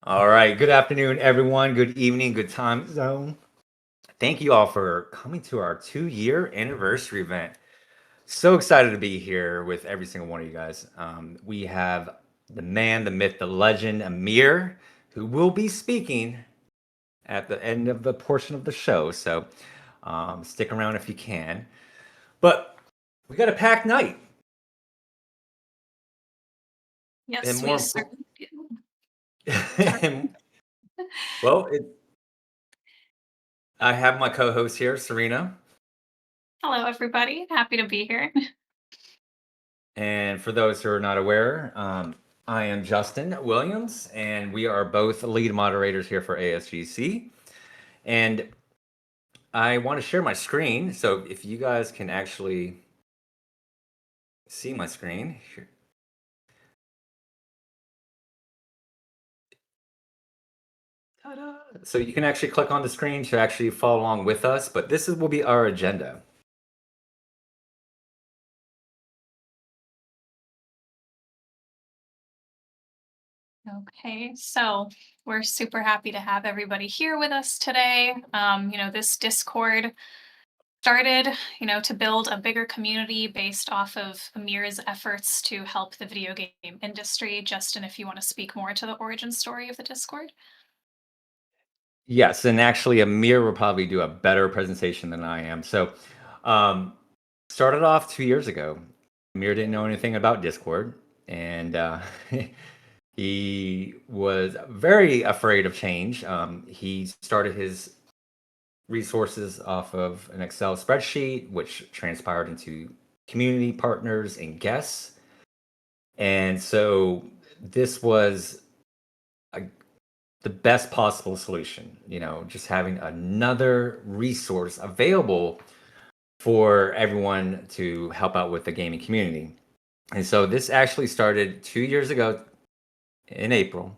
All right. Good afternoon, everyone. Good evening. Good time zone. Thank you all for coming to our 2-year anniversary event. So excited to be here with every single one of you guys. We have the man, the myth, the legend, Amir, who will be speaking at the end of the portion of the show. So stick around if you can. But we got a packed night. And Yes, more we important, certainly do. Sorry. well, I have my co-host here, Serena. Hello, everybody. Happy to be here. And for those who are not aware, I am Justin Williams, and we are both lead moderators here for ASGC. And I want to share my screen. So if you guys can actually see my screen. Here. Ta-da. So you can actually click on the screen to actually follow along with us, but will be our agenda. Okay, so we're super happy to have everybody here with us today. This Discord started, to build a bigger community based off of Amir's efforts to help the video game industry. Justin, if you want to speak more to the origin story of the Discord. Yes, and actually Amir will probably do a better presentation than I am. So um, started off 2 years ago. Amir didn't know anything about Discord, and he was very afraid of change. He started his resources off of an Excel spreadsheet, which transpired into community partners and guests. And so this was a, the best possible solution, just having another resource available for everyone to help out with the gaming community. And so this actually started 2 years ago in April.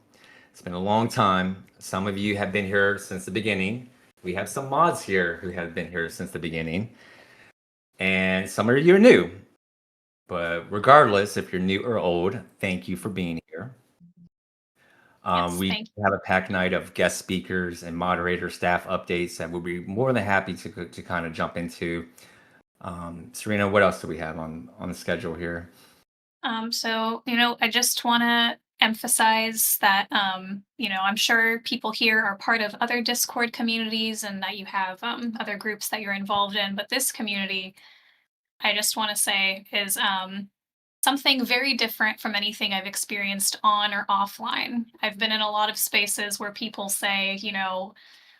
It's been a long time. Some of you have been here since the beginning. We have some mods here who have been here since the beginning. And some of you are new. But regardless, if you're new or old, thank you for being here. Yes, We thank you. have a packed night of guest speakers and moderator staff updates that we'll be more than happy to kind of jump into. Serena, what else do we have on the schedule here? I just want to emphasize that, I'm sure people here are part of other Discord communities and that you have other groups that you're involved in. But this community, I just want to say, is something very different from anything I've experienced on or offline. I've been in a lot of spaces where people say,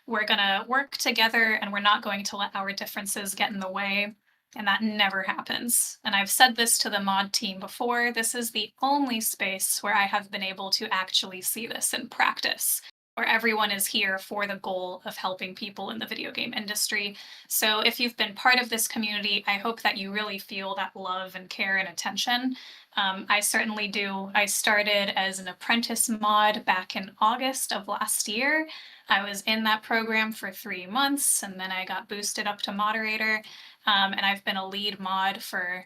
we're going to work together and we're not going to let our differences get in the way. And that never happens. And I've said this to the mod team before. This is the only space where I have been able to actually see this in practice, where everyone is here for the goal of helping people in the video game industry. So if you've been part of this community, I hope that you really feel that love and care and attention. I certainly do. I started as an apprentice mod back in August of last year. I was in that program for 3 months and then I got boosted up to moderator. And I've been a lead mod for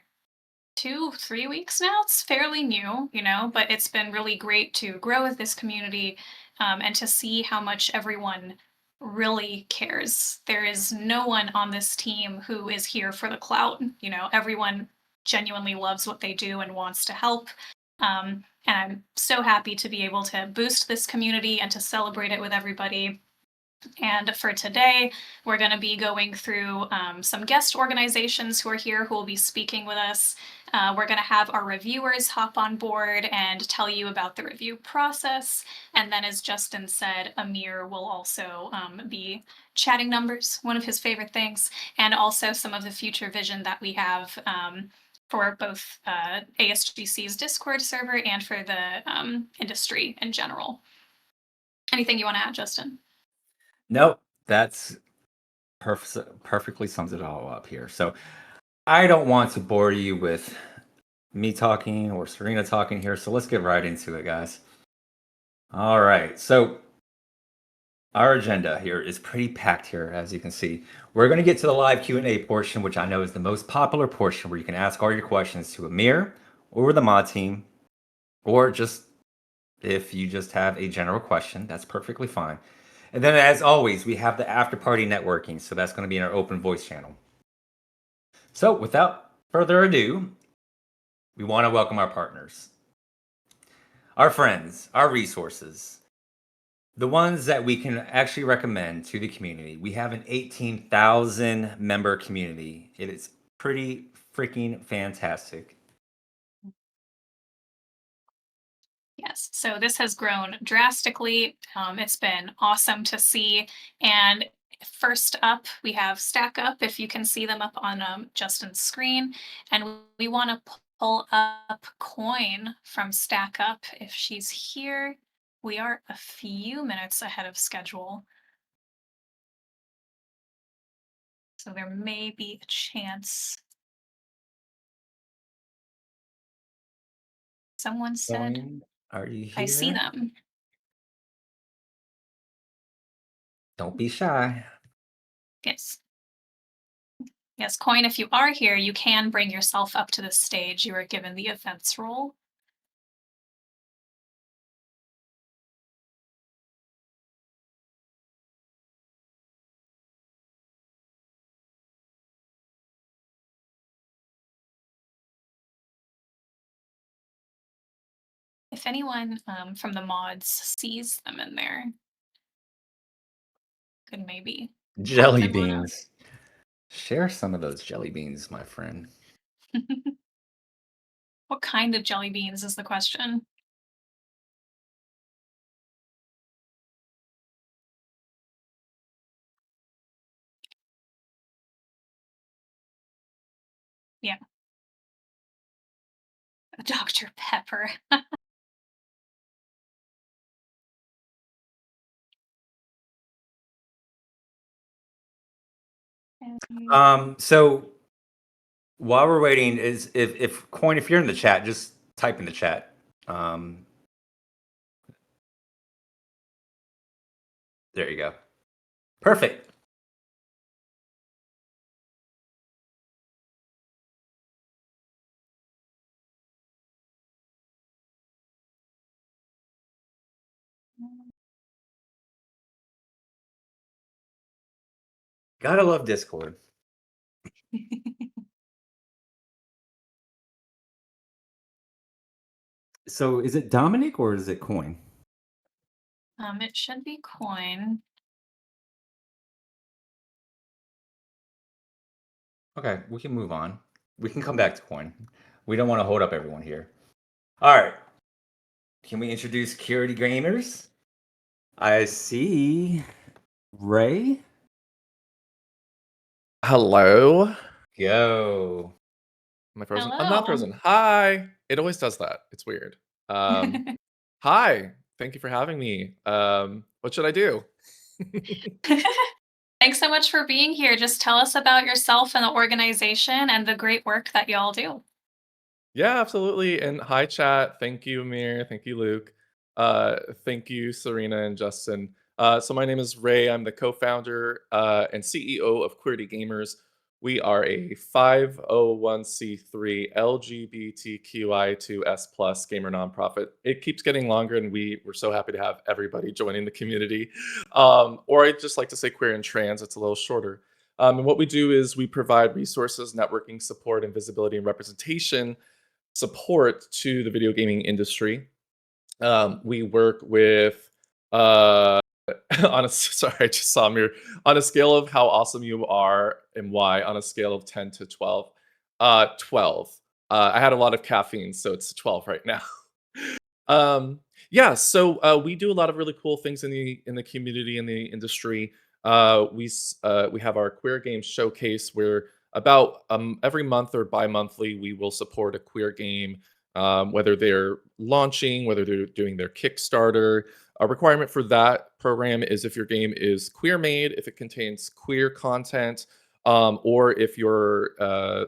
2, 3 weeks now. It's fairly new, but it's been really great to grow with this community and to see how much everyone really cares. There is no one on this team who is here for the clout. Everyone genuinely loves what they do and wants to help. And I'm so happy to be able to boost this community and to celebrate it with everybody. And for today, we're going to be going through some guest organizations who are here who will be speaking with us. We're going to have our reviewers hop on board and tell you about the review process. And then, as Justin said, Amir will also be chatting numbers, one of his favorite things, and also some of the future vision that we have for both ASGC's Discord server and for the industry in general. Anything you want to add, Justin? Nope, that's perfectly sums it all up here. So I don't want to bore you with me talking or Serena talking here. So let's get right into it, guys. All right. So our agenda here is pretty packed here, as you can see. We're going to get to the live Q&A portion, which I know is the most popular portion, where you can ask all your questions to Amir or the mod team, or just If you just have a general question, that's perfectly fine. And then, as always, we have the after party networking. So that's going to be in our open voice channel. So, without further ado, we want to welcome our partners, our friends, our resources, the ones that we can actually recommend to the community. We have an 18,000 member community. It is pretty freaking fantastic. Yes, so this has grown drastically. It's been awesome to see. And first up, we have Stack Up, if you can see them up on Justin's screen. And we want to pull up Coin from Stack Up. If she's here, we are a few minutes ahead of schedule. So there may be a chance. Someone said, Coin, are you I see here? them. Don't be shy. Yes. Yes, Coin, if you are here, you can bring yourself up to the stage. You are given the events role. If anyone from the mods sees them in there, could maybe pop Jelly them on beans. Share some of those jelly beans, my friend. up. What kind of jelly beans is the question? Yeah, Dr. Pepper. Um, So while we're waiting, is if Coin, if you're in the chat, just type in the chat. Um, there you go. Perfect. Gotta love Discord. So is it Dominic or is it Coin? it should be Coin. Okay, we can move on. We can come back to Coin. We don't want to hold up everyone here. All right. Can we introduce Security Gamers? I see Ray. Hello? Go. Am I frozen? I'm not Hello. frozen. Hi. It always does that. It's weird. Hi. Thank you for having me. What should I do? Thanks so much for being here. Just tell us about yourself and the organization and the great work that y'all do. Yeah, absolutely. And hi, chat. Thank you, Amir. Thank you, Luke. Thank you, Serena and Justin. So my name is Ray. I'm the co-founder and CEO of Queerty Gamers. We are a 501c3 LGBTQI2S plus gamer nonprofit. It keeps getting longer, and we're so happy to have everybody joining the community. Or I just like to say queer and trans. It's a little shorter. And what we do is we provide resources, networking support, and visibility and representation support to the video gaming industry. We work with sorry, I just saw Mir. On a scale of how awesome you are and why, on a scale of 10 to 12, 12. I had a lot of caffeine, so it's 12 right now. Yeah, so we do a lot of really cool things in the community, in the industry. We have our queer game showcase where about every month or bi-monthly we will support a queer game, whether they're launching, whether they're doing their Kickstarter. A requirement for that program is if your game is queer made, if it contains queer content, or if your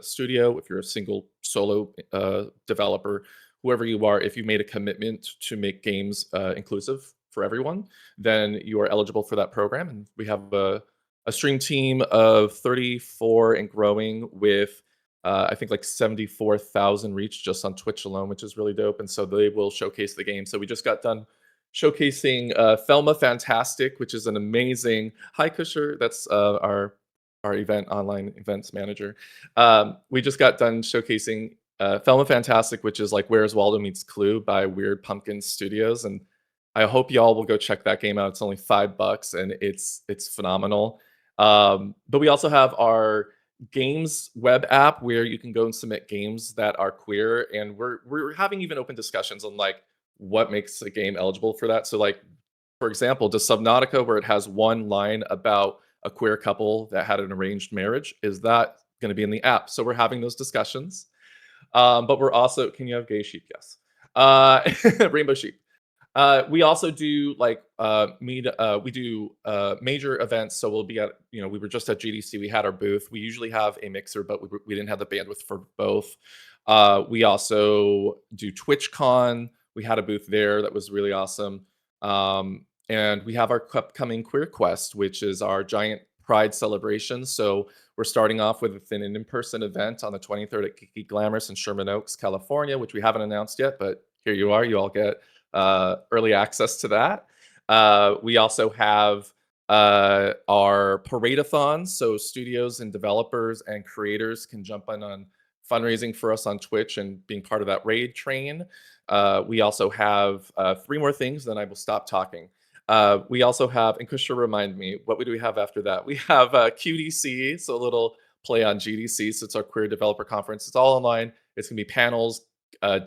studio, if you're a single solo developer, whoever you are, if you made a commitment to make games inclusive for everyone, then you are eligible for that program. And we have a stream team of 34 and growing with I think like 74,000 reach just on Twitch alone, which is really dope. And so they will showcase the game. So we just got done showcasing Thelma Fantastic, which is an amazing. Hi, Kusher. That's our online events manager. We just got done showcasing Thelma Fantastic, which is like Where's Waldo Meets Clue by Weird Pumpkin Studios, and I hope y'all will go check that game out. It's only $5, and it's phenomenal. But we also have our games web app where you can go and submit games that are queer, and we're having even open discussions on like what makes a game eligible for that. So like, for example, does Subnautica, where it has one line about a queer couple that had an arranged marriage, is that going to be in the app? So we're having those discussions. But we're also, can you have gay sheep? Yes. Rainbow sheep. We also do like we do major events. So we'll be at, we were just at GDC. We had our booth. We usually have a mixer, but we didn't have the bandwidth for both. We also do TwitchCon. We had a booth there that was really awesome. And we have our upcoming Queer Quest, which is our giant Pride celebration. So we're starting off with an in-person event on the 23rd at Kiki Glamorous in Sherman Oaks, California, which we haven't announced yet, but here you are. You all get early access to that. We also have our parade-a-thon, so studios and developers and creators can jump on fundraising for us on Twitch and being part of that raid train. We also have 3 more things, then I will stop talking. We also have, and Kusha, remind me, what do we have after that? We have QDC, so a little play on GDC. So it's our Queer Developer Conference. It's all online. It's going to be panels,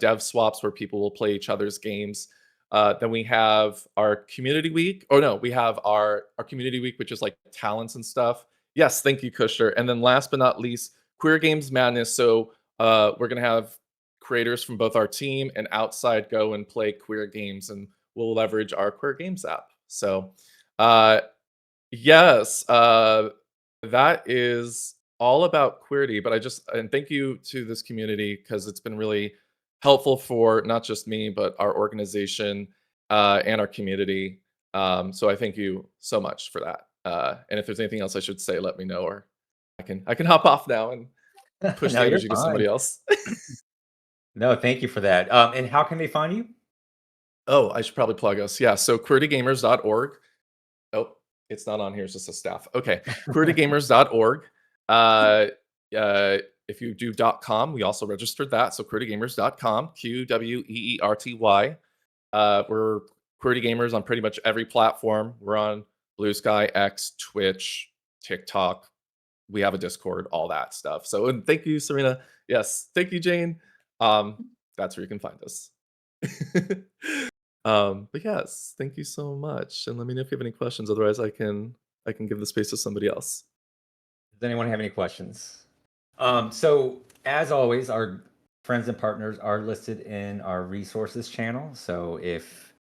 dev swaps where people will play each other's games. Then we have our community week. Oh no, we have our community week, which is like talents and stuff. Yes, thank you, Kusher. And then last but not least, Queer Games Madness. So we're going to have creators from both our team and outside go and play queer games, and we'll leverage our Queer Games app. So yes, that is all about queerty. But and thank you to this community, because it's been really helpful for not just me, but our organization and our community. So I thank you so much for that. And if there's anything else I should say, let me know, or I can hop off now and push No, the you're energy to somebody fine. else. No, thank you for that. And how can they find you? Oh, I should probably plug us. Yeah, so queertygamers.org. Oh, it's not on here. It's just a staff. Okay, queertygamers.org. If you do .com, we also registered that. So queertygamers.com, QWEERTY. We're Queerty Gamers on pretty much every platform. We're on Blue Sky, X, Twitch, TikTok. We have a Discord, all that stuff. So, and thank you, Serena. Yes, thank you, Jane. That's where you can find us. But yes, thank you so much. And let me know if you have any questions. Otherwise, I can give the space to somebody else. Does anyone have any questions? So as always, our friends and partners are listed in our resources channel. So if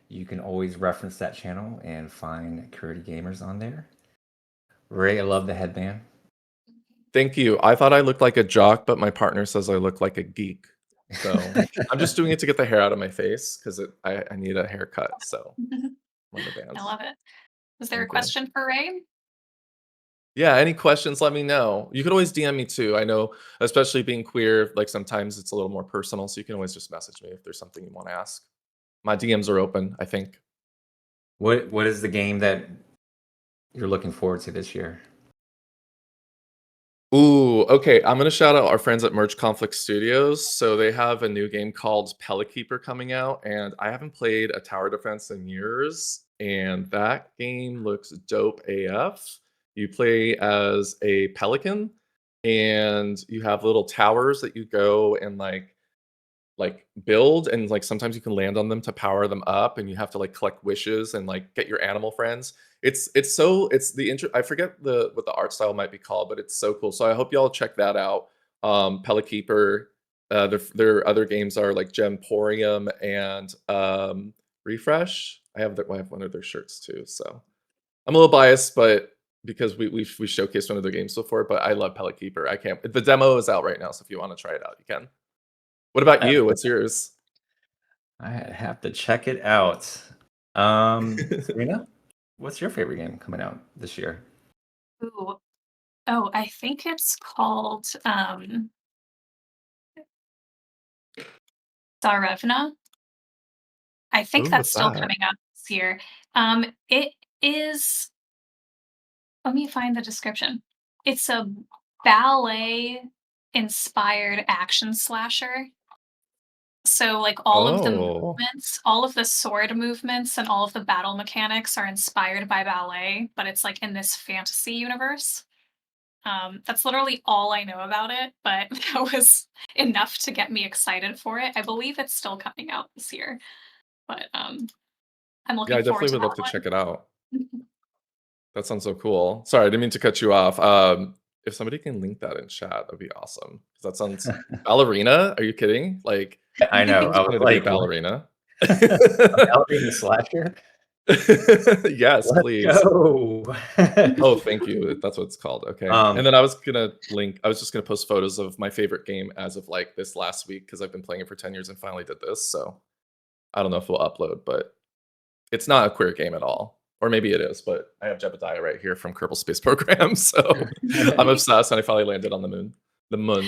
you can always reference that channel and find Queerty Gamers on there. Ray, I love the headband. Thank you. I thought I looked like a jock, but my partner says I look like a geek. So I'm just doing it to get the hair out of my face, because I need a haircut. So one of the bands. I love it. Is there a Thank you. question for Ray? Yeah, any questions, let me know. You could always DM me too. I know, especially being queer, like sometimes it's a little more personal, so you can always just message me if there's something you want to ask. My DMs are open, I think. What is the game that you're looking forward to this year? Ooh, okay. I'm gonna shout out our friends at Merge Conflict Studios. So they have a new game called Keeper coming out, and I haven't played a tower defense in years, and that game looks dope AF. You play as a pelican, and you have little towers that you go and like build, and like sometimes you can land on them to power them up, and you have to like collect wishes and like get your animal friends. It's I forget what the art style might be called, but it's so cool. So I hope y'all check that out. Keeper. Their other games are like Gemporium and Refresh. I have one of their shirts too. So I'm a little biased, but because we showcased one of their games before, but I love Keeper. I can't. The demo is out right now, so if you want to try it out, you can. What about you? What's yours? I have to check it out. Serena, what's your favorite game coming out this year? Ooh, Oh, I think it's called Tsarevna. I think Ooh, that's what's still that? coming out this year. It is. Let me find the description. It's a ballet inspired action slasher. So, like, all of the Oh, movements, all of the sword movements, and all of the battle mechanics are inspired by ballet, but it's like in this fantasy universe. That's literally all I know about it, but that was enough to get me excited for it. I believe it's still coming out this year, but I'm yeah, I looking forward definitely to would love that to check it one. out. That sounds so cool. Sorry, I didn't mean to cut you off. If somebody can link that in chat, that'd be awesome. 'Cause that sounds ballerina? Are you kidding? Like, I I know. always I was wanted to be a like, what? ballerina. A ballerina slasher? Yes, Let's please. go. Oh, thank you. That's what it's called. Okay. And um, then I was just gonna post photos of my favorite game as of like this last week because I've been playing it for 10 years and finally did this. So I don't know if we'll upload, but it's not a queer game at all. Or maybe it is, but I have Jebediah right here from Kerbal Space Program. So I'm obsessed and I finally landed on the moon. The moon.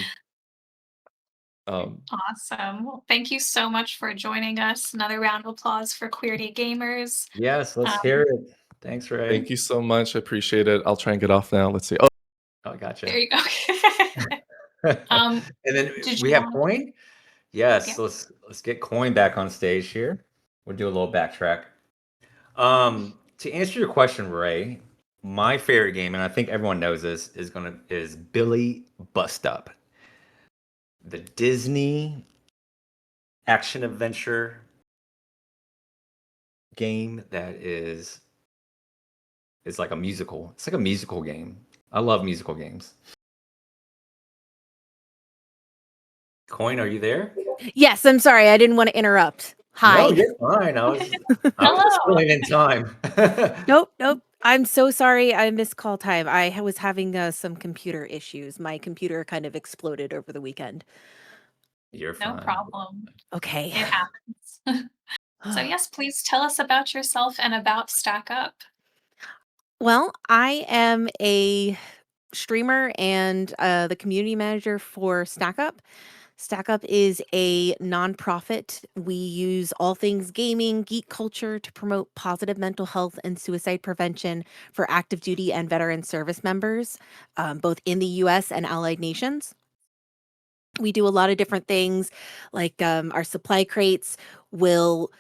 Um, Awesome. Well, thank you so much for joining us. Another round of applause for Queerty Gamers. yes, let's hear Um, it. Thanks, Ray. Thank you so much. I appreciate it. I'll try and get off now. Let's see. Oh, Oh, gotcha. there you go. And um, then did we you have want? Coin. Yes, Yeah. let's get Coin back on stage here. We'll do a little backtrack. To answer your question, Ray, my favorite game, and I think everyone knows this, is Billy Bust Up, the Disney action adventure game that is like a musical. It's like a musical game. I love musical games. Coin, are you there? Yes, I'm sorry. I didn't want to interrupt. No, Hi. you're fine. I was just Hello. filling in time. Nope, nope. I'm so sorry. I missed call time. Was having some computer issues. My computer kind of exploded over the weekend. You're No fine. problem. Okay. It happens. So yes, please tell us about yourself and about Stack Up. Well, I am a streamer and the community manager for Stack Up. Stack Up is a nonprofit. We use all things gaming, geek culture to promote positive mental health and suicide prevention for active duty and veteran service members, both in the US and allied nations. We do a lot of different things, like our supply crates will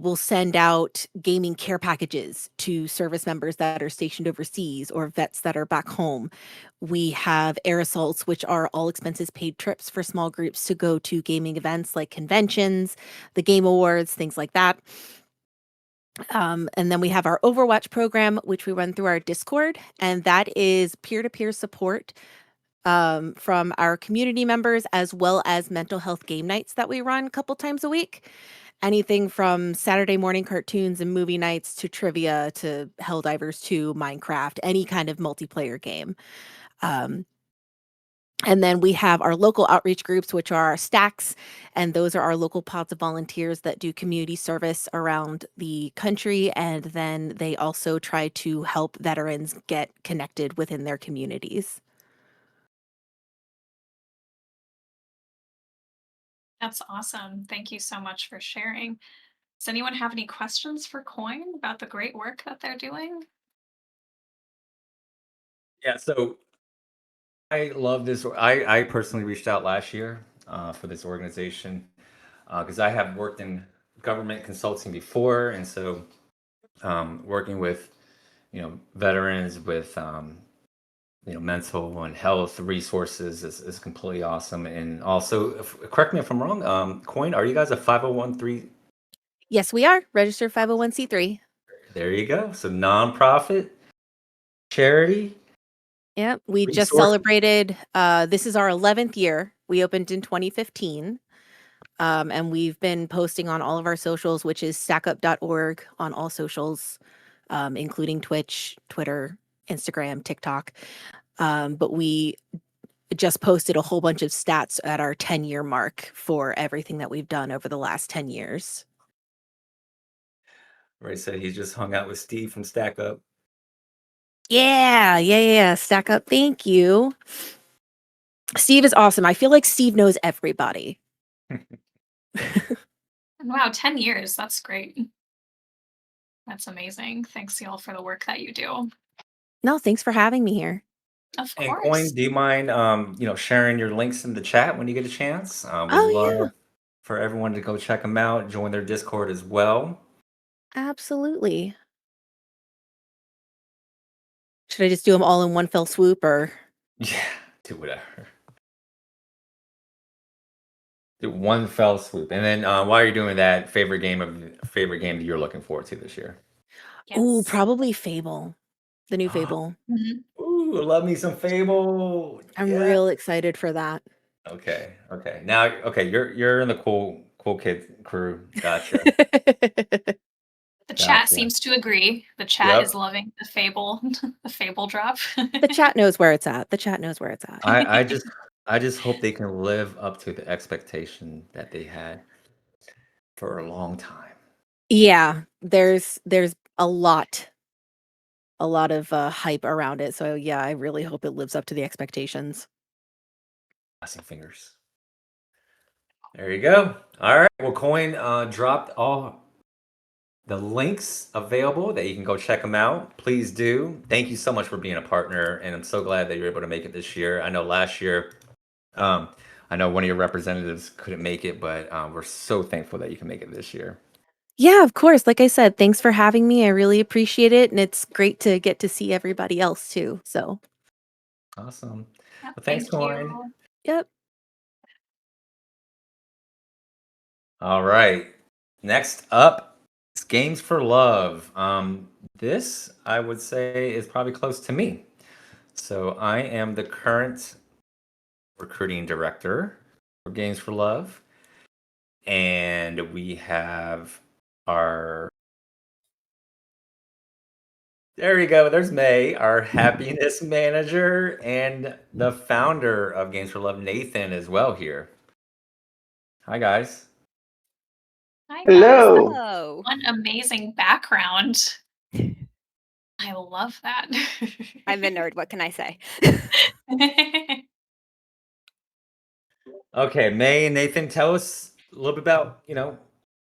will send out gaming care packages to service members that are stationed overseas or vets that are back home. We have air assaults, which are all expenses paid trips for small groups to go to gaming events like conventions, the Game Awards, things like that. And then we have our Overwatch program, which we run through our Discord, and that is peer-to-peer support from our community members, as well as mental health game nights that we run a couple times a week. Anything from Saturday morning cartoons and movie nights to trivia to Helldivers 2, Minecraft, any kind of multiplayer game. And then we have our local outreach groups, which are our stacks, and those are our local pods of volunteers that do community service around the country. And then they also try to help veterans get connected within their communities. That's awesome. Thank you so much for sharing. Does anyone have any questions for Coin about the great work that they're doing? Yeah, so I love this. I personally reached out last year for this organization because I have worked in government consulting before, and so working with veterans with mental and health resources is completely awesome. And also, correct me if I'm wrong, Coin, are you guys a 501(c)(3)? Yes, we are registered 501c3. There you go. So nonprofit, charity, Yeah, we just resource. celebrated, this is our 11th year. We opened in 2015. And we've been posting on all of our socials, which is stackup.org on all socials, including Twitch, Twitter, Instagram, TikTok. But we just posted a whole bunch of stats at our 10-year mark for everything that we've done over the last 10 years. Ray said he just hung out with Steve from Stack Up. Yeah. Stack Up. Thank you. Steve is awesome. I feel like Steve knows everybody. Wow, 10 years. That's great. That's amazing. Thanks, y'all, for the work that you do. No, thanks for having me here. Of And course. Coin, do you mind sharing your links in the chat when you get a chance? Would Oh, love yeah. for everyone to go check them out, join their Discord as well. Absolutely. Should I just do them all in one fell swoop or? Yeah, do whatever. Do one fell swoop. And then while you're doing that, favorite game that you're looking forward to this year. Ooh, Yes. probably Fable. The new Fable. Mhm. Ooh, love me some Fable. I'm Yeah. real excited for that. Okay. Now, you're in the cool kid crew. Gotcha. The chat Gotcha. seems to agree. The chat is Yep. loving the Fable, the Fable drop. The chat knows where it's at. I just hope they can live up to the expectation that they had for a long time. Yeah, there's a lot of hype around it. So yeah, I really hope it lives up to the expectations. Crossing fingers. There you go. All right. Well, Coin dropped all the links available that you can go check them out. Please do. Thank you so much for being a partner, and I'm so glad that you're able to make it this year. I know last year, I know one of your representatives couldn't make it, but we're so thankful that you can make it this year. Yeah, of course. Like I said, thanks for having me. I really appreciate it, and it's great to get to see everybody else too. So, Awesome. Yeah, Well, thanks, thank Coin. you. yep. All right. Next up, it's Games for Love. This I would say is probably close to me. So I am the current recruiting director for Games for Love, and we have our there we go. There's May, our happiness manager, and the founder of Games for Love, Nathan, as well here. Hi, guys. Hi, guys. Hello. Hello. What amazing background. I love that. I'm a nerd. What can I say? Okay, May and Nathan, tell us a little bit about,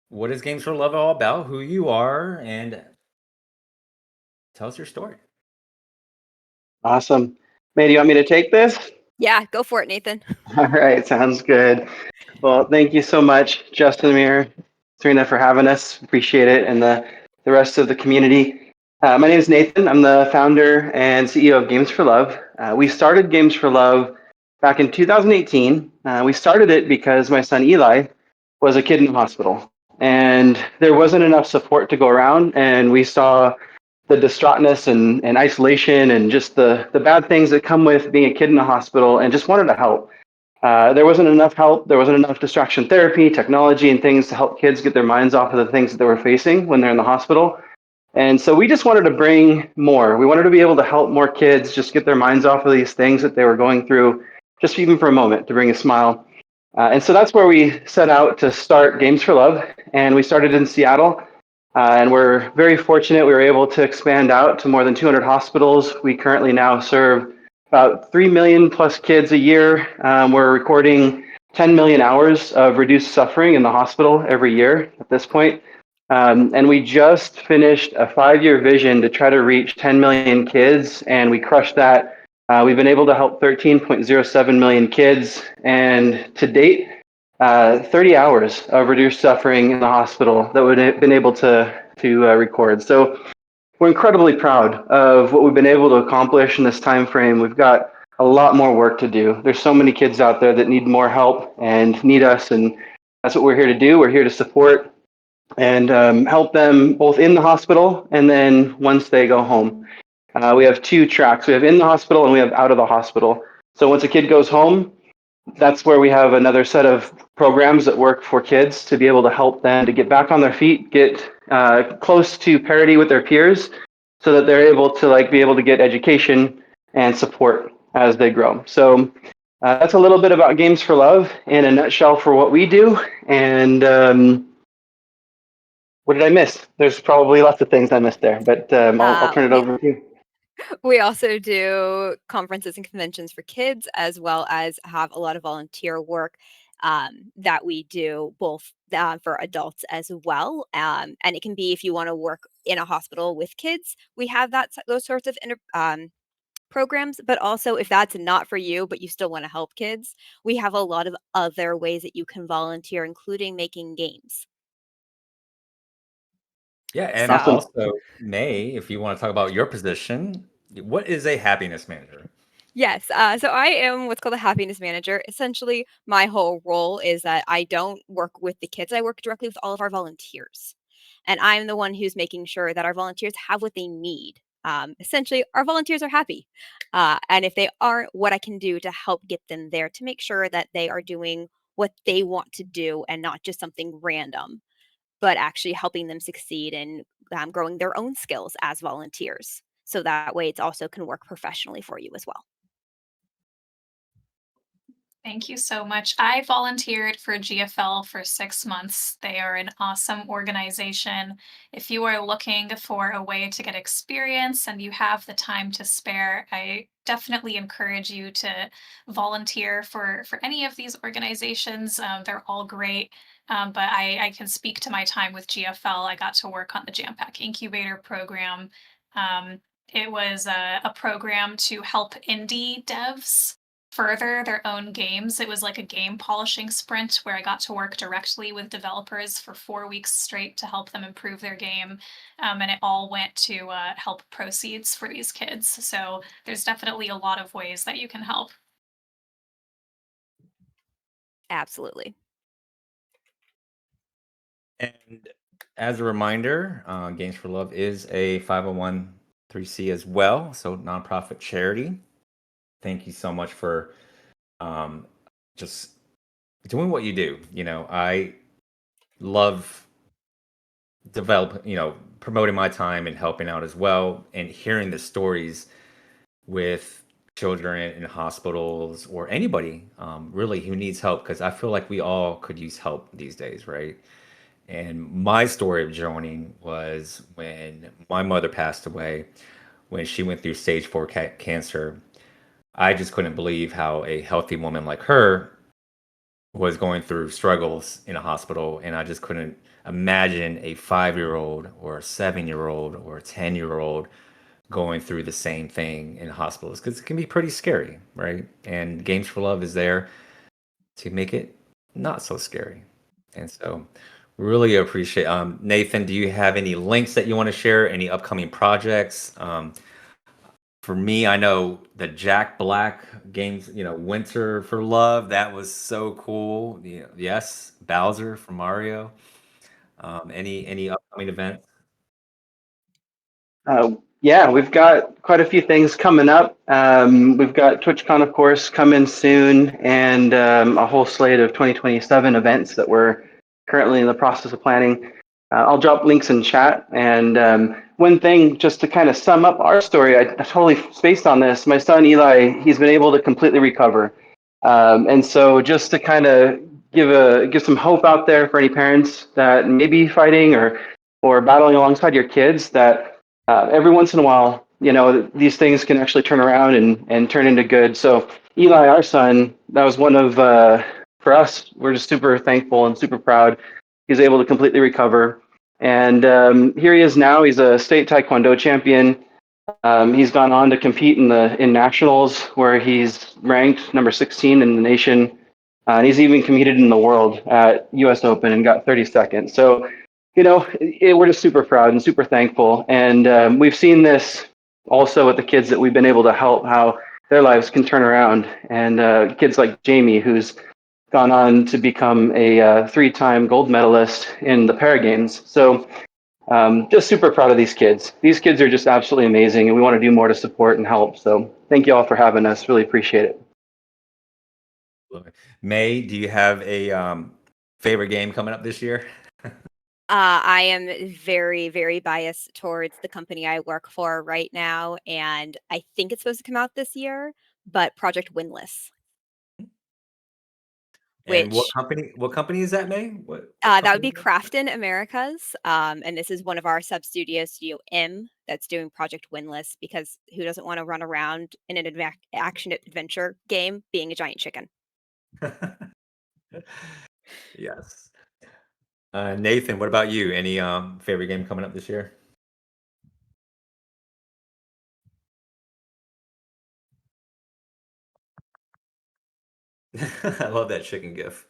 what is Games for Love all about, who you are, and tell us your story. Awesome. May, do you want me to take this? Yeah, go for it, Nathan. All right, sounds good. Well, thank you so much, Justin, Amir, Serena, for having us. Appreciate it, and the rest of the community. My name is Nathan. I'm the founder and CEO of Games for Love. We started Games for Love back in 2018. We started it because my son Eli was a kid in the hospital, and there wasn't enough support to go around, and we saw the distraughtness and isolation and just the bad things that come with being a kid in the hospital, and just wanted to help. There wasn't enough help. There wasn't enough distraction therapy, technology, and things to help kids get their minds off of the things that they were facing when they're in the hospital. And so we just wanted to bring more. We wanted to be able to help more kids just get their minds off of these things that they were going through, just even for a moment, to bring a smile. And so that's where we set out to start Games for Love. And we started in Seattle. And we're very fortunate we were able to expand out to more than 200 hospitals. We currently now serve about 3 million plus kids a year. We're recording 10 million hours of reduced suffering in the hospital every year at this point. And we just finished a 5-year vision to try to reach 10 million kids, and we crushed that. We've been able to help 13.07 million kids, and to date, 30 hours of reduced suffering in the hospital that we've been able to record. So we're incredibly proud of what we've been able to accomplish in this time frame. We've got a lot more work to do. There's so many kids out there that need more help and need us, and that's what we're here to do. We're here to support and help them both in the hospital and then once they go home. We have 2 tracks. We have in the hospital and we have out of the hospital. So once a kid goes home, that's where we have another set of programs that work for kids to be able to help them to get back on their feet, get close to parity with their peers, so that they're able to be able to get education and support as they grow. So that's a little bit about Games for Love in a nutshell for what we do. And what did I miss? There's probably lots of things I missed there, but I'll turn it over to you. We also do conferences and conventions for kids, as well as have a lot of volunteer work that we do both for adults as well. And it can be if you want to work in a hospital with kids, we have those sorts of programs. But also, if that's not for you, but you still want to help kids, we have a lot of other ways that you can volunteer, including making games. Yeah, and So also, May, if you want to talk about your position, what is a happiness manager? yes. So I am what's called a happiness manager. Essentially, my whole role is that I don't work with the kids. I work directly with all of our volunteers. And I'm the one who's making sure that our volunteers have what they need. Essentially, our volunteers are happy. And if they aren't, what I can do to help get them there to make sure that they are doing what they want to do and not just something random, but actually helping them succeed in growing their own skills as volunteers. So that way, it also can work professionally for you as well. Thank you so much. I volunteered for GFL for 6 months. They are an awesome organization. If you are looking for a way to get experience and you have the time to spare, I definitely encourage you to volunteer for any of these organizations. They're all great. But I can speak to my time with GFL. I got to work on the Jam Pack Incubator program. It was a program to help indie devs further their own games. It was like a game polishing sprint where I got to work directly with developers for 4 weeks straight to help them improve their game. And it all went to help proceeds for these kids. So there's definitely a lot of ways that you can help. Absolutely. And as a reminder, Games for Love is a 501(c) as well, so nonprofit charity. Thank you so much for just doing what you do. I love promoting my time and helping out as well, and hearing the stories with children in hospitals or anybody really who needs help, because I feel like we all could use help these days, right? And my story of joining was when my mother passed away, when she went through stage 4 cancer. I just couldn't believe how a healthy woman like her was going through struggles in a hospital. And I just couldn't imagine a 5-year-old or a 7-year-old or a 10-year-old going through the same thing in hospitals, because it can be pretty scary, right? And Games for Love is there to make it not so scary. And so really appreciate Nathan, do you have any links that you want to share, any upcoming projects? For me, I know the Jack Black games, Winter for Love, that was so cool. Yes, Bowser from Mario. Any upcoming events? Yeah, we've got quite a few things coming up. We've got TwitchCon, of course, coming soon, and a whole slate of 2027 events that we're currently in the process of planning. I'll drop links in chat. And one thing, just to kind of sum up our story, I totally spaced on this. My son Eli, he's been able to completely recover, and so just to kind of give some hope out there for any parents that may be fighting or battling alongside your kids, that every once in a while, these things can actually turn around and turn into good. So Eli, our son, that was one of, for us, we're just super thankful and super proud. He's able to completely recover. And here he is now. He's a state Taekwondo champion. He's gone on to compete in nationals, where he's ranked number 16 in the nation. And he's even competed in the world at US Open and got 32nd. So we're just super proud and super thankful. And we've seen this also with the kids that we've been able to help, how their lives can turn around. And kids like Jamie, who's gone on to become a 3-time gold medalist in the Para Games. So just super proud of these kids. These kids are just absolutely amazing, and we want to do more to support and help. So thank you all for having us. Really appreciate it. May, do you have a favorite game coming up this year? I am very, very biased towards the company I work for right now, and I think it's supposed to come out this year, but Project Windless. And which what company is that, May? What that would company be is that? Crafton Americas. And this is one of our sub studios, Studio M, that's doing Project Winless, because who doesn't want to run around in an action adventure game being a giant chicken? Yes. Nathan, what about you? Any favorite game coming up this year? I love that chicken gif.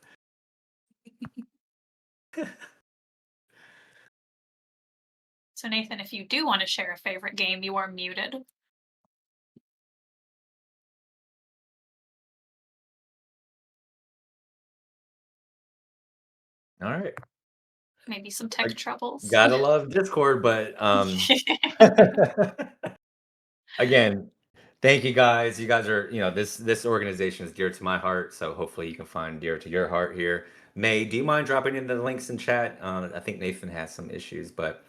So Nathan, if you do want to share a favorite game, you are muted. All right. Maybe some tech troubles. Gotta love Discord, but again, thank you guys. You guys are, this organization is dear to my heart, so hopefully you can find dear to your heart here. May, do you mind dropping in the links in chat? I think Nathan has some issues, but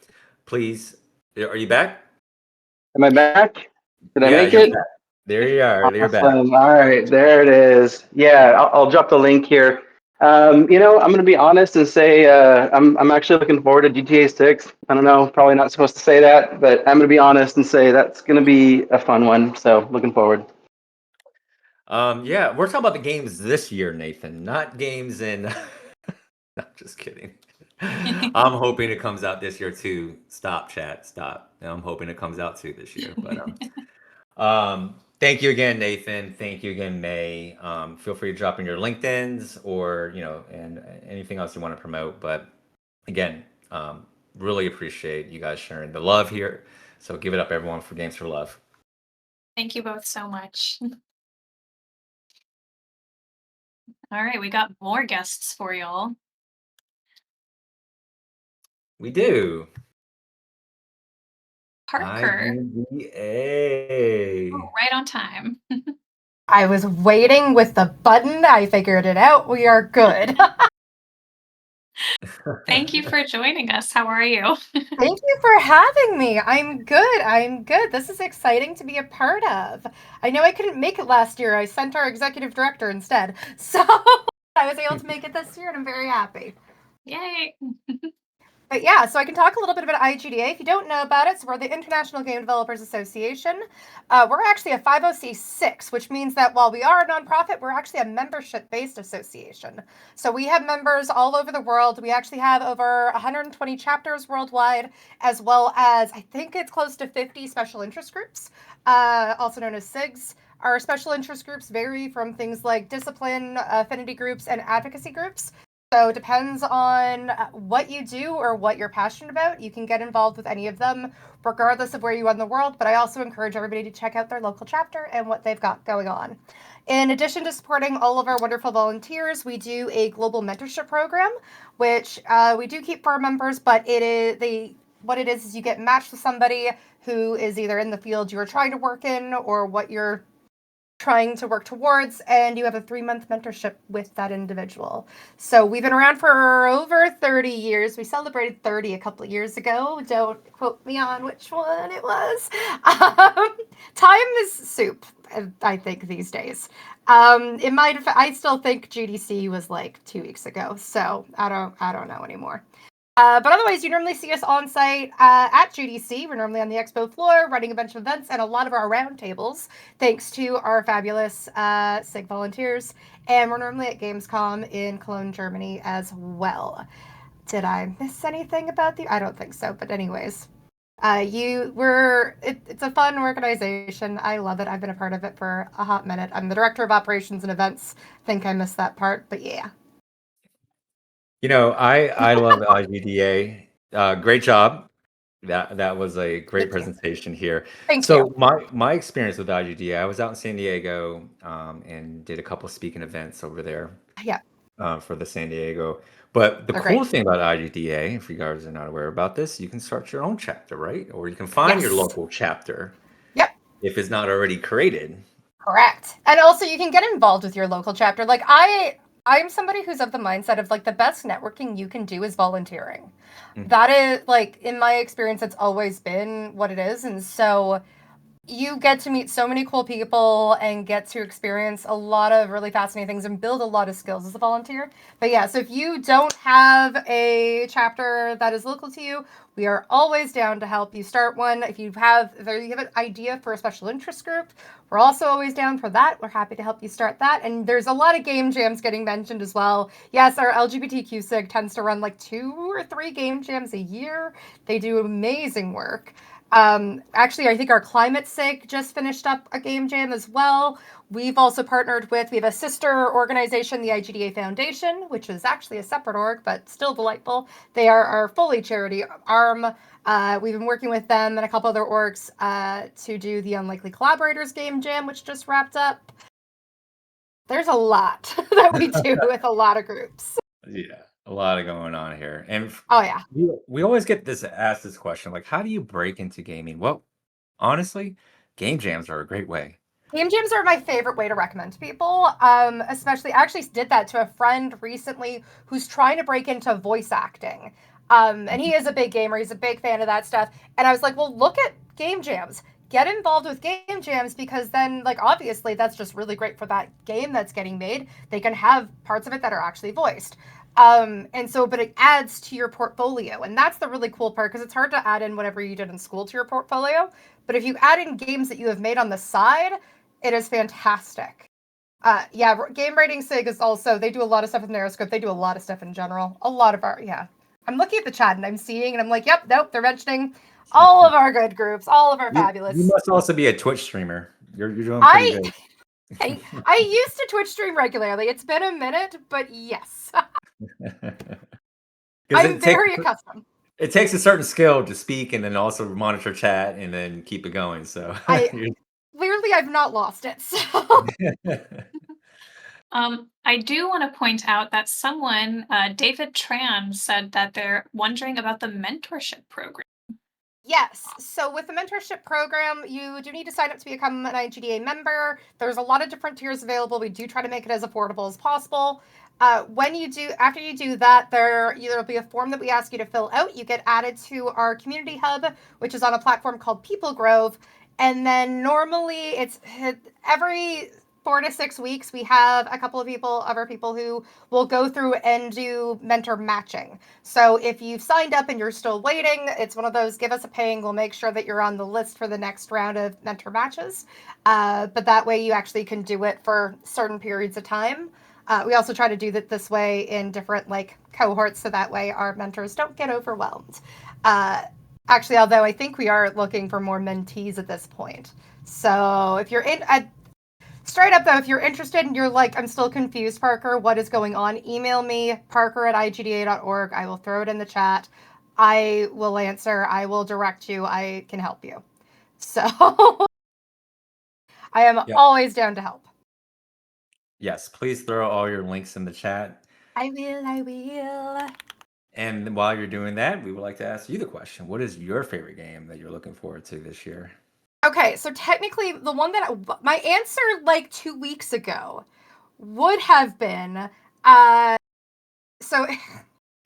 please, are you back? Am I back? Did I make you're it? back. There you are. You're back. Awesome. All right, there it is. Yeah, I'll drop the link here. I'm going to be honest and say I'm actually looking forward to GTA 6. I don't know, probably not supposed to say that, but I'm going to be honest and say that's going to be a fun one. So looking forward. Yeah, we're talking about the games this year, Nathan, not games in. No, just kidding. I'm hoping it comes out this year too. Stop, chat. Stop. I'm hoping it comes out too this year. But thank you again, Nathan. Thank you again, May. Feel free to drop in your LinkedIn's or and anything else you want to promote. But again, really appreciate you guys sharing the love here. So give it up, everyone, for Games for Love. Thank you both so much. All right, we got more guests for y'all. We do. Parker. IGDA. Oh, right on time. I was waiting with the button. I figured it out. We are good. Thank you for joining us. How are you? Thank you for having me. I'm good. This is exciting to be a part of. I know I couldn't make it last year. I sent our executive director instead. So I was able to make it this year and I'm very happy. Yay. But yeah, so I can talk a little bit about IGDA. If you don't know about it, so we're the International Game Developers Association. We're actually a 50c6, which means that while we are a nonprofit, we're actually a membership-based association. So we have members all over the world. We actually have over 120 chapters worldwide, as well as, I think it's close to 50 special interest groups, also known as SIGs. Our special interest groups vary from things like discipline, affinity groups, and advocacy groups. So it depends on what you do or what you're passionate about. You can get involved with any of them, regardless of where you are in the world. But I also encourage everybody to check out their local chapter and what they've got going on. In addition to supporting all of our wonderful volunteers, we do a global mentorship program, which we do keep for our members. But what it is you get matched with somebody who is either in the field you are trying to work in or what you're trying to work towards, and you have a 3-month mentorship with that individual. So we've been around for over 30 years. We celebrated 30 a couple of years ago. Don't quote me on which one it was. Time is soup, I think, these days. I still think GDC was like 2 weeks ago, so I don't know anymore. But otherwise, you normally see us on site at GDC. We're normally on the expo floor, running a bunch of events and a lot of our roundtables, thanks to our fabulous SIG volunteers. And we're normally at Gamescom in Cologne, Germany as well. Did I miss anything about I don't think so. But anyways, it's a fun organization. I love it. I've been a part of it for a hot minute. I'm the director of operations and events. Think I missed that part, but yeah. I love IGDA. Great job. That was a great Thank you. presentation here. Thank So you. my experience with IGDA, I was out in San Diego and did a couple speaking events over there. Yeah. For the San Diego. But the They're cool great. thing about IGDA, if you guys are not aware about this, you can start your own chapter, right? Or you can find your Yes. local chapter. Yep. If it's not already created. Correct. And also you can get involved with your local chapter. Like I'm somebody who's of the mindset of like the best networking you can do is volunteering. Mhm. That is like in my experience it's always been what it is. And so you get to meet so many cool people and get to experience a lot of really fascinating things and build a lot of skills as a volunteer. But yeah, so if you don't have a chapter that is local to you, we are always down to help you start one. If you have an idea for a special interest group, we're also always down for that. We're happy to help you start that. And there's a lot of game jams getting mentioned as well. Yes, our LGBTQ SIG tends to run like 2 or 3 game jams a year. They do amazing work. Actually, I think our climate SIG just finished up a game jam as well. We've also partnered with, we have a sister organization, the IGDA Foundation, which is actually a separate org, but still delightful. They are our fully charity arm. We've been working with them and a couple other orgs to do the Unlikely Collaborators game jam, which just wrapped up. There's a lot that we do with a lot of groups. Yeah, a lot of going on here. And Oh, yeah. we always get asked this question, like, how do you break into gaming? Well, honestly, game jams are a great way. Game jams are my favorite way to recommend to people. Especially, I actually did that to a friend recently who's trying to break into voice acting. And he is a big gamer. He's a big fan of that stuff. And I was like, well, look at game jams. Get involved with game jams because then, like, obviously that's just really great for that game that's getting made. They can have parts of it that are actually voiced. But it adds to your portfolio. And that's the really cool part because it's hard to add in whatever you did in school to your portfolio. But if you add in games that you have made on the side, it is fantastic. Game rating SIG is also, they do a lot of stuff with Narrowscope. They do a lot of stuff in general. A lot of our, I'm looking at the chat and I'm seeing and I'm like, yep, nope, they're mentioning all of our good groups, all of our fabulous. You must also be a Twitch streamer. You're doing pretty good. I used to Twitch stream regularly. It's been a minute, but yes. I'm very accustomed. It takes a certain skill to speak and then also monitor chat and then keep it going. So clearly I've not lost it. So. I do want to point out that someone, David Tran, said that they're wondering about the mentorship program. Yes. So with the mentorship program, you do need to sign up to become an IGDA member. There's a lot of different tiers available. We do try to make it as affordable as possible. After you do that, there'll be a form that we ask you to fill out. You get added to our community hub, which is on a platform called People Grove. And then normally it's every 4 to 6 weeks, we have a couple of other people who will go through and do mentor matching. So if you've signed up and you're still waiting, it's one of those, give us a ping. We'll make sure that you're on the list for the next round of mentor matches. But that way you actually can do it for certain periods of time. We also try to do that this way in different cohorts, so that way our mentors don't get overwhelmed. Actually, although I think we are looking for more mentees at this point. So if you're straight up though, if you're interested and you're like, I'm still confused, Parker, what is going on? Email me, parker@igda.org. I will throw it in the chat. I will answer. I will direct you. I can help you. So I am always down to help. Yes, please throw all your links in the chat. I will. And while you're doing that, we would like to ask you the question. What is your favorite game that you're looking forward to this year? Okay, so technically the one that my answer 2 weeks ago would have been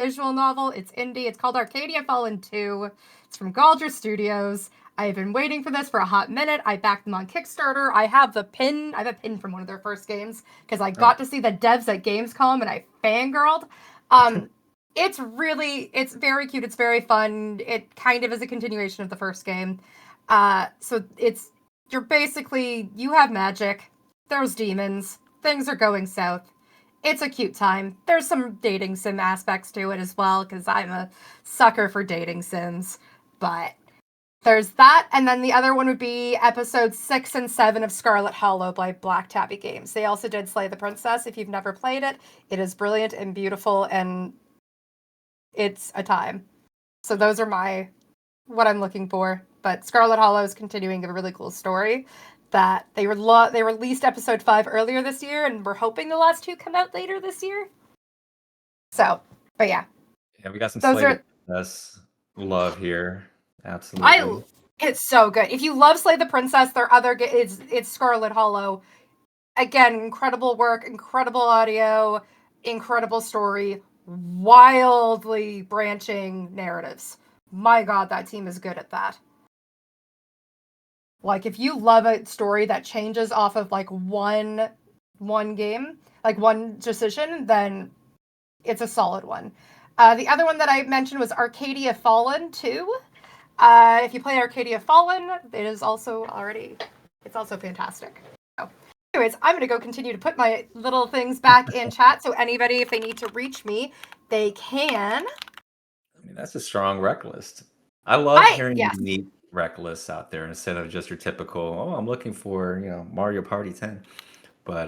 visual novel. It's indie. It's called Arcadia Fallen 2. It's from Galdra Studios. I've been waiting for this for a hot minute. I backed them on Kickstarter. I have the pin. I have a pin from one of their first games because I got to see the devs at Gamescom and I fangirled. It's very cute. It's very fun. It kind of is a continuation of the first game. So you have magic. There's demons. Things are going south. It's a cute time. There's some dating sim aspects to it as well, because I'm a sucker for dating sims. But there's that, and then the other one would be episodes 6 and 7 of Scarlet Hollow by Black Tabby Games. They also did Slay the Princess. If you've never played it, it is brilliant and beautiful, and it's a time. So those are what I'm looking for. But Scarlet Hollow is continuing a really cool story that they released episode 5 earlier this year, and we're hoping the last 2 come out later this year. So, but yeah. Yeah, we got some Slay the Princess love here. Absolutely. It's so good. If you love Slay the Princess, their other it's Scarlet Hollow. Again, incredible work, incredible audio, incredible story, wildly branching narratives. My God, that team is good at that. Like if you love a story that changes off of like one game, like one decision, then it's a solid one. The other one that I mentioned was Arcadia Fallen 2. If you play Arcadia Fallen, it's also fantastic. So, anyways, I'm going to go continue to put my little things back in chat. So anybody, if they need to reach me, they can. I mean, that's a strong rec list. I love hearing yes. unique rec lists out there instead of just your typical, oh, I'm looking for, Mario Party 10. But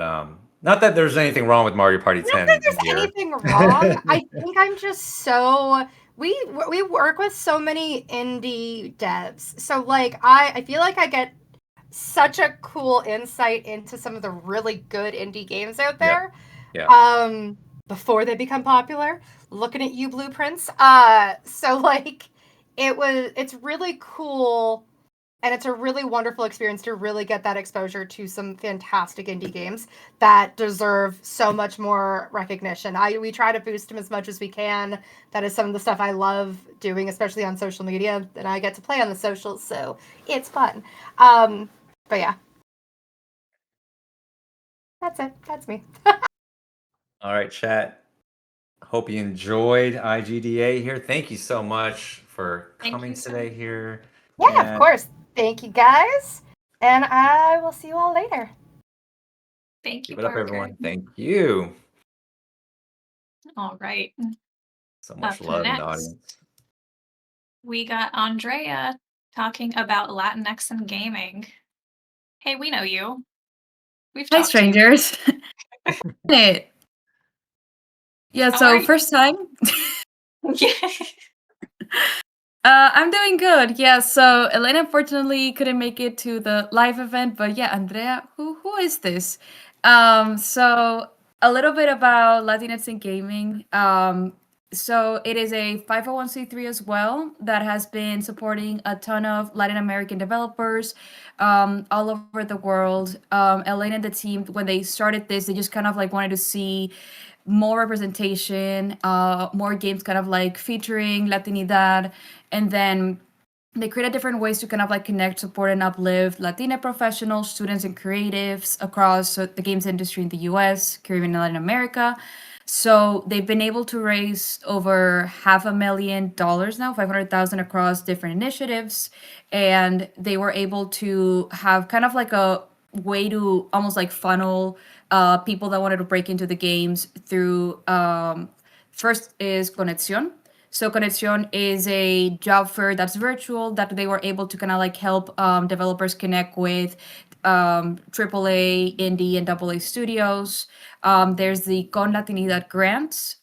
not that there's anything wrong with Mario Party 10. I don't think there's here. anything wrong. I think I'm just so we work with so many indie devs. So like I feel like I get such a cool insight into some of the really good indie games out there. Yeah. Before they become popular, looking at you blueprints. So like it's really cool. And it's a really wonderful experience to really get that exposure to some fantastic indie games that deserve so much more recognition. We try to boost them as much as we can. That is some of the stuff I love doing, especially on social media. And I get to play on the socials, so it's fun. But yeah. That's it. That's me. All right, chat. Hope you enjoyed IGDA here. Thank you so much for coming today here. Yeah, of course. Thank you, guys. And I will see you all later. Thank you, Give it up, Parker. everyone. Thank you. All right. So much Up love in next, the audience. we got Andrea talking about Latinx and gaming. Hey, we know you. We've Hi, talked to you. strangers. Hey. Yeah, How so are you? first time. Yeah. I'm doing good. Yeah, so Elena unfortunately couldn't make it to the live event, but yeah, Andrea, who is this? So a little bit about Latinx in gaming. So it is a 501c3 as well that has been supporting a ton of Latin American developers all over the world. Elena and the team, when they started this, they just kind of like wanted to see more representation, more games kind of like featuring Latinidad, and then they created different ways to kind of like connect, support, and uplift Latina professionals, students, and creatives across the games industry in the US, Caribbean, and Latin America. So they've been able to raise over $500,000 now, 500,000 across different initiatives, and they were able to have kind of like a way to almost like funnel people that wanted to break into the games through first is Conexión. So Conexión is a job fair that's virtual that they were able to kind of like help developers connect with AAA, indie, and AA studios. There's the Con Latinidad grants,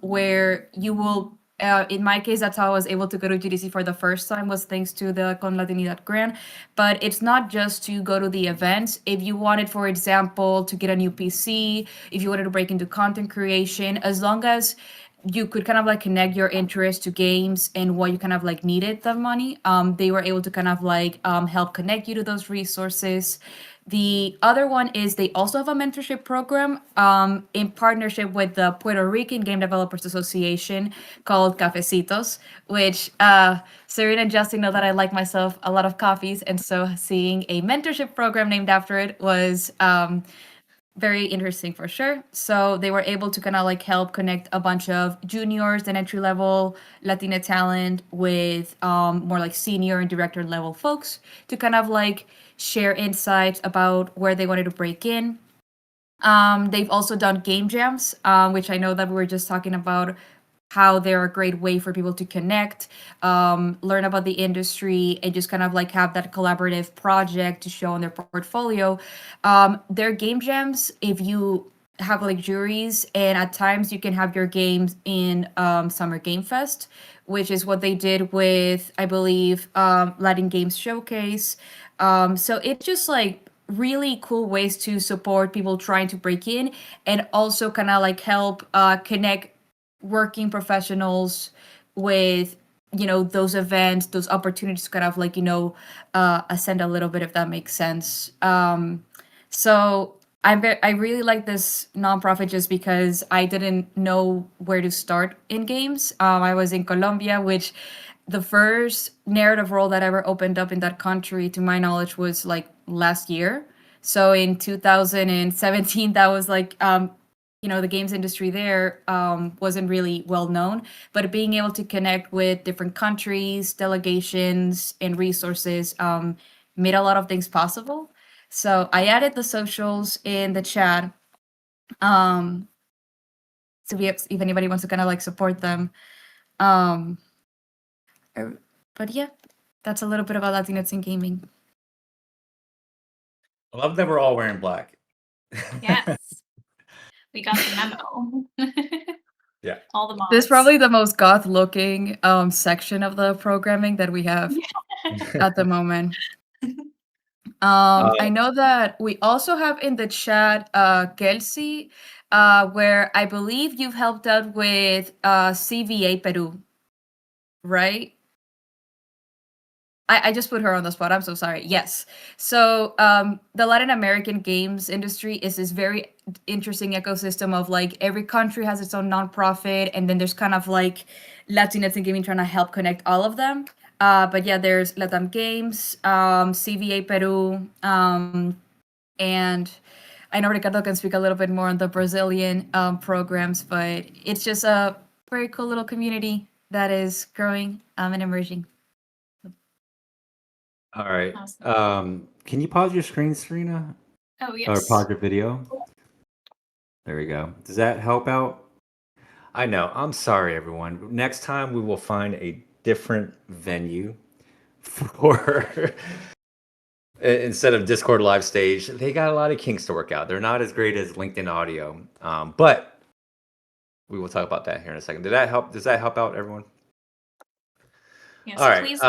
where you will, in my case, that's how I was able to go to GDC for the first time, was thanks to the Con Latinidad grant. But it's not just to go to the events. If you wanted, for example, to get a new PC, if you wanted to break into content creation, as long as you could kind of like connect your interest to games and what you kind of like needed the money, they were able to kind of like help connect you to those resources. The other one is they also have a mentorship program in partnership with the Puerto Rican Game Developers Association called Cafecitos, which Serena and Justin know that I like myself a lot of coffees, and so seeing a mentorship program named after it was very interesting for sure. So they were able to kind of like help connect a bunch of juniors and entry level Latina talent with more like senior and director level folks to kind of like share insights about where they wanted to break in. They've also done game jams, which I know that we were just talking about how they're a great way for people to connect, learn about the industry, and just kind of like have that collaborative project to show on their portfolio. Their game jams, if you have like juries, and at times you can have your games in Summer Game Fest, which is what they did with, I believe, Latin Games Showcase. So it's just like really cool ways to support people trying to break in, and also kind of like help connect working professionals with those events, those opportunities to kind of like ascend a little bit, if that makes sense. So I really like this nonprofit just because I didn't know where to start in games. I was in Colombia, which the first narrative role that ever opened up in that country, to my knowledge, was like last year. So in 2017, that was like, the games industry there wasn't really well known, but being able to connect with different countries, delegations, and resources made a lot of things possible. So I added the socials in the chat. So if anybody wants to kind of like support them. But yeah, that's a little bit about Latinx in gaming. I love that we're all wearing black. Yes. We got the memo. Yeah. All the mods. This is probably the most goth looking section of the programming that we have at the moment. I know that we also have in the chat Kelsey, where I believe you've helped out with CVA Peru, right? I just put her on the spot. I'm so sorry. Yes. So the Latin American games industry is this very interesting ecosystem of like every country has its own nonprofit, and then there's kind of like Latinx in gaming trying to help connect all of them. But yeah, there's Latam Games, CVA Peru, and I know Ricardo can speak a little bit more on the Brazilian programs, but it's just a very cool little community that is growing and emerging. All right. Awesome. Can you pause your screen, Serena? Oh, Or yes. pause your video? There we go. Does that help out? I know. I'm sorry, everyone. Next time we will find a different venue for instead of Discord live stage. They got a lot of kinks to work out. They're not as great as LinkedIn audio, but we will talk about that here in a second. Did that help? Does that help out, everyone? Yeah, All so right. please.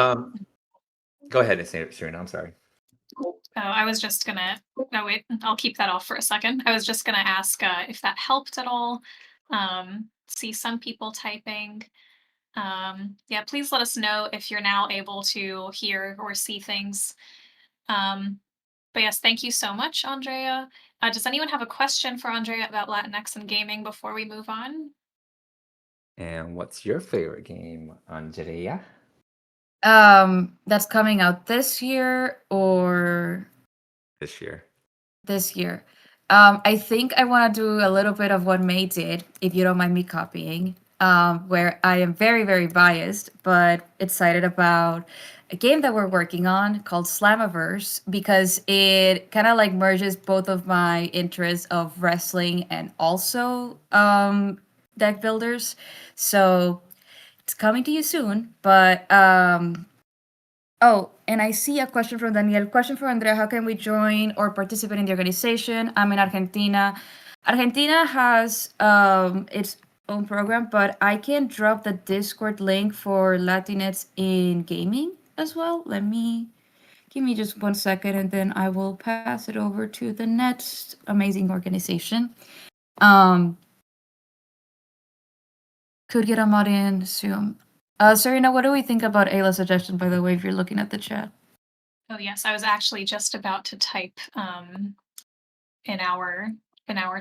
Go ahead, Serena. I'm sorry. Oh, I was just gonna. No, wait. I'll keep that off for a second. I was just gonna ask if that helped at all. See some people typing. Yeah, please let us know if you're now able to hear or see things. But yes, thank you so much, Andrea. Does anyone have a question for Andrea about Latinx and gaming before we move on? And what's your favorite game, Andrea? That's coming out this year or This year. this year. I think I want to do a little bit of what May did, if you don't mind me copying, where I am very, very biased, but excited about a game that we're working on called Slammiverse, because it kind of like merges both of my interests of wrestling and also deck builders. So it's coming to you soon, but oh, and I see a question from Daniel. Question for Andrea: how can we join or participate in the organization? I'm in Argentina. Argentina has its own program, but I can drop the Discord link for Latinx in gaming as well. Give me just 1 second, and then I will pass it over to the next amazing organization. Could get a mod in soon. Serena, what do we think about Ayla's suggestion, by the way, if you're looking at the chat? Oh yes, I was actually just about to type in our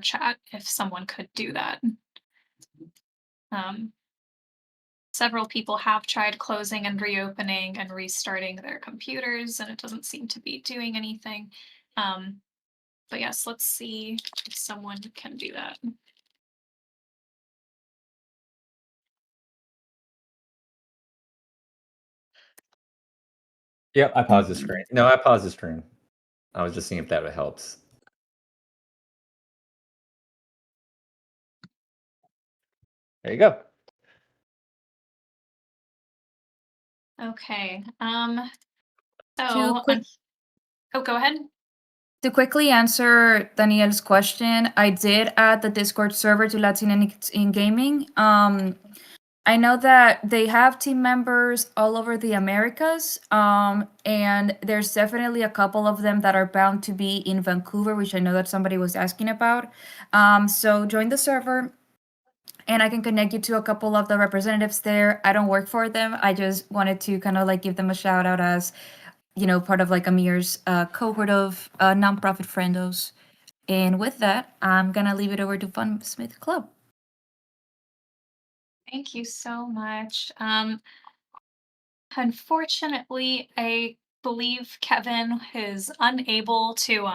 chat if someone could do that. Several people have tried closing and reopening and restarting their computers, and it doesn't seem to be doing anything. But yes, let's see if someone can do that. Yep, I paused the screen. No, I paused the screen. I was just seeing if that helps. There you go. Okay. To Go ahead. To quickly answer Daniel's question, I did add the Discord server to Latinx in gaming. I know that they have team members all over the Americas, and there's definitely a couple of them that are bound to be in Vancouver, which I know that somebody was asking about. So join the server, and I can connect you to a couple of the representatives there. I don't work for them. I just wanted to kind of like give them a shout out as, part of like Amir's cohort of nonprofit friendos. And with that, I'm gonna leave it over to Fun Smith Club. Thank you so much. Unfortunately, I believe Kevin is unable to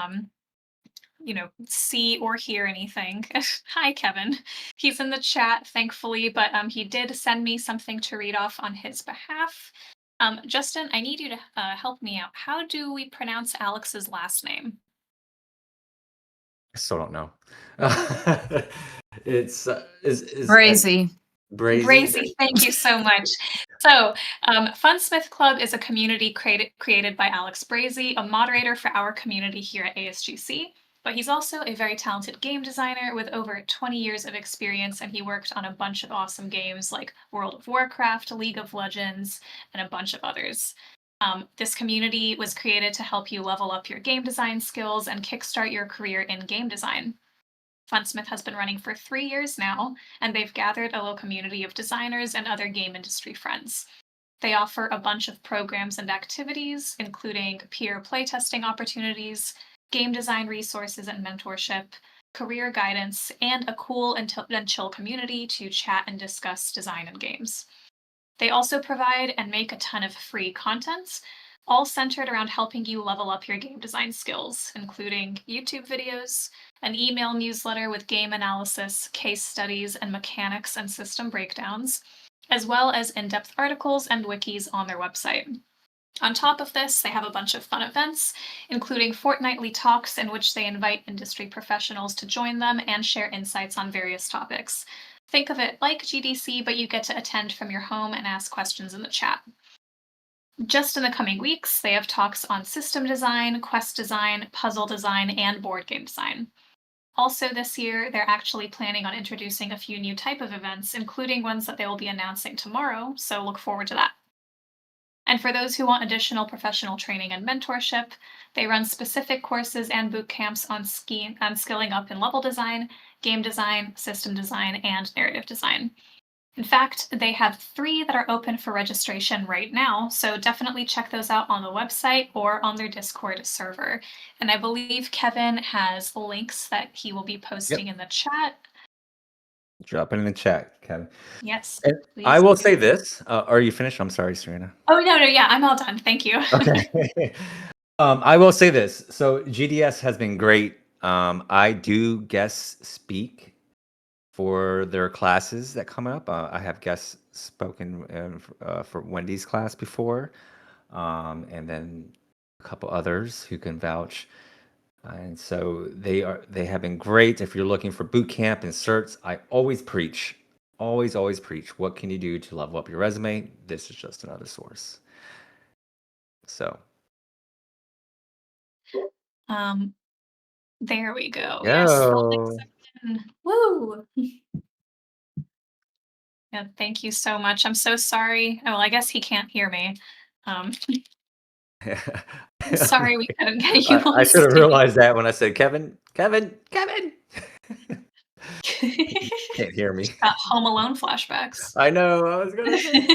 see or hear anything. Hi, Kevin. He's in the chat, thankfully, but he did send me something to read off on his behalf. Justin, I need you to help me out. How do we pronounce Alex's last name? I still don't know. It's is Brazy. Brazy. Brazy, thank you so much. So, Funsmith Club is a community created by Alex Brazy, a moderator for our community here at ASGC. But he's also a very talented game designer with over 20 years of experience, and he worked on a bunch of awesome games like World of Warcraft, League of Legends, and a bunch of others. This community was created to help you level up your game design skills and kickstart your career in game design. Funsmith has been running for 3 years now, and they've gathered a little community of designers and other game industry friends. They offer a bunch of programs and activities, including peer playtesting opportunities, game design resources and mentorship, career guidance, and a cool and chill community to chat and discuss design and games. They also provide and make a ton of free content, all centered around helping you level up your game design skills, including YouTube videos, an email newsletter with game analysis, case studies, and mechanics and system breakdowns, as well as in-depth articles and wikis on their website. On top of this, they have a bunch of fun events, including fortnightly talks in which they invite industry professionals to join them and share insights on various topics. Think of it like GDC, but you get to attend from your home and ask questions in the chat. Just in the coming weeks, they have talks on system design, quest design, puzzle design, and board game design. Also this year, they're actually planning on introducing a few new type of events, including ones that they will be announcing tomorrow, so look forward to that. And for those who want additional professional training and mentorship, they run specific courses and boot camps on skilling up in level design, game design, system design, and narrative design. In fact, they have 3 that are open for registration right now, so definitely check those out on the website or on their Discord server. And I believe Kevin has links that he will be posting in the chat. Drop it in the chat, Kevin. Yes. And I will say this. Are you finished? I'm sorry, Serena. Oh, no, yeah, I'm all done. Thank you. Okay. I will say this. So GDS has been great. I do guest speak for their classes that come up. I have guest spoken for Wendy's class before, and then a couple others who can vouch. And so they have been great. If you're looking for boot camp and certs, I always preach, always preach. What can you do to level up your resume? This is just another source. So. There we go. Yo. Yes. Woo. Yeah, thank you so much. I'm so sorry. Oh, well, I guess he can't hear me. I'm sorry we couldn't get you on I should have stage. realized that when I said Kevin. Can't hear me. Got Home Alone flashbacks. I know. I was gonna say.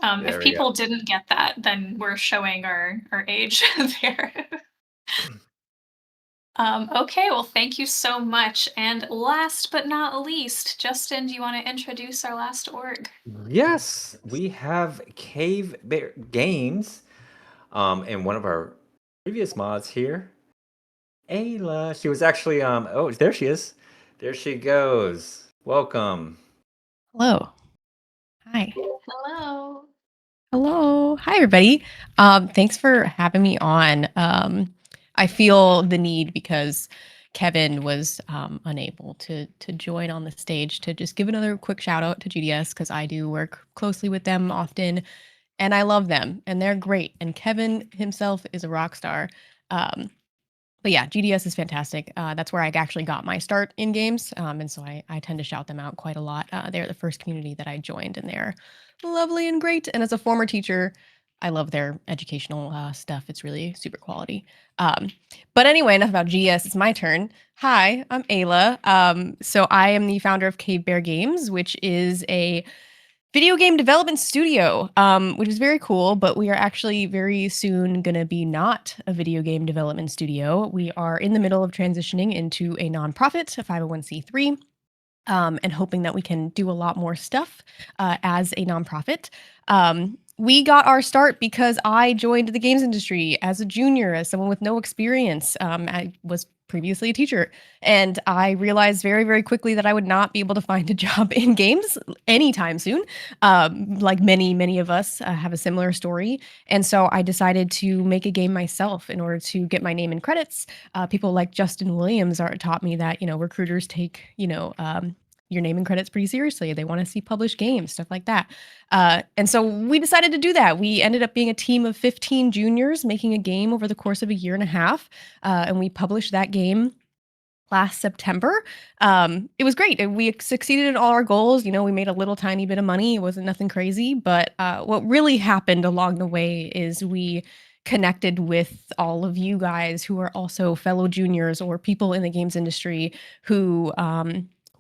If people didn't get that, then we're showing our age there. Okay, well, thank you so much. And last but not least, Justin, do you want to introduce our last org? Yes, we have Cave Bear Games, and one of our previous mods here, Ayla. She was actually oh, there she is. There she goes. Welcome. Hello. Hi. Hello. Hello. Hi, everybody. Thanks for having me on. I feel the need because Kevin was unable to join on the stage to just give another quick shout out to GDS because I do work closely with them often and I love them and they're great. And Kevin himself is a rock star. But yeah, GDS is fantastic. That's where I actually got my start in games. And so I tend to shout them out quite a lot. They're the first community that I joined and they're lovely and great. And as a former teacher, I love their educational stuff. It's really super quality. But anyway, enough about GS. It's my turn. Hi, I'm Ayla. So I am the founder of Cave Bear Games, which is a video game development studio, which is very cool, but we are actually very soon going to be not a video game development studio. We are in the middle of transitioning into a nonprofit, a 501c3, and hoping that we can do a lot more stuff as a nonprofit. we got our start because I joined the games industry as a junior, as someone with no experience. I was previously a teacher, and I realized very, very quickly that I would not be able to find a job in games anytime soon. Like many of us have a similar story. And so I decided to make a game myself in order to get my name and credits. People like Justin Williams taught me that, recruiters take, your name and credits pretty seriously. They want to see published games, stuff like that. And so we decided to do that. We ended up being a team of 15 juniors making a game over the course of a year and a half. And we published that game last September. It was great. We succeeded in all our goals. We made a little tiny bit of money. It wasn't nothing crazy. But what really happened along the way is we connected with all of you guys who are also fellow juniors or people in the games industry who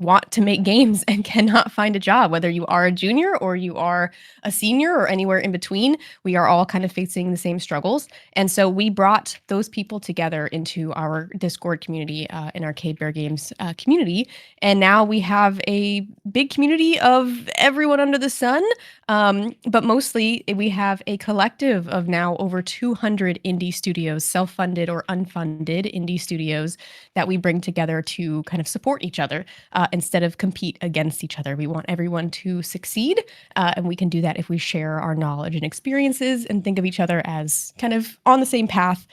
want to make games and cannot find a job, whether you are a junior or you are a senior or anywhere in between. We are all kind of facing the same struggles. And so we brought those people together into our Discord community, in our Cave Bear Games community. And now we have a big community of everyone under the sun. But mostly we have a collective of now over 200 indie studios, self-funded or unfunded indie studios that we bring together to kind of support each other. Instead of compete against each other. We want everyone to succeed, and we can do that if we share our knowledge and experiences and think of each other as kind of on the same path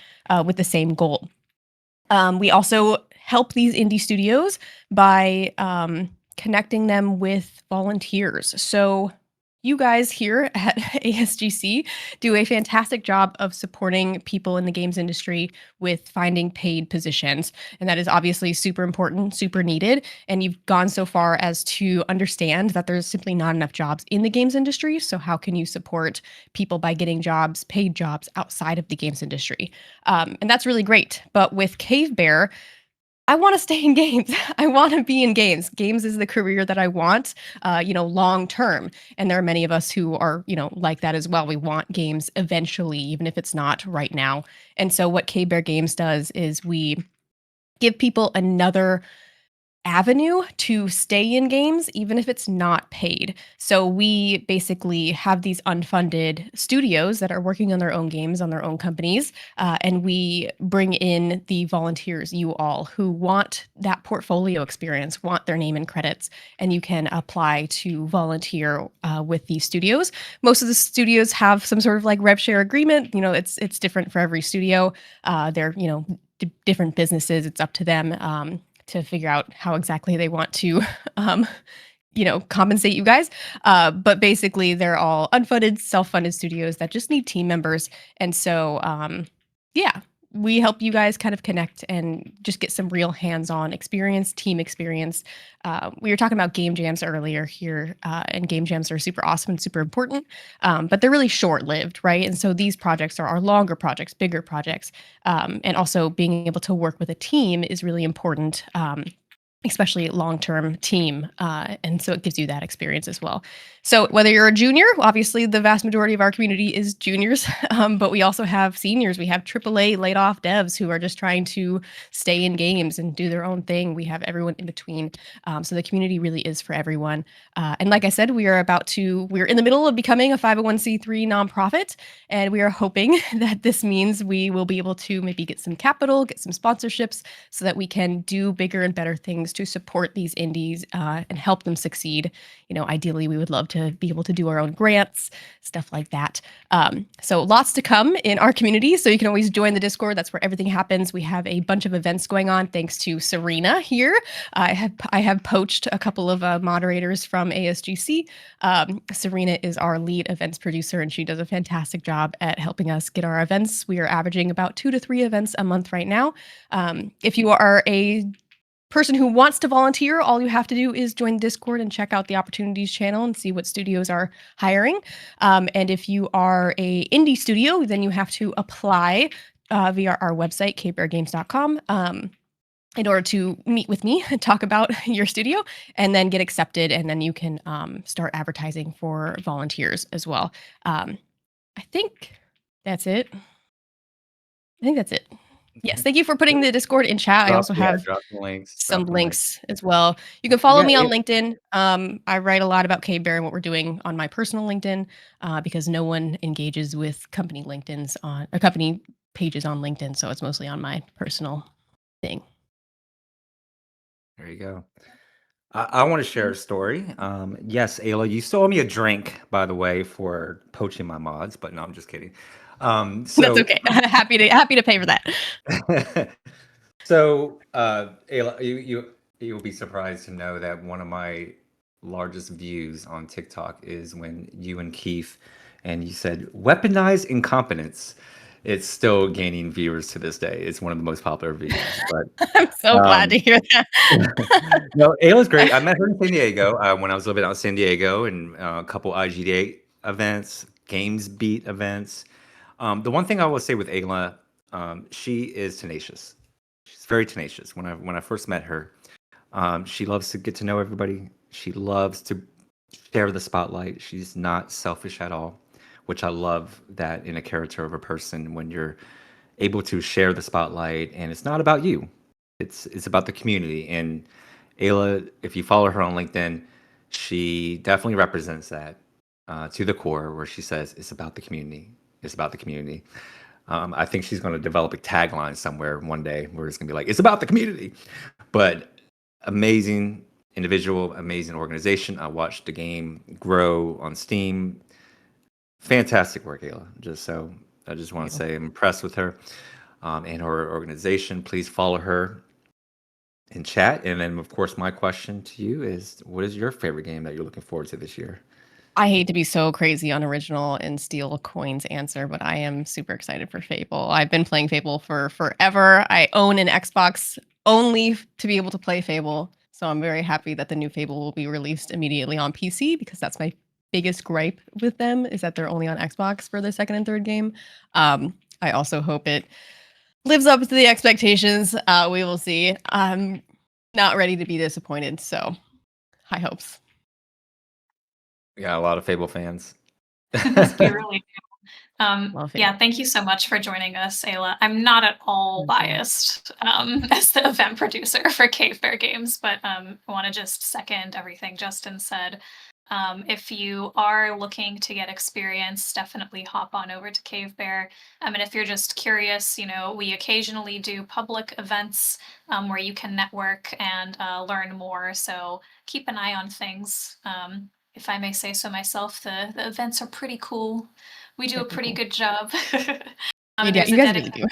with the same goal. We also help these indie studios by connecting them with volunteers. So you guys here at ASGC do a fantastic job of supporting people in the games industry with finding paid positions. And that is obviously super important, super needed. And you've gone so far as to understand that there's simply not enough jobs in the games industry. So how can you support people by getting jobs, paid jobs outside of the games industry? And that's really great. But with Cave Bear, I want to stay in games. I want to be in games. Games is the career that I want, long term. And there are many of us who are, like that as well. We want games eventually, even if it's not right now. And so what Cave Bear Games does is we give people another avenue to stay in games, even if it's not paid. So we basically have these unfunded studios that are working on their own games, on their own companies, and we bring in the volunteers, you all, who want that portfolio experience, want their name and credits, and you can apply to volunteer with these studios. Most of the studios have some sort of like rev share agreement. It's different for every studio. They're different businesses. It's up to them to figure out how exactly they want to, compensate you guys. But basically, they're all unfunded, self-funded studios that just need team members. And so, we help you guys kind of connect and just get some real hands-on experience, team experience. We were talking about game jams earlier here, and game jams are super awesome and super important, but they're really short-lived, right? And so these projects are our longer projects, bigger projects, and also being able to work with a team is really important, especially long-term team. And so it gives you that experience as well. So whether you're a junior, obviously the vast majority of our community is juniors, but we also have seniors. We have AAA laid off devs who are just trying to stay in games and do their own thing. We have everyone in between. So the community really is for everyone. And like I said, we're in the middle of becoming a 501c3 nonprofit, and we are hoping that this means we will be able to maybe get some capital, get some sponsorships so that we can do bigger and better things to support these indies and help them succeed. Ideally, we would love to be able to do our own grants, stuff like that. So lots to come in our community. So you can always join the Discord. That's where everything happens. We have a bunch of events going on thanks to Serena here. I have poached a couple of moderators from ASGC. Serena is our lead events producer, and she does a fantastic job at helping us get our events. We are averaging about 2 to 3 events a month right now. If you are a person who wants to volunteer, all you have to do is join Discord and check out the opportunities channel and see what studios are hiring. And if you are a indie studio, then you have to apply via our website, cavebeargames.com, in order to meet with me and talk about your studio and then get accepted. And then you can start advertising for volunteers as well. I think that's it. Yes, thank you for putting the Discord in chat. I also have Drop the links. some Drop the links. links as well. You can follow Yeah, me on LinkedIn. I write a lot about K-Bear and what we're doing on my personal LinkedIn because no one engages with company LinkedIn's on company pages on LinkedIn, so it's mostly on my personal thing. There you go. I want to share a story. Yes, Ayla, you stole me a drink, by the way, for poaching my mods, but no, I'm just kidding. That's okay. happy to pay for that. So, Ayla, you'll be surprised to know that one of my largest views on TikTok is when you and Keith and you said weaponized incompetence. It's still gaining viewers to this day. It's one of the most popular videos. But I'm so glad to hear that. no, Ayla's great. I met her in San Diego when I was living out in San Diego, and a couple IGDA events, Games Beat events. The one thing I will say with Ayla, she is tenacious. She's very tenacious. When I first met her, she loves to get to know everybody. She loves to share the spotlight. She's not selfish at all, which I love that in a character of a person when you're able to share the spotlight and it's not about you. It's about the community. And Ayla, if you follow her on LinkedIn, she definitely represents that to the core, where she says it's about the community. It's about the community. I think she's going to develop a tagline somewhere one day where it's going to be like, it's about the community. But amazing individual, amazing organization. I watched the game grow on Steam. Fantastic work, Ayla. I just want to say I'm impressed with her and her organization. Please follow her in chat. And then, of course, my question to you is, what is your favorite game that you're looking forward to this year? I hate to be so crazy unoriginal and steal Coin's answer, but I am super excited for Fable. I've been playing Fable for forever. I own an Xbox only to be able to play Fable. So I'm very happy that the new Fable will be released immediately on PC because that's my biggest gripe with them is that they're only on Xbox for the second and third game. I also hope it lives up to the expectations. We will see. I'm not ready to be disappointed, so high hopes. We got a lot of Fable fans. We really do. Love it. Yeah, thank you so much for joining us, Ayla. I'm not at all biased as the event producer for Cave Bear Games, but I want to just second everything Justin said. If you are looking to get experience, definitely hop on over to Cave Bear. And if you're just curious, we occasionally do public events where you can network and learn more. So keep an eye on things. If I may say so myself, the events are pretty cool. We do a pretty good job. You guys really do.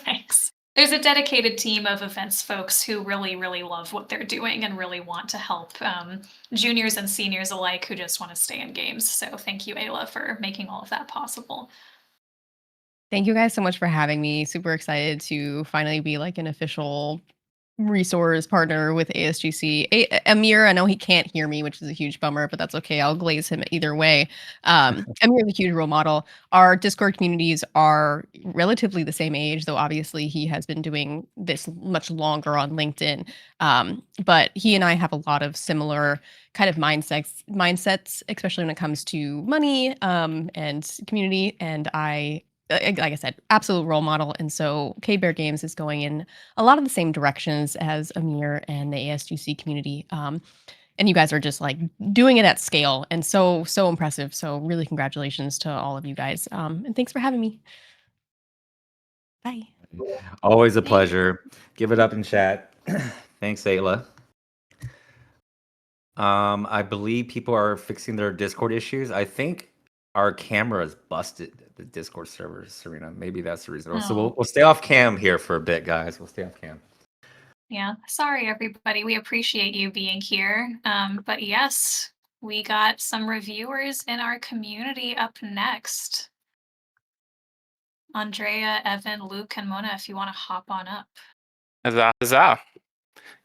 Thanks. There's a dedicated team of events folks who really, really love what they're doing and really want to help juniors and seniors alike who just want to stay in games. So thank you, Ayla, for making all of that possible. Thank you guys so much for having me. Super excited to finally be like an official resource partner with ASGC. Amir, I know he can't hear me, which is a huge bummer, but that's okay. I'll glaze him either way. Amir is a huge role model. Our Discord communities are relatively the same age, though obviously he has been doing this much longer on LinkedIn. But he and I have a lot of similar kind of mindsets, especially when it comes to money and community. And like I said, absolute role model. And so K-Bear Games is going in a lot of the same directions as Amir and the ASGC community. And you guys are just like doing it at scale and so impressive. So really congratulations to all of you guys. And thanks for having me. Bye. Always a pleasure. Give it up in chat. Thanks, Ayla. I believe people are fixing their Discord issues. I think our camera is busted, the Discord server, Serena. Maybe that's the reason. So we'll stay off cam here for a bit, guys. We'll stay off cam. Yeah, sorry, everybody. We appreciate you being here. But yes, we got some reviewers in our community up next. Andrea, Evan, Luke, and Mona, if you want to hop on up. Huzzah.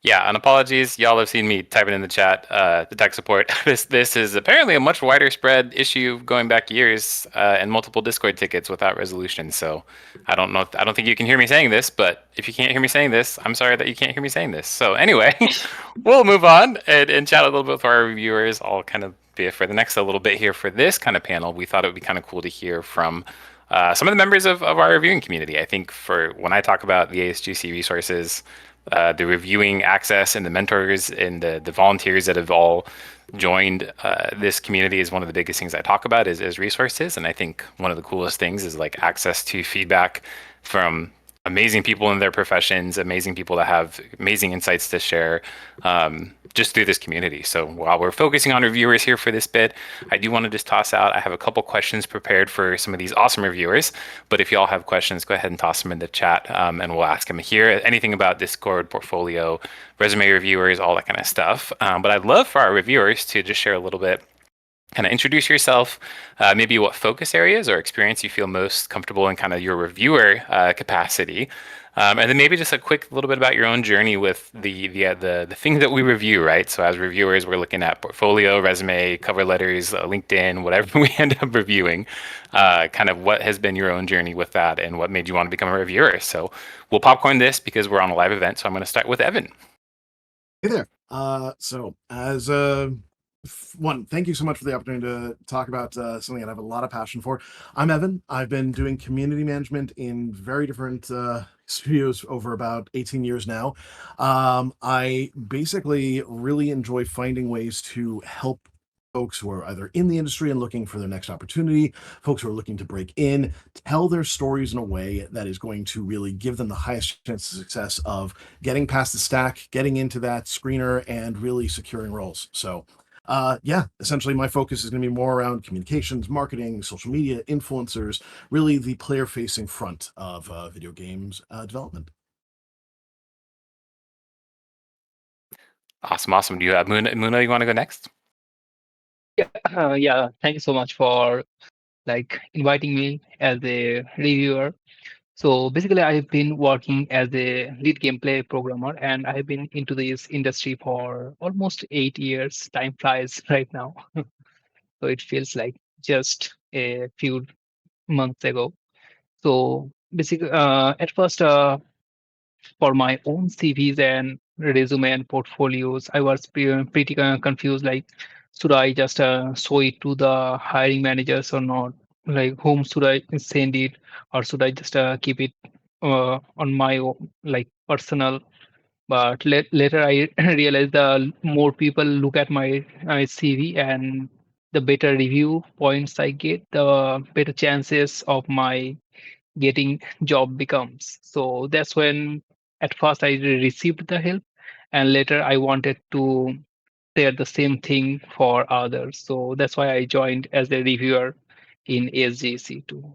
Yeah, and apologies, y'all have seen me typing in the chat, the tech support. This is apparently a much wider spread issue going back years and multiple Discord tickets without resolution. So I don't think you can hear me saying this, but if you can't hear me saying this, I'm sorry that you can't hear me saying this. So anyway, we'll move on and chat a little bit with our reviewers. I'll kind of be for the next a little bit here for this kind of panel. We thought it would be kind of cool to hear from some of the members of our reviewing community. I think for when I talk about the ASGC resources, the reviewing access and the mentors and the volunteers that have all joined this community is one of the biggest things I talk about is resources. And I think one of the coolest things is like access to feedback from amazing people in their professions, amazing people that have amazing insights to share just through this community. So while we're focusing on reviewers here for this bit, I do want to just toss out, I have a couple questions prepared for some of these awesome reviewers, but if y'all have questions, go ahead and toss them in the chat and we'll ask them here. Anything about Discord, portfolio, resume reviewers, all that kind of stuff. But I'd love for our reviewers to just share a little bit, kind of introduce yourself, maybe what focus areas or experience you feel most comfortable in kind of your reviewer capacity. And then maybe just a quick little bit about your own journey with the things that we review, right? So as reviewers, we're looking at portfolio, resume, cover letters, LinkedIn, whatever we end up reviewing. Kind of what has been your own journey with that and what made you want to become a reviewer. So we'll popcorn this because we're on a live event. So I'm going to start with Evan. Hey there. So as one, thank you so much for the opportunity to talk about something that I have a lot of passion for. I'm Evan. I've been doing community management in very different studios over about 18 years now. I basically really enjoy finding ways to help folks who are either in the industry and looking for their next opportunity, folks who are looking to break in, tell their stories in a way that is going to really give them the highest chance of success of getting past the stack, getting into that screener, and really securing roles. So yeah, essentially my focus is going to be more around communications, marketing, social media, influencers, really the player-facing front of video games development. Awesome. Do you have Muna, you want to go next? Yeah, thank you so much for inviting me as a reviewer. So basically, I've been working as a lead gameplay programmer, and I've been into this industry for almost 8 years. Time flies right now, so it feels like just a few months ago. So basically, at first, for my own CVs and resume and portfolios, I was pretty confused. Like, should I just show it to the hiring managers or not? Like, whom should I send it, or should I just keep it on my own, personal? But later, I realized the more people look at my CV and the better review points I get, the better chances of my getting job becomes. So that's when at first I received the help, and later I wanted to share the same thing for others. So that's why I joined as a reviewer in ASGC too.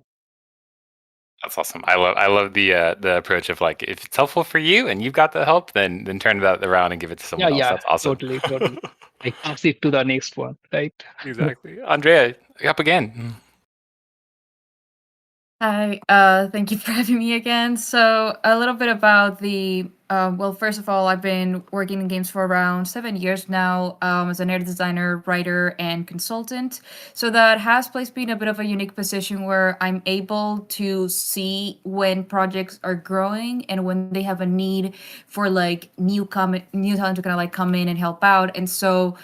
That's awesome. I love the approach of like, if it's helpful for you and you've got the help, then turn that around and give it to someone else. Yeah, That's awesome. totally. I pass it to the next one, right? Exactly. Andrea, you're up again. Hi, thank you for having me again. So a little bit about the, well, first of all, I've been working in games for around 7 years now as a narrative designer, writer, and consultant. So that has placed me in a bit of a unique position where I'm able to see when projects are growing and when they have a need for like new talent to kind of like come in and help out. And so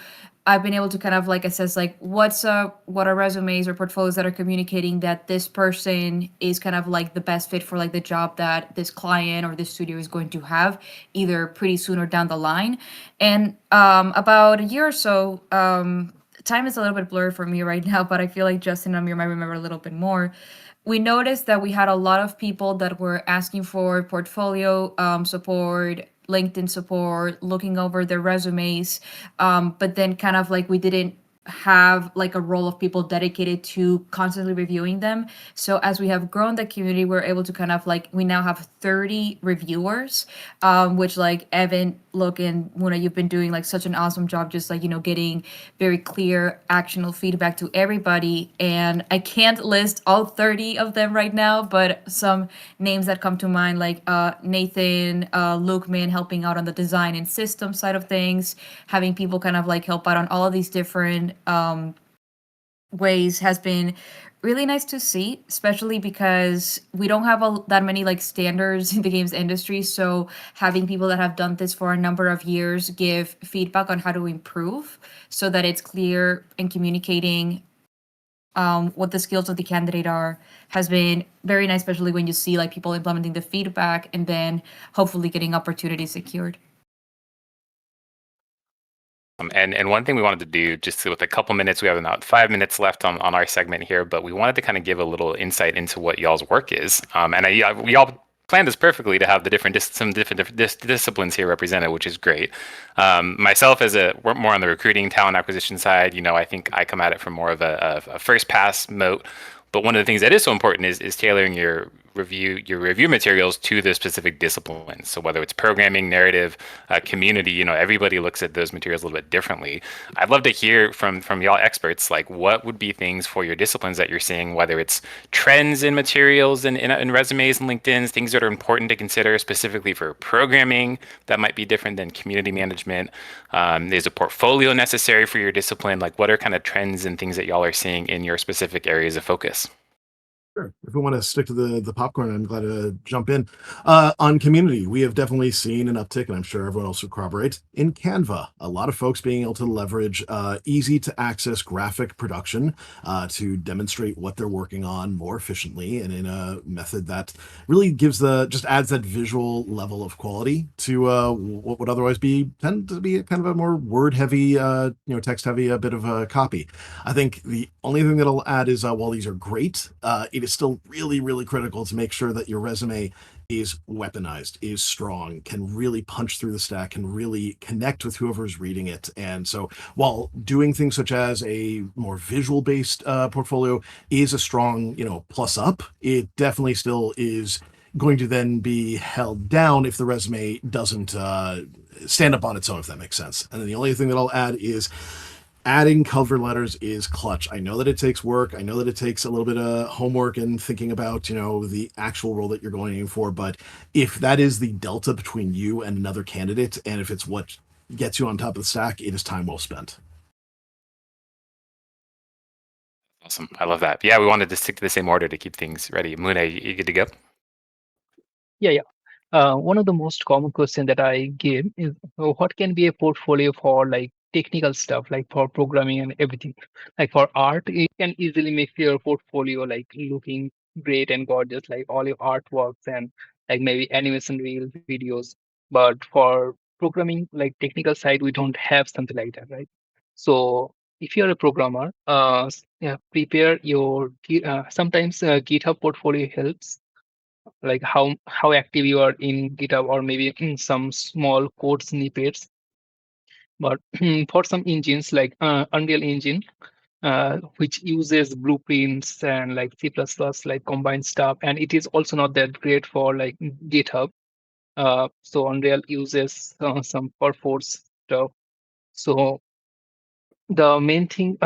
I've been able to kind of like assess like what are resumes or portfolios that are communicating that this person is kind of like the best fit for like the job that this client or this studio is going to have either pretty soon or down the line. And about a year or so, time is a little bit blurry for me right now, but I feel like Justin and Amir might remember a little bit more. We noticed that we had a lot of people that were asking for portfolio support, LinkedIn support, looking over their resumes, but then kind of like we didn't have like a role of people dedicated to constantly reviewing them. So as we have grown the community, we're able to kind of like, we now have 30 reviewers, which like Evan, look, and Muna, you've been doing like such an awesome job, just like, you know, getting very clear actionable feedback to everybody. And I can't list all 30 of them right now, but some names that come to mind, like Nathan, Lukeman helping out on the design and system side of things, having people kind of like help out on all of these different ways has been really nice to see, especially because we don't have that many like standards in the games industry. So having people that have done this for a number of years give feedback on how to improve so that it's clear and communicating what the skills of the candidate are has been very nice, especially when you see like people implementing the feedback and then hopefully getting opportunities secured. And one thing we wanted to do, just with a couple minutes, we have about 5 minutes left on our segment here, but we wanted to kind of give a little insight into what y'all's work is. We all planned this perfectly to have the some different disciplines here represented, which is great. Myself, we're more on the recruiting, talent acquisition side. I think I come at it from more of a first pass moat. But one of the things that is so important is tailoring your review materials to the specific discipline. So whether it's programming, narrative, community, everybody looks at those materials a little bit differently. I'd love to hear from y'all experts, like what would be things for your disciplines that you're seeing, whether it's trends in materials and in resumes and LinkedIn's, things that are important to consider specifically for programming that might be different than community management. Is a portfolio necessary for your discipline? Like what are kind of trends and things that y'all are seeing in your specific areas of focus? Sure. If we want to stick to the popcorn, I'm glad to jump in. On community, we have definitely seen an uptick, and I'm sure everyone else will corroborate, in Canva. A lot of folks being able to leverage easy to access graphic production to demonstrate what they're working on more efficiently and in a method that really just adds that visual level of quality to what would otherwise tend to be kind of a more word heavy, text heavy, a bit of a copy. I think the only thing that I'll add is while these are great, it is still really, really critical to make sure that your resume is weaponized, is strong, can really punch through the stack, can really connect with whoever's reading it. And so while doing things such as a more visual based portfolio is a strong, plus up, it definitely still is going to then be held down if the resume doesn't stand up on its own, if that makes sense. And then the only thing that I'll add is adding cover letters is clutch. I know that it takes work. I know that it takes a little bit of homework and thinking about, the actual role that you're going in for. But if that is the delta between you and another candidate, and if it's what gets you on top of the stack, it is time well spent. Awesome. I love that. Yeah, we wanted to stick to the same order to keep things ready. Mune, you good to go? Yeah. One of the most common questions that I give is what can be a portfolio for like technical stuff, like for programming and everything. Like for art, it can easily make your portfolio like looking great and gorgeous, like all your artworks and like maybe animation reel videos. But for programming, like technical side, we don't have something like that, right? So if you're a programmer, prepare your sometimes GitHub portfolio helps, like how active you are in GitHub, or maybe in some small code snippets. But for some engines like Unreal Engine, which uses blueprints and like C++, like combined stuff, and it is also not that great for like GitHub. So Unreal uses some Perforce stuff. So the main thing,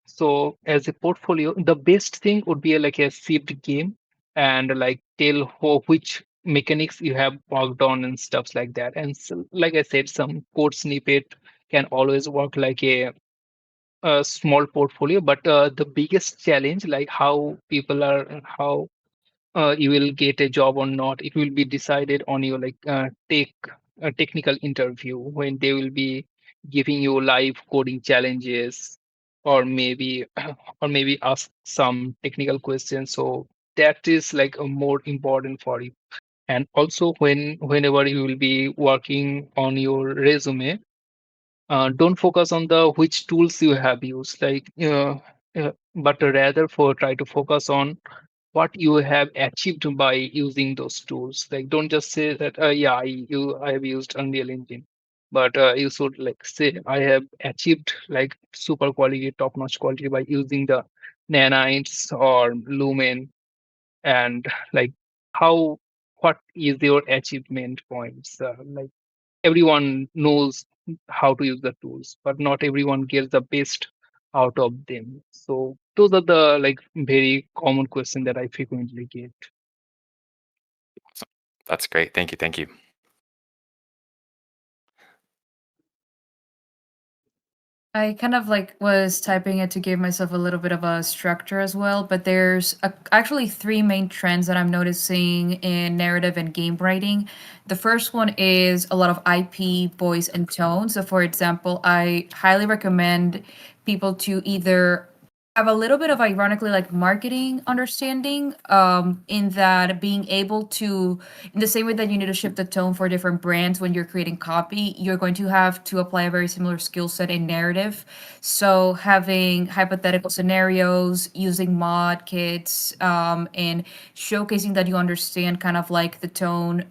so as a portfolio, the best thing would be like a sieved game and like tell which mechanics you have worked on and stuff like that. And so, like I said, some code snippet can always work like a small portfolio. But the biggest challenge, like how you will get a job or not, it will be decided on your like technical interview, when they will be giving you live coding challenges, or maybe or maybe ask some technical questions. So that is like a more important for you. And also whenever you will be working on your resume, don't focus on the which tools you have used, like but rather try to focus on what you have achieved by using those tools. Like don't just say that I have used Unreal Engine, but you should like say I have achieved like super quality, top notch quality by using the nanites or Lumen. And like how what is your achievement points, like everyone knows how to use the tools, but not everyone gets the best out of them. So those are the like very common questions that I frequently get. Awesome. That's great. Thank you. Thank you. I kind of like was typing it to give myself a little bit of a structure as well, but there's actually three main trends that I'm noticing in narrative and game writing. The first one is a lot of IP, voice, and tone. So, for example, I highly recommend people to either have a little bit of ironically like marketing understanding in that being able to, in the same way that you need to shift the tone for different brands when you're creating copy, you're going to have to apply a very similar skill set in narrative. So having hypothetical scenarios, using mod kits, and showcasing that you understand kind of like the tone,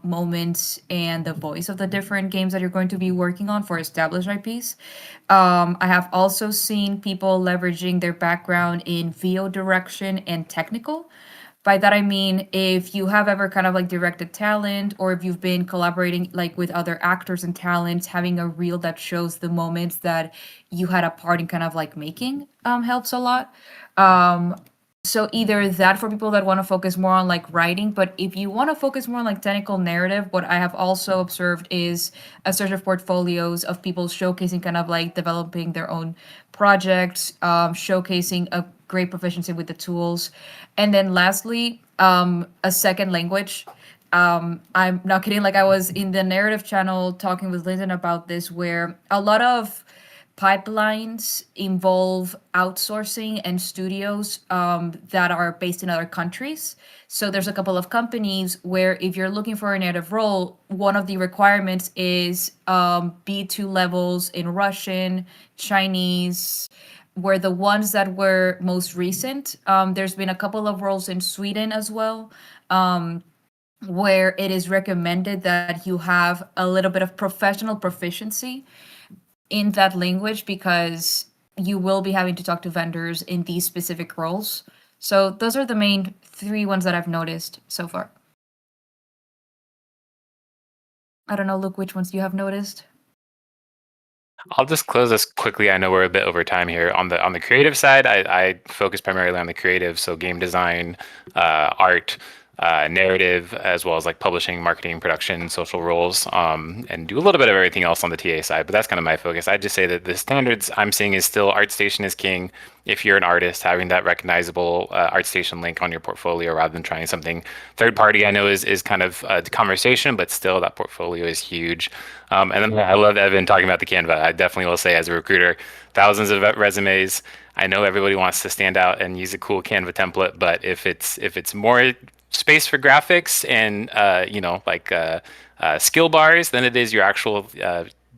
moments, and the voice of the different games that you're going to be working on for established IPs. I have also seen people leveraging their background in VO direction and technical. By that I mean, if you have ever kind of like directed talent, or if you've been collaborating like with other actors and talents, having a reel that shows the moments that you had a part in kind of like making helps a lot. So either that for people that want to focus more on like writing, but if you want to focus more on like technical narrative, what I have also observed is a search of portfolios of people showcasing kind of like developing their own projects, showcasing a great proficiency with the tools. And then lastly, a second language. I'm not kidding. Like I was in the narrative channel talking with Lyndon about this, where a lot of pipelines involve outsourcing and studios that are based in other countries. So there's a couple of companies where if you're looking for a native role, one of the requirements is B2 levels in Russian, Chinese, were the ones that were most recent. There's been a couple of roles in Sweden as well, where it is recommended that you have a little bit of professional proficiency in that language, because you will be having to talk to vendors in these specific roles. So those are the main 3 ones that I've noticed so far. I don't know, Luke, which ones you have noticed? I'll just close this quickly. I know we're a bit over time here. On the creative side, I focus primarily on the creative, so game design, art, narrative, as well as like publishing, marketing, production, social roles, and do a little bit of everything else on the TA side. But that's kind of my focus. I'd just say that the standards I'm seeing is still ArtStation is king. If you're an artist, having that recognizable ArtStation link on your portfolio rather than trying something third party, I know is kind of the conversation, but still that portfolio is huge. And then I love Evan talking about the Canva. I definitely will say, as a recruiter, thousands of resumes. I know everybody wants to stand out and use a cool Canva template, but if it's more space for graphics and skill bars than it is your actual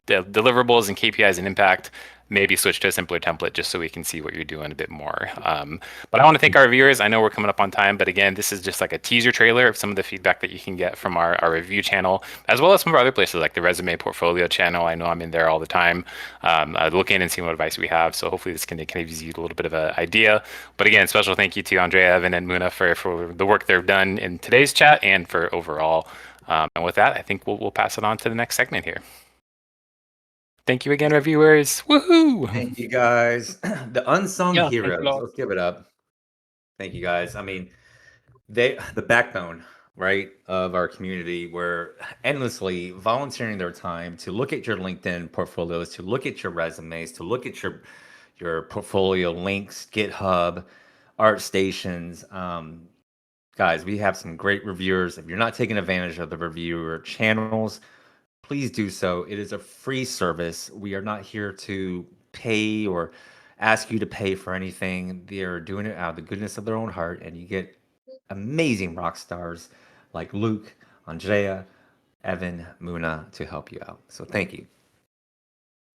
deliverables and KPIs and impact, maybe switch to a simpler template just so we can see what you're doing a bit more. But I want to thank our viewers. I know we're coming up on time, but again, this is just like a teaser trailer of some of the feedback that you can get from our review channel, as well as some of our other places like the Resume Portfolio channel. I know I'm in there all the time, looking and seeing what advice we have. So hopefully this can give you a little bit of an idea. But again, special thank you to Andrea, Evan, and Muna for the work they've done in today's chat and for overall. And with that, I think we'll pass it on to the next segment here. Thank you again, reviewers. Woohoo! Thank you, guys. The unsung Yeah, thanks a heroes. lot. Let's give it up. Thank you, guys. I mean, the backbone, right, of our community, were endlessly volunteering their time to look at your LinkedIn portfolios, to look at your resumes, to look at your portfolio links, GitHub, ArtStations. Guys, we have some great reviewers. If you're not taking advantage of the reviewer channels, please do so. It is a free service. We are not here to pay or ask you to pay for anything. They are doing it out of the goodness of their own heart, and you get amazing rock stars like Luke, Andrea, Evan, Muna to help you out. So thank you.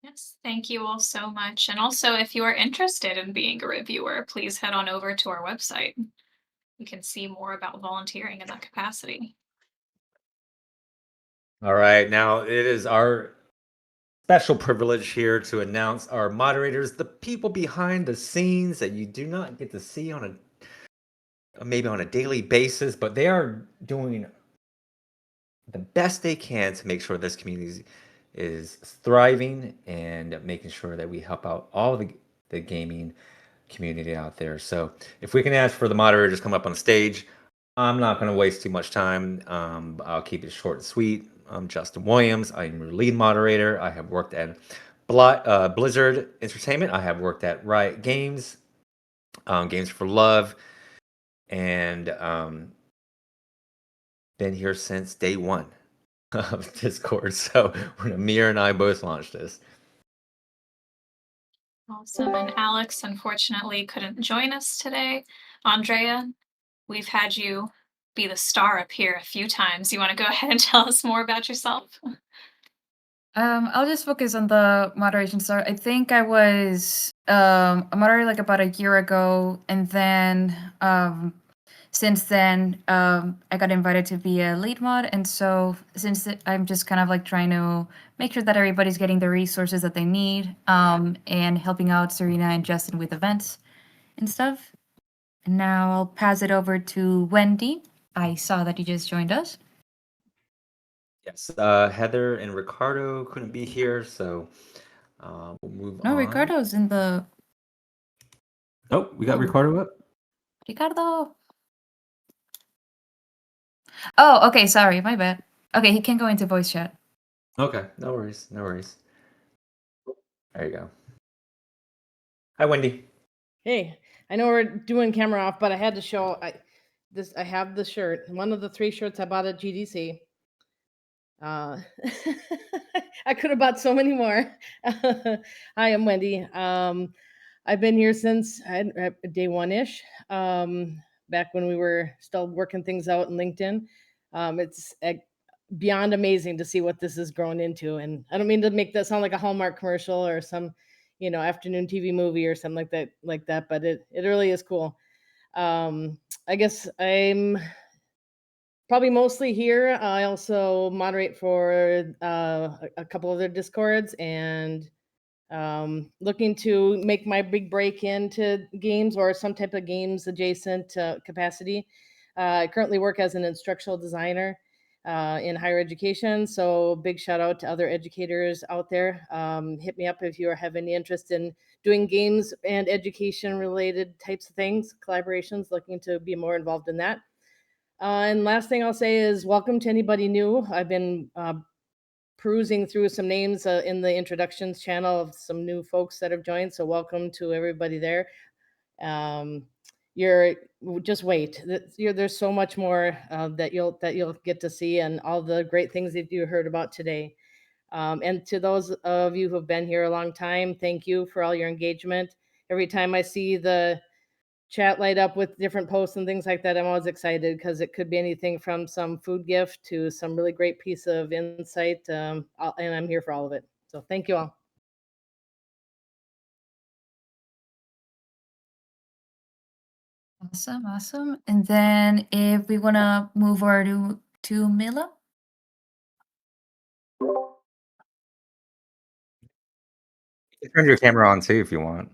Yes, thank you all so much. And also, if you are interested in being a reviewer, please head on over to our website. You can see more about volunteering in that capacity. All right, now it is our special privilege here to announce our moderators, the people behind the scenes that you do not get to see on maybe on a daily basis, but they are doing the best they can to make sure this community is thriving and making sure that we help out all the gaming community out there. So if we can ask for the moderators to come up on stage, I'm not going to waste too much time. I'll keep it short and sweet. I'm Justin Williams. I'm your lead moderator. I have worked at Blizzard Entertainment. I have worked at Riot Games, Games for Love, and been here since day one of Discord. So when Amir and I both launched this. Awesome. And Alex unfortunately couldn't join us today. Andrea, we've had you be the star up here a few times. You want to go ahead and tell us more about yourself? I'll just focus on the moderation. So I think I was a moderator like about a year ago, and then since then I got invited to be a lead mod, and so I'm just kind of like trying to make sure that everybody's getting the resources that they need, and helping out Serena and Justin with events and stuff. And now I'll pass it over to Wendy. I saw that you just joined us. Yes, Heather and Ricardo couldn't be here, so we'll move No, on. Ricardo's in the. Oh, we got Oh. Ricardo up. Ricardo. Oh, okay. Sorry, my bad. Okay, he can go into voice chat. Okay, no worries, no worries. There you go. Hi, Wendy. Hey, I know we're doing camera off, but I had to show I have the shirt, one of the 3 shirts I bought at GDC. I could have bought so many more. Hi, I'm Wendy. I've been here since day 1-ish. Back when we were still working things out in LinkedIn. It's beyond amazing to see what this has grown into. And I don't mean to make that sound like a Hallmark commercial or some, afternoon TV movie or something like that, but it really is cool. I guess I'm probably mostly here. I also moderate for a couple other Discords and looking to make my big break into games or some type of games adjacent capacity. I currently work as an instructional designer in higher education. So big shout out to other educators out there. Hit me up if you have any interest in doing games and education related types of things, collaborations, looking to be more involved in that. And last thing I'll say is welcome to anybody new. I've been perusing through some names in the introductions channel of some new folks that have joined. So welcome to everybody there. You're just wait. There's so much more that you'll get to see, and all the great things that you heard about today. And to those of you who have been here a long time, thank you for all your engagement. Every time I see the chat light up with different posts and things like that, I'm always excited because it could be anything from some food gift to some really great piece of insight. And I'm here for all of it. So thank you all. Awesome. And then if we want to move over to Mila. You can turn your camera on too if you want.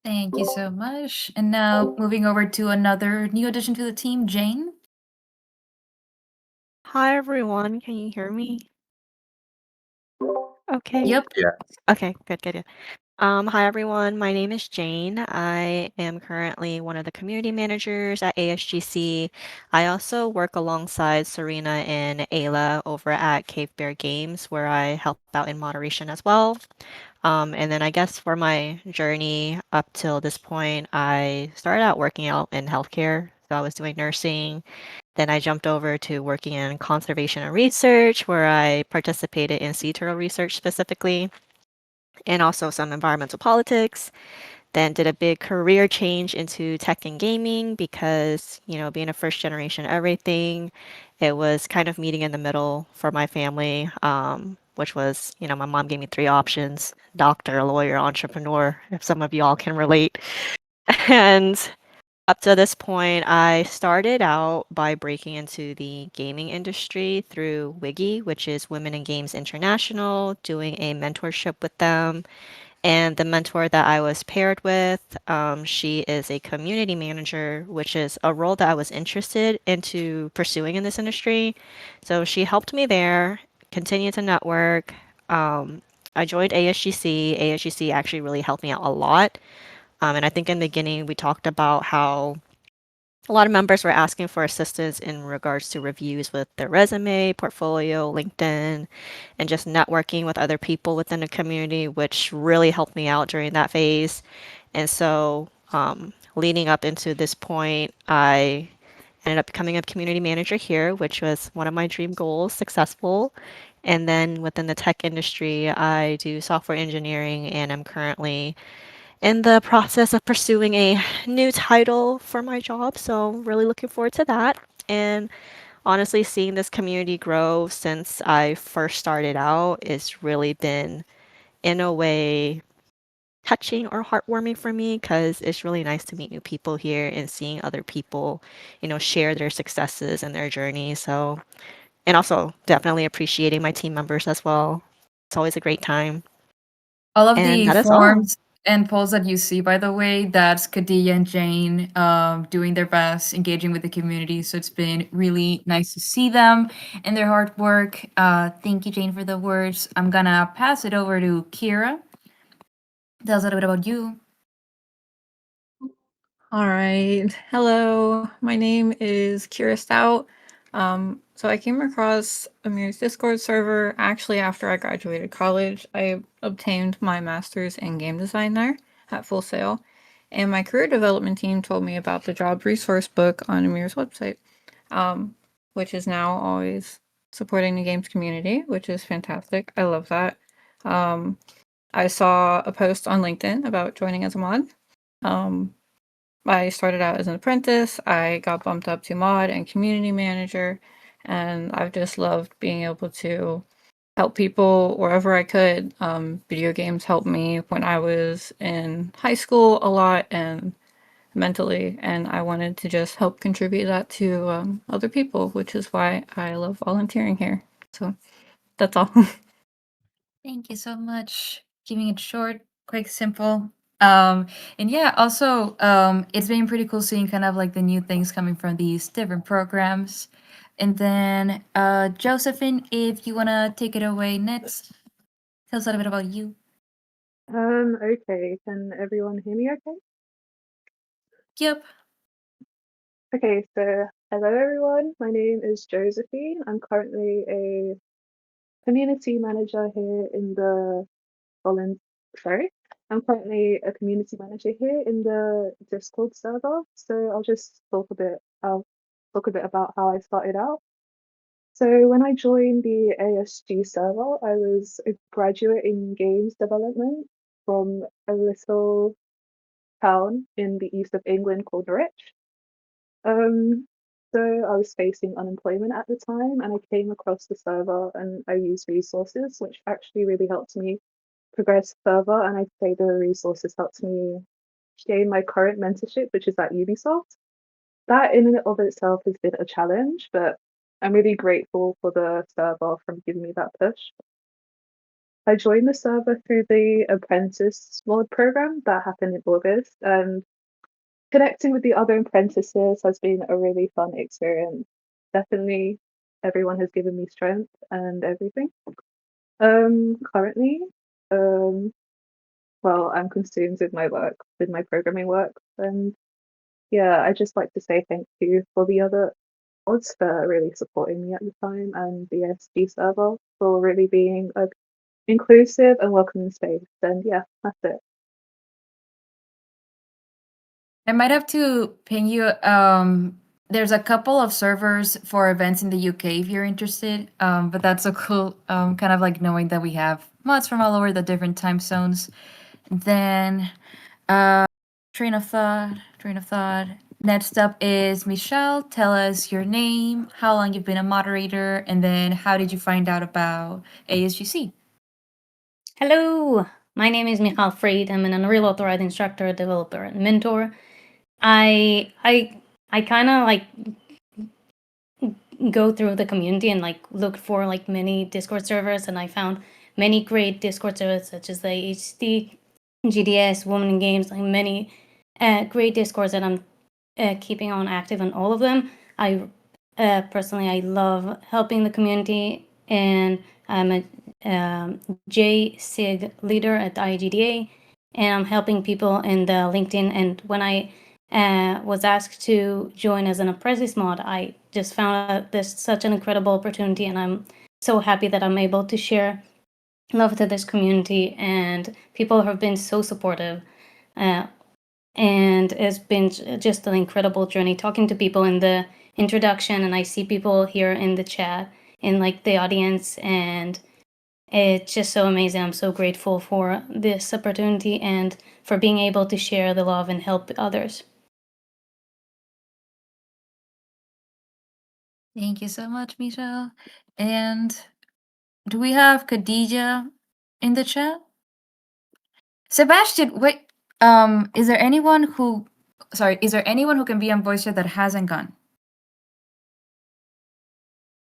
Thank you so much. And now moving over to another new addition to the team, Jane. Hi everyone, can you hear me? Okay. Yep. Yeah. Okay, good. Hi everyone, my name is Jane. I am currently one of the community managers at ASGC. I also work alongside Serena and Ayla over at Cave Bear Games, where I help out in moderation as well. And then I guess for my journey up till this point, I started out working out in healthcare. So I was doing nursing. Then I jumped over to working in conservation and research, where I participated in sea turtle research specifically, and also some environmental politics. then did a big career change into tech and gaming because, you know, being a first generation everything, it was kind of meeting in the middle for my family, which was, you know, my mom gave me 3 options: doctor, lawyer, entrepreneur, if some of y'all can relate. And up to this point, I started out by breaking into the gaming industry through WIGI, which is Women in Games International, doing a mentorship with them. And the mentor that I was paired with, she is a community manager, which is a role that I was interested into pursuing in this industry. So she helped me there, continued to network. I joined ASGC. ASGC actually really helped me out a lot. And I think in the beginning we talked about how a lot of members were asking for assistance in regards to reviews with their resume, portfolio, LinkedIn, and just networking with other people within the community, which really helped me out during that phase. And so, leading up into this point, I ended up becoming a community manager here, which was one of my dream goals, successful. And then within the tech industry, I do software engineering, and I'm currently in the process of pursuing a new title for my job. So, really looking forward to that. And honestly, seeing this community grow since I first started out has really been, in a way, touching or heartwarming for me because it's really nice to meet new people here and seeing other people, you know, share their successes and their journey. So, and also definitely appreciating my team members as well. It's always a great time. All of And the that is all. forms and polls that you see, by the way, that's Khadija and Jane doing their best, engaging with the community. So it's been really nice to see them and their hard work. Thank you, Jane, for the words. I'm gonna pass it over to Kira. Tell us a little bit about you. All right. Hello. My name is Kira Stout. So I came across Amir's Discord server actually after I graduated college. I obtained my master's in game design there at Full Sail. And my career development team told me about the job resource book on Amir's website, which is now always supporting the games community, which is fantastic. I love that. I saw a post on LinkedIn about joining as a mod. I started out as an apprentice. I got bumped up to mod and community manager, and I've just loved being able to help people wherever I could. Video games helped me when I was in high school a lot and mentally, and I wanted to just help contribute that to other people, which is why I love volunteering here. So that's all. Thank you so much. Keeping it short, quick, simple. And yeah, also, it's been pretty cool seeing kind of like the new things coming from these different programs. And then, Josephine, if you want to take it away next, tell us a little bit about you. Okay. Can everyone hear me okay? Yep. Okay, so hello everyone. My name is Josephine. I'm currently a community manager here in the sorry. I'm currently a community manager here in the Discord server. So I'll talk a bit about how I started out. So when I joined the ASG server, I was a graduate in games development from a little town in the east of England called Norwich. So I was facing unemployment at the time, and I came across the server and I used resources, which actually really helped me progress further. And I'd say the resources helped me gain my current mentorship, which is at Ubisoft. That in and of itself has been a challenge, but I'm really grateful for the server from giving me that push. I joined the server through the apprentice mod program that happened in August, and connecting with the other apprentices has been a really fun experience. Definitely, everyone has given me strength and everything. Currently, well, I'm consumed with my work, with my programming work, and yeah, I just like to say thank you for the other mods for really supporting me at the time, and the SG server for really being a inclusive and welcoming space. And yeah, that's it. I might have to ping you. There's a couple of servers for events in the UK if you're interested. But that's so cool. Kind of like knowing that we have mods from all over the different time zones. Then, train of thought. Next up is Michelle. Tell us your name, how long you've been a moderator, and then how did you find out about ASGC? Hello, my name is Michal Freed. I'm an Unreal Authorized instructor, developer, and mentor. I kind of like go through the community and like look for like many Discord servers, and I found many great Discord servers such as the HD, GDS, Women in Games, like many great Discords, and I'm keeping on active on all of them. I personally I love helping the community, and I'm a JSIG leader at the IGDA, and I'm helping people in the LinkedIn. And when I was asked to join as an apprentice mod, I just found out this such an incredible opportunity, and I'm so happy that I'm able to share love to this community, and people have been so supportive. And it's been just an incredible journey talking to people in the introduction, and I see people here in the chat, in like the audience, and it's just so amazing. I'm so grateful for this opportunity and for being able to share the love and help others. Thank you so much, Michelle. And do we have Khadija in the chat? Sebastian, wait. Is there anyone who can be on voice chat that hasn't gone?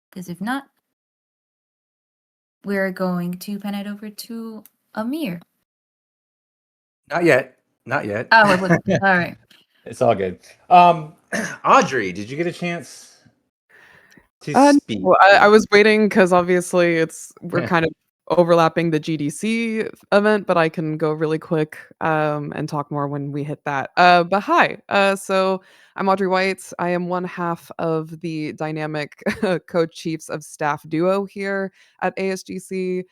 Because if not, we're going to pan it over to Amir. Not yet. Not yet. Oh, all right. It's all good. Audrey, did you get a chance to speak? No, I was waiting because obviously we're kind of overlapping the GDC event, but I can go really quick and talk more when we hit that. But hi, so I'm Audrey White. I am one half of the dynamic co-chiefs of staff duo here at ASGC.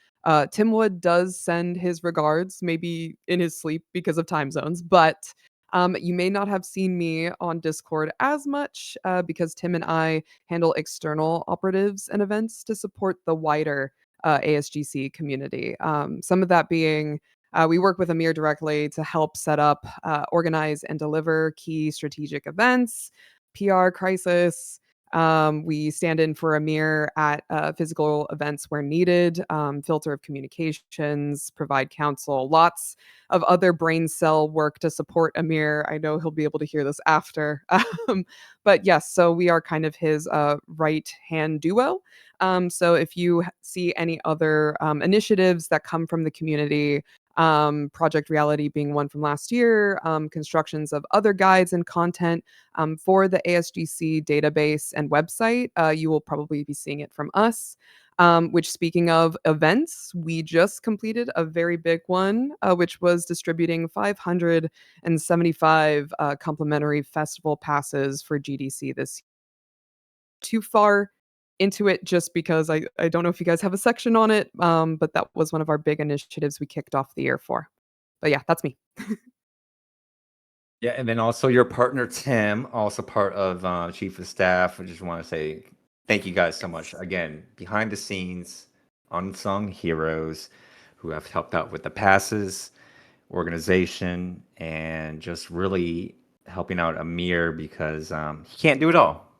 Tim Wood does send his regards, maybe in his sleep because of time zones, but you may not have seen me on Discord as much because Tim and I handle external operatives and events to support the wider ASGC community. Some of that being we work with Amir directly to help set up, organize, and deliver key strategic events, PR crisis. We stand in for Amir at physical events where needed, filter of communications, provide counsel, lots of other brain cell work to support Amir. I know he'll be able to hear this after. But yes, so we are kind of his right hand duo. So if you see any other initiatives that come from the community, Project Reality being one from last year, constructions of other guides and content for the ASGC database and website, you will probably be seeing it from us. Which, speaking of events, we just completed a very big one, which was distributing 575 complimentary festival passes for GDC this year. Too far into it just because I don't know if you guys have a section on it, but that was one of our big initiatives we kicked off the year for. But yeah, that's me. Yeah, and then also your partner Tim, also part of Chief of Staff. I just want to say thank you guys so much. Again, behind the scenes, unsung heroes who have helped out with the passes, organization, and just really helping out Amir because he can't do it all,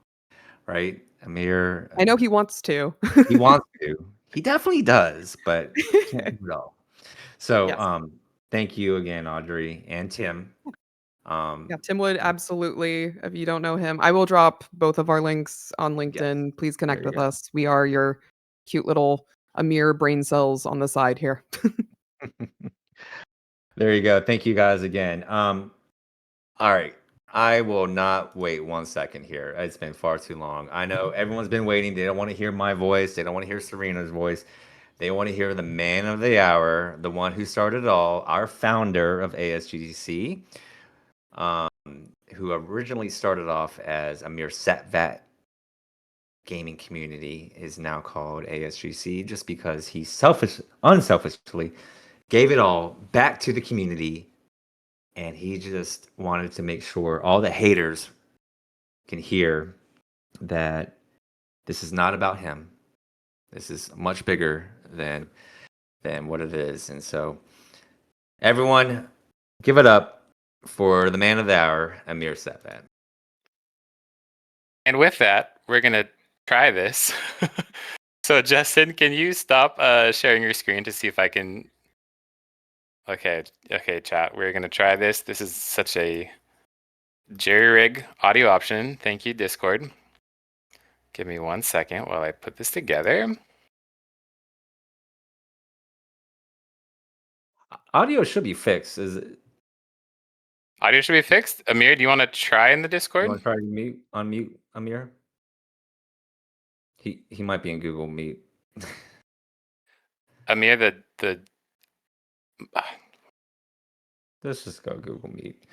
right? Amir, I know he wants to. he wants to. He definitely does, but he can't do it all. So Yes. thank you again, Audrey and Tim. Yeah, Tim Wood, absolutely. If you don't know him, I will drop both of our links on LinkedIn. Please connect There you with us. We are your cute little Amir brain cells on the side here. There you go. Thank you guys again. All right. I will not wait 1 second here. It's been far too long. I know everyone's been waiting. They don't want to hear my voice. They don't want to hear Serena's voice. They want to hear the man of the hour, the one who started it all, our founder of ASGC, who originally started off as Amir Satvat Gaming Community, is now called ASGC just because he unselfishly gave it all back to the community, and he just wanted to make sure all the haters can hear that this is not about him. This is much bigger than what it is. And so everyone, give it up for the man of the hour, Amir Satvat. And with that, we're gonna try this. So Justin, can you stop sharing your screen to see if I can? Okay, chat. We're gonna try this. This is such a jerry-rig audio option. Thank you, Discord. Give me 1 second while I put this together. Audio should be fixed. Is it? Audio should be fixed. Amir, do you want to try in the You Discord? want to try to unmute Amir? He might be in Google Meet. Amir, the Let's just go Google Meet.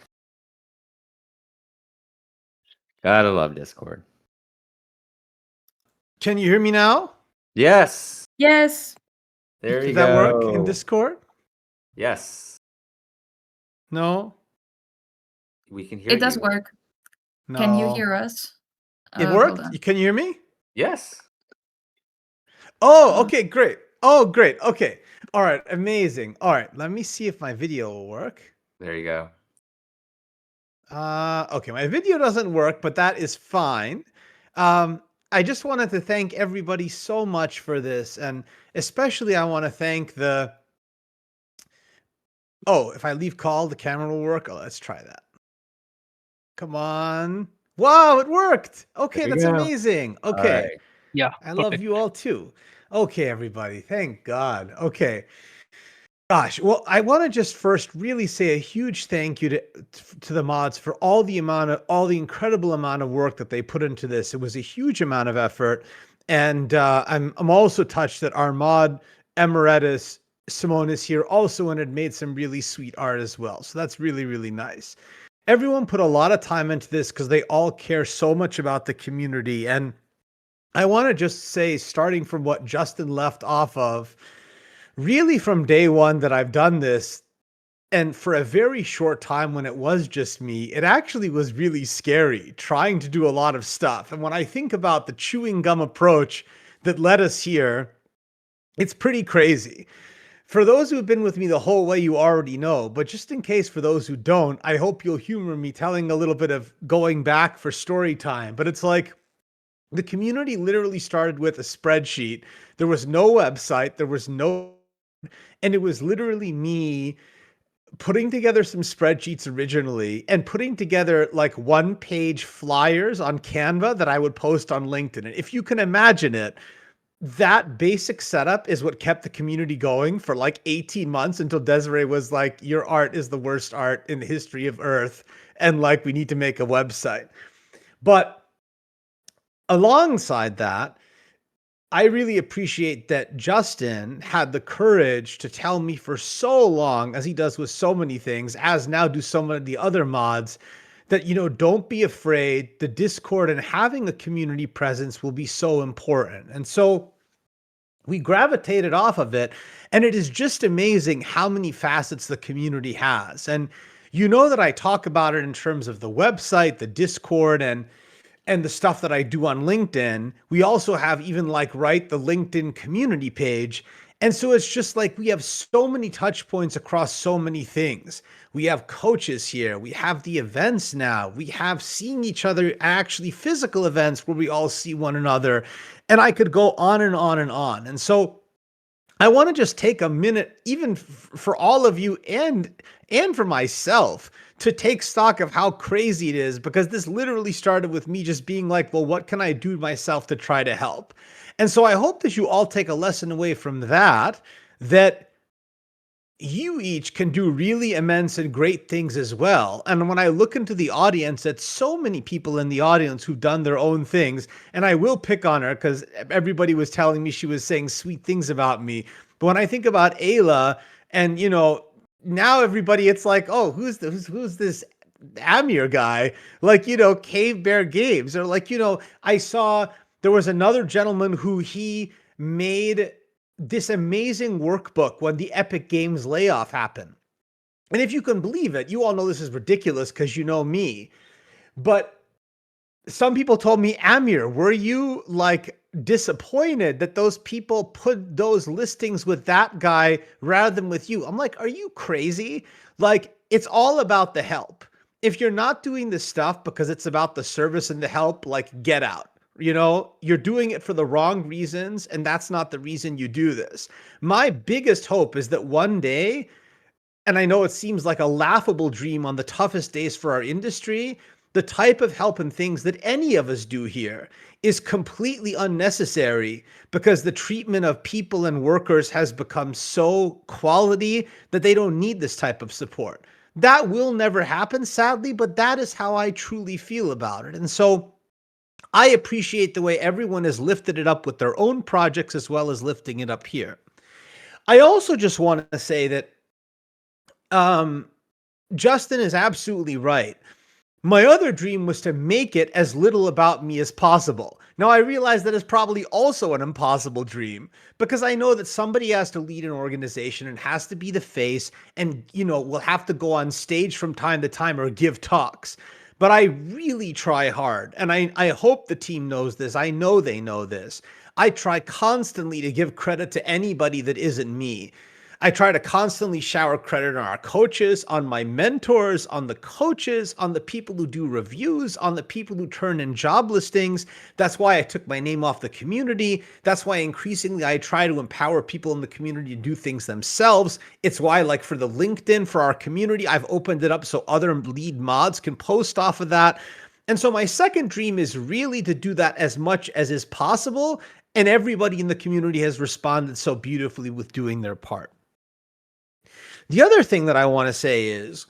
Gotta love Discord. Can you hear me now? Yes. Yes. There you Does go. that work in Discord? Yes. No. We can hear It does you. work. Can you No. hear us? It Hold worked? on. Can you hear me? Yes. Oh, okay, great. Oh, great. Okay. All right, amazing. All right, let me see if my video will work. There you go. Okay, my video doesn't work, but that is fine. I just wanted to thank everybody so much for this, and especially I want to thank the... Oh, if I leave call, the camera will work? Oh, let's try that. Come on. Wow, it worked. Okay, There you that's go. amazing. All Okay. right. Yeah. I love you all too. Okay, everybody. Thank God. Okay. Gosh, well, I want to just first really say a huge thank you to the mods for all the incredible amount of work that they put into this. It was a huge amount of effort, and I'm also touched that our mod emeritus Simone is here also and had made some really sweet art as well. So that's really, really nice. Everyone put a lot of time into this because they all care so much about the community. And I want to just say, starting from what Justin left off of, really from day one that I've done this, and for a very short time when it was just me, it actually was really scary trying to do a lot of stuff. And when I think about the chewing gum approach that led us here, it's pretty crazy. For those who have been with me the whole way, you already know, but just in case for those who don't, I hope you'll humor me telling a little bit of going back for story time. But it's like, the community literally started with a spreadsheet. There was no website, and it was literally me putting together some spreadsheets originally and putting together like 1-page flyers on Canva that I would post on LinkedIn. And if you can imagine it, that basic setup is what kept the community going for like 18 months until Desiree was like, your art is the worst art in the history of Earth. And like, we need to make a website. But alongside that, I really appreciate that Justin had the courage to tell me for so long, as he does with so many things, as now do so many of the other mods, that, don't be afraid. The Discord and having a community presence will be so important. And so we gravitated off of it. And it is just amazing how many facets the community has. And you know that I talk about it in terms of the website, the Discord, and the stuff that I do on LinkedIn. We also have even the LinkedIn community page. And so it's just like we have so many touch points across so many things. We have coaches here. We have the events now. We have seeing each other, actually physical events where we all see one another. And I could go on and on and on. And so I want to just take a minute, even for all of you and for myself, to take stock of how crazy it is, because this literally started with me just being like, well, what can I do myself to try to help? And so I hope that you all take a lesson away from that you each can do really immense and great things as well. And when I look into the audience, it's so many people in the audience who've done their own things. And I will pick on her because everybody was telling me she was saying sweet things about me. But when I think about Ayla and, now everybody, it's like, oh, who's this Amir guy? Like, Cave Bear Games. Or like, I saw there was another gentleman who he made this amazing workbook when the Epic Games layoff happened. And if you can believe it, you all know this is ridiculous because you know me. But some people told me, Amir, were you like disappointed that those people put those listings with that guy rather than with you? I'm like, are you crazy? Like, it's all about the help. If you're not doing this stuff because it's about the service and the help, like, get out. You know, you're doing it for the wrong reasons, and that's not the reason you do this. My biggest hope is that one day, and I know it seems like a laughable dream on the toughest days for our industry, the type of help and things that any of us do here is completely unnecessary because the treatment of people and workers has become so quality that they don't need this type of support. That will never happen, sadly, but that is how I truly feel about it. And so I appreciate the way everyone has lifted it up with their own projects as well as lifting it up here. I also just want to say that Justin is absolutely right. My other dream was to make it as little about me as possible. Now, I realize that is probably also an impossible dream because I know that somebody has to lead an organization and has to be the face and, you know, will have to go on stage from time to time or give talks. But I really try hard, and I hope the team knows this. I know they know this. I try constantly to give credit to anybody that isn't me. I try to constantly shower credit on our coaches, on my mentors, on the coaches, on the people who do reviews, on the people who turn in job listings. That's why I took my name off the community. That's why increasingly I try to empower people in the community to do things themselves. It's why, like, for the LinkedIn for our community, I've opened it up so other lead mods can post off of that. And so my second dream is really to do that as much as is possible. And everybody in the community has responded so beautifully with doing their part. The other thing that I want to say is,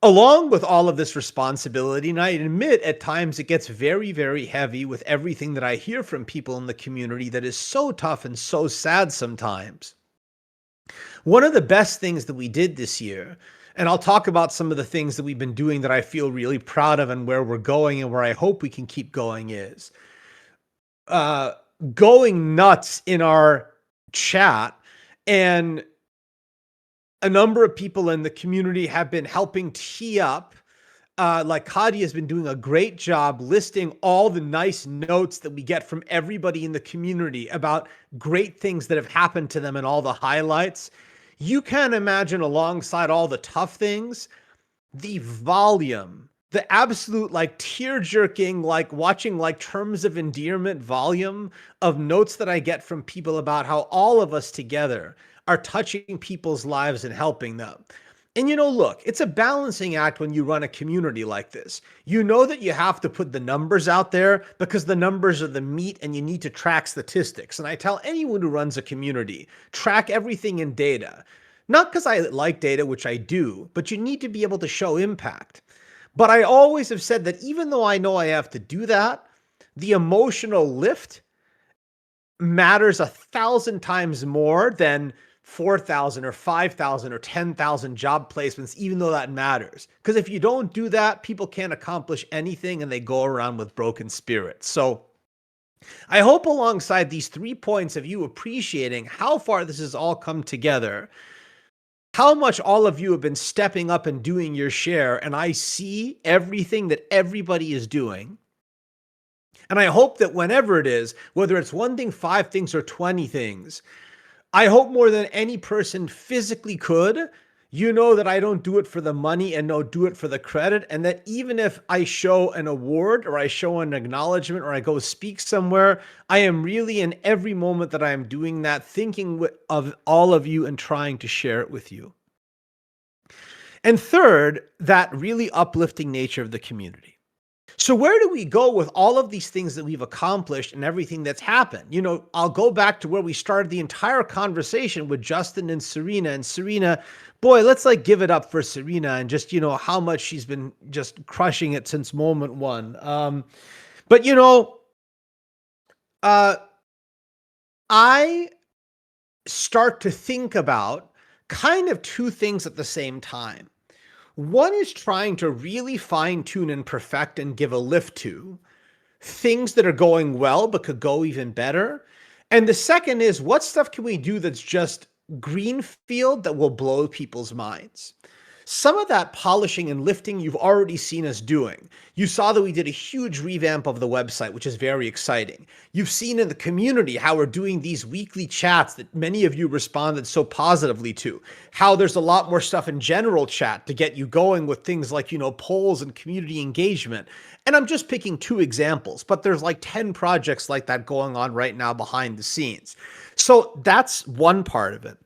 along with all of this responsibility, and I admit at times it gets very, very heavy with everything that I hear from people in the community that is so tough and so sad sometimes. One of the best things that we did this year, and I'll talk about some of the things that we've been doing that I feel really proud of and where we're going and where I hope we can keep going, is going nuts in our chat. And a number of people in the community have been helping tee up. Like Hadi has been doing a great job listing all the nice notes that we get from everybody in the community about great things that have happened to them and all the highlights. You can imagine, alongside all the tough things, the volume, the absolute, like, tear-jerking, like watching, like, terms of endearment volume of notes that I get from people about how all of us together are touching people's lives and helping them. And, you know, look, it's a balancing act when you run a community like this. You know that you have to put the numbers out there because the numbers are the meat and you need to track statistics. And I tell anyone who runs a community, track everything in data. Not because I like data, which I do, but you need to be able to show impact. But I always have said that even though I know I have to do that, the emotional lift matters 1,000 times more than 4,000 or 5,000 or 10,000 job placements, even though that matters. Because if you don't do that, people can't accomplish anything and they go around with broken spirits. So I hope, alongside these 3 points of you appreciating how far this has all come together, how much all of you have been stepping up and doing your share, and I see everything that everybody is doing. And I hope that whenever it is, whether it's 1 thing, 5 things, or 20 things, I hope more than any person physically could, you know that I don't do it for the money and don't do it for the credit. And that even if I show an award or I show an acknowledgement or I go speak somewhere, I am really, in every moment that I am doing that, thinking of all of you and trying to share it with you. And third, that really uplifting nature of the community. So where do we go with all of these things that we've accomplished and everything that's happened? You know, I'll go back to where we started the entire conversation with Justin and Serena. And Serena, boy, let's, like, give it up for Serena and just, you know, how much she's been just crushing it since moment one. But, you know, I start to think about kind of 2 things at the same time. One is trying to really fine-tune and perfect and give a lift to things that are going well but could go even better. And the second is, what stuff can we do that's just greenfield that will blow people's minds? Some of that polishing and lifting you've already seen us doing. You saw that we did a huge revamp of the website, which is very exciting. You've seen in the community how we're doing these weekly chats that many of you responded so positively to, how there's a lot more stuff in general chat to get you going with things like, polls and community engagement. And I'm just picking 2 examples, but there's like 10 projects like that going on right now behind the scenes. So that's one part of it.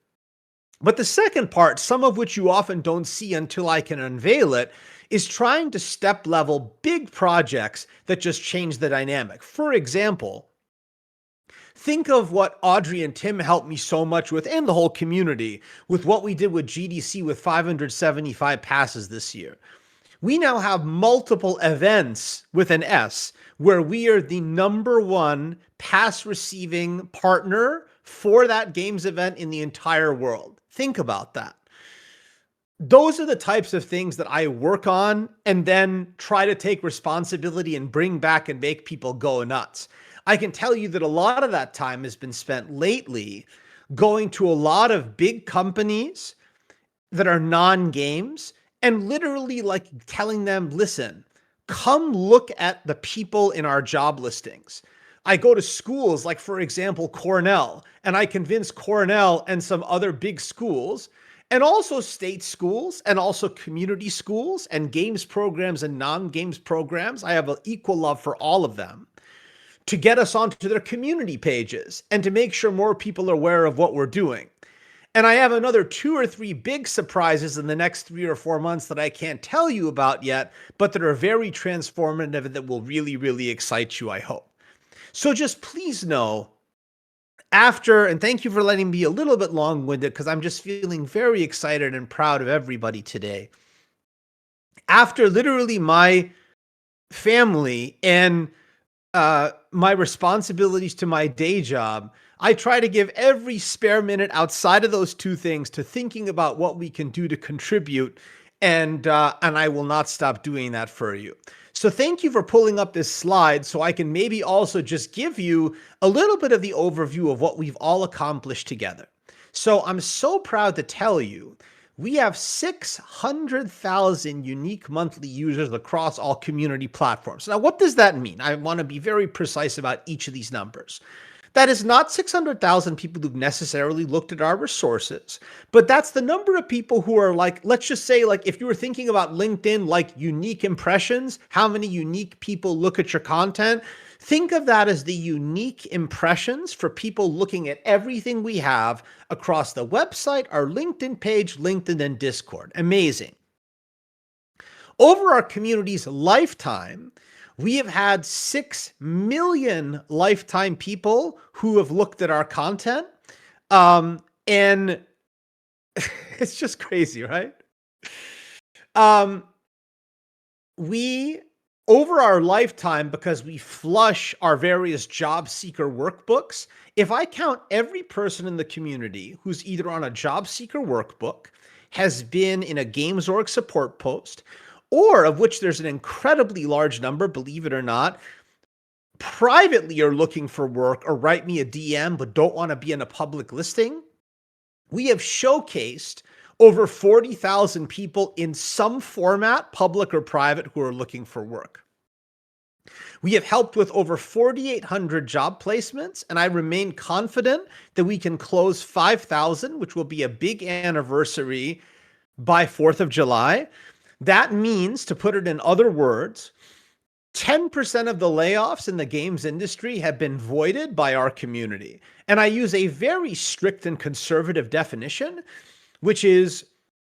But the second part, some of which you often don't see until I can unveil it, is trying to step level big projects that just change the dynamic. For example, think of what Audrey and Tim helped me so much with, and the whole community, with what we did with GDC with 575 passes this year. We now have multiple events with an S where we are the #1 pass receiving partner for that games event in the entire world. Think about that. Those are the types of things that I work on and then try to take responsibility and bring back and make people go nuts. I can tell you that a lot of that time has been spent lately going to a lot of big companies that are non-games and literally like telling them, listen, come look at the people in our job listings. I go to schools like, for example, Cornell, and I convince Cornell and some other big schools, and also state schools, and also community schools, and games programs and non-games programs. I have an equal love for all of them, to get us onto their community pages and to make sure more people are aware of what we're doing. And I have another 2 or 3 big surprises in the next 3 or 4 months that I can't tell you about yet, but that are very transformative and that will really, really excite you, I hope. So just please know, and thank you for letting me be a little bit long-winded because I'm just feeling very excited and proud of everybody today. After literally my family and my responsibilities to my day job, I try to give every spare minute outside of those 2 things to thinking about what we can do to contribute, and I will not stop doing that for you. So thank you for pulling up this slide so I can maybe also just give you a little bit of the overview of what we've all accomplished together. So I'm so proud to tell you, we have 600,000 unique monthly users across all community platforms. Now, what does that mean? I want to be very precise about each of these numbers. That is not 600,000 people who've necessarily looked at our resources, but that's the number of people who are like, let's just say, like if you were thinking about LinkedIn, like unique impressions, how many unique people look at your content? Think of that as the unique impressions for people looking at everything we have across the website, our LinkedIn page, LinkedIn, and Discord. Amazing. Over our community's lifetime, we have had 6 million lifetime people who have looked at our content. And it's just crazy, right? We, over our lifetime, because we flush our various job seeker workbooks, if I count every person in the community who's either on a job seeker workbook, has been in a Games.org support post, or of which there's an incredibly large number, believe it or not, privately are looking for work or write me a DM but don't want to be in a public listing, we have showcased over 40,000 people in some format, public or private, who are looking for work. We have helped with over 4,800 job placements, and I remain confident that we can close 5,000, which will be a big anniversary by 4th of July. That means, to put it in other words, 10% of the layoffs in the games industry have been voided by our community. And I use a very strict and conservative definition, which is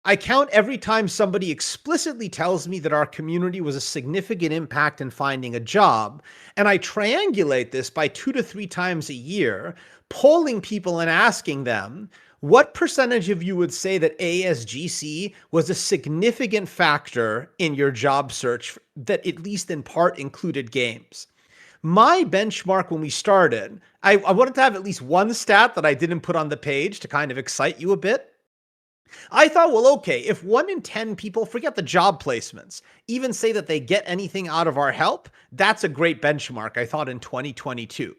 I count every time somebody explicitly tells me that our community was a significant impact in finding a job, and I triangulate this by 2 to 3 times a year, polling people and asking them, what percentage of you would say that ASGC was a significant factor in your job search that at least in part included games? My benchmark when we started, I wanted to have at least one stat that I didn't put on the page to kind of excite you a bit. I thought, well, okay, if 1 in 10 people, forget the job placements, even say that they get anything out of our help, that's a great benchmark, I thought, in 2022.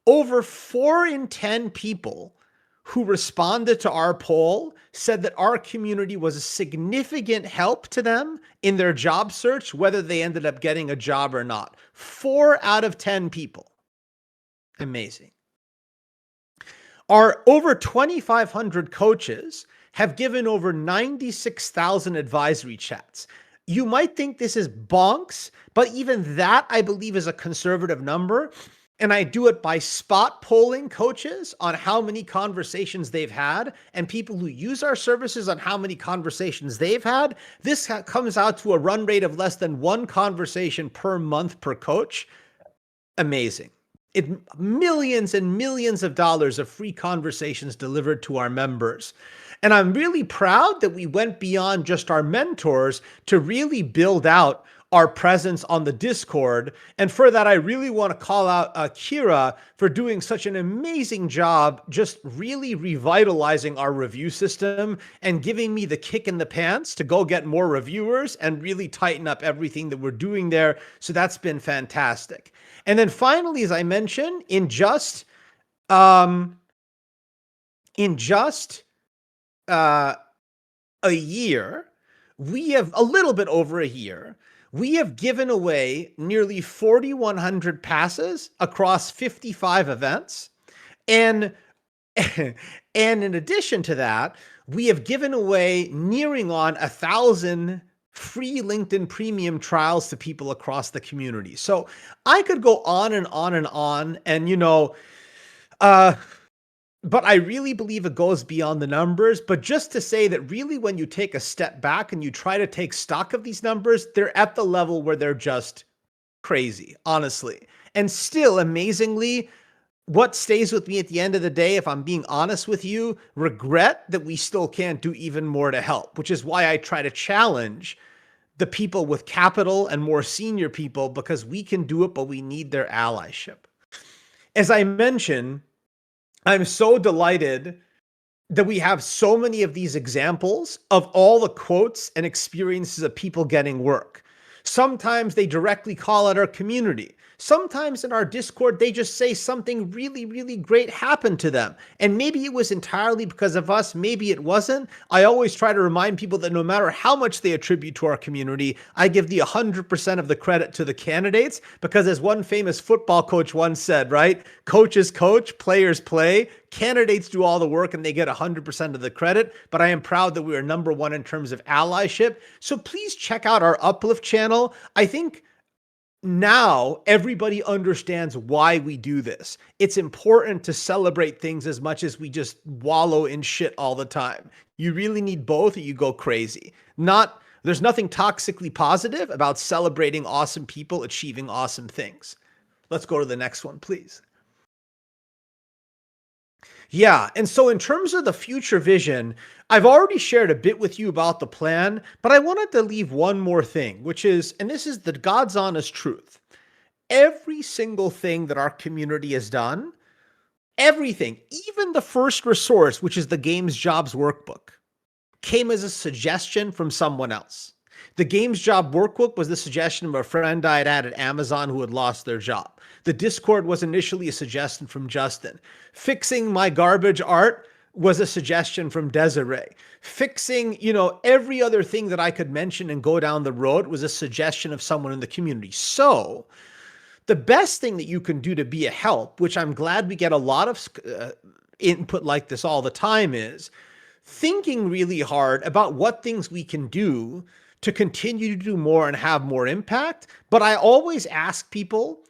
Over 4 in 10 people who responded to our poll said that our community was a significant help to them in their job search, whether they ended up getting a job or not. 4 out of 10 people. Amazing. Our over 2,500 coaches have given over 96,000 advisory chats. You might think this is bonks, but even that I believe is a conservative number. And I do it by spot polling coaches on how many conversations they've had and people who use our services on how many conversations they've had. This comes out to a run rate of less than 1 conversation per month per coach. Amazing. Millions and millions of dollars of free conversations delivered to our members. And I'm really proud that we went beyond just our mentors to really build out our presence on the Discord. And for that, I really want to call out Kira for doing such an amazing job, just really revitalizing our review system and giving me the kick in the pants to go get more reviewers and really tighten up everything that we're doing there. So that's been fantastic. And then finally, as I mentioned, in just a year, we have a little bit over a year, we have given away nearly 4,100 passes across 55 events. And in addition to that, we have given away nearing on 1,000 free LinkedIn premium trials to people across the community. So I could go on and on and on, and but I really believe it goes beyond the numbers. But just to say that really when you take a step back and you try to take stock of these numbers, they're at the level where they're just crazy, honestly. And still, amazingly, what stays with me at the end of the day, if I'm being honest with you, regret that we still can't do even more to help, which is why I try to challenge the people with capital and more senior people, because we can do it, but we need their allyship. As I mentioned, I'm so delighted that we have so many of these examples of all the quotes and experiences of people getting work. Sometimes they directly call out our community. Sometimes in our Discord, they just say something really, really great happened to them. And maybe it was entirely because of us. Maybe it wasn't. I always try to remind people that no matter how much they attribute to our community, I give the 100% of the credit to the candidates, because as one famous football coach once said, right? Coaches coach, players play, candidates do all the work and they get 100% of the credit. But I am proud that we are number one in terms of allyship. So please check out our Uplift channel. I think now everybody understands why we do this. It's important to celebrate things as much as we just wallow in shit all the time. You really need both or you go crazy. There's nothing toxically positive about celebrating awesome people achieving awesome things. Let's go to the next one, please. Yeah, and so in terms of the future vision, I've already shared a bit with you about the plan, but I wanted to leave one more thing, which is, and this is the God's honest truth. Every single thing that our community has done, everything, even the first resource, which is the Games Jobs Workbook, came as a suggestion from someone else. The Games Job Workbook was the suggestion of a friend I had at Amazon who had lost their job. The Discord was initially a suggestion from Justin. Fixing my garbage art was a suggestion from Desiree. Fixing, every other thing that I could mention and go down the road was a suggestion of someone in the community. So the best thing that you can do to be a help, which I'm glad we get a lot of input like this all the time, is thinking really hard about what things we can do to continue to do more and have more impact. But I always ask people,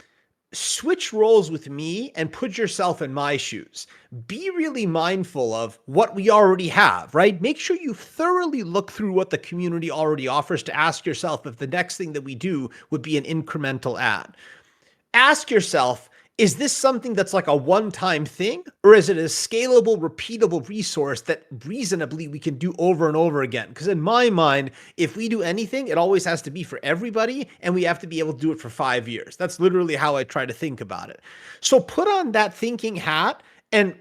switch roles with me and put yourself in my shoes. Be really mindful of what we already have, right? Make sure you thoroughly look through what the community already offers to ask yourself if the next thing that we do would be an incremental ad. Ask yourself, is this something that's like a one-time thing, or is it a scalable, repeatable resource that reasonably we can do over and over again? Because in my mind, if we do anything, it always has to be for everybody, and we have to be able to do it for 5 years. That's literally how I try to think about it. So put on that thinking hat and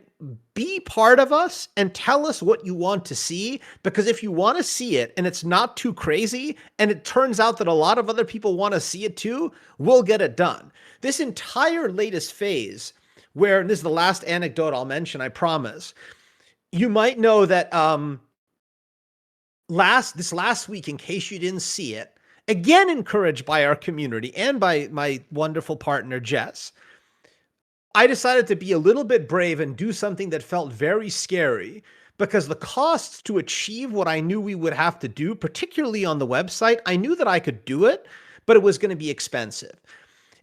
be part of us and tell us what you want to see, because if you want to see it and it's not too crazy and it turns out that a lot of other people want to see it too, we'll get it done. This entire latest phase, where, and this is the last anecdote I'll mention, I promise, you might know that this last week, in case you didn't see it, again encouraged by our community and by my wonderful partner Jess, I decided to be a little bit brave and do something that felt very scary, because the costs to achieve what I knew we would have to do, particularly on the website, I knew that I could do it, but it was going to be expensive.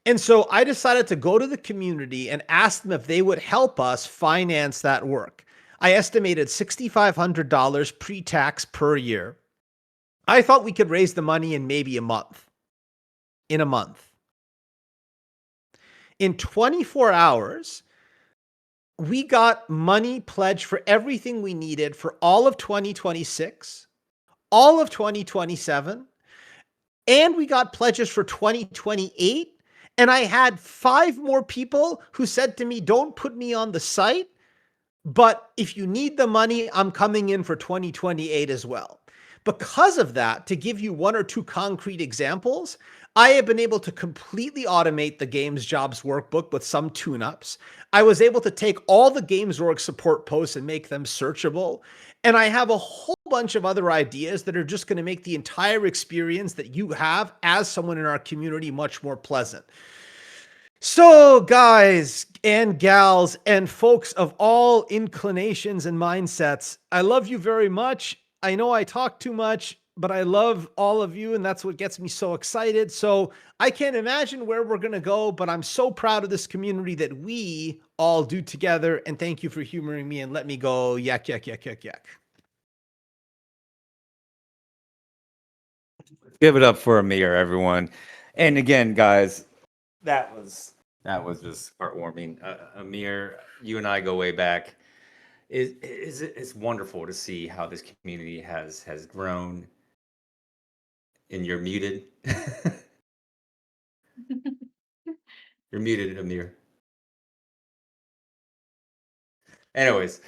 And so I decided to go to the community and ask them if they would help us finance that work. I estimated $6,500 pre-tax per year. I thought we could raise the money in maybe a month. In a month. In 24 hours, we got money pledged for everything we needed for all of 2026, all of 2027, and we got pledges for 2028. And I had 5 more people who said to me, don't put me on the site, but if you need the money, I'm coming in for 2028 as well. Because of that, to give you 1 or 2 concrete examples, I have been able to completely automate the Games Jobs workbook with some tune-ups. I was able to take all the GamesWorks support posts and make them searchable. And I have a whole bunch of other ideas that are just going to make the entire experience that you have as someone in our community much more pleasant. So guys and gals and folks of all inclinations and mindsets, I love you very much. I know I talk too much, but I love all of you, and that's what gets me so excited. So I can't imagine where we're going to go, but I'm so proud of this community that we all do together. And thank you for humoring me and let me go yak, yak, yak, yak, yak. Give it up for Amir, everyone. And again, guys, that was just heartwarming. Amir, you and I go way back. It's wonderful to see how this community has grown. And you're muted. You're muted, Amir. Anyways,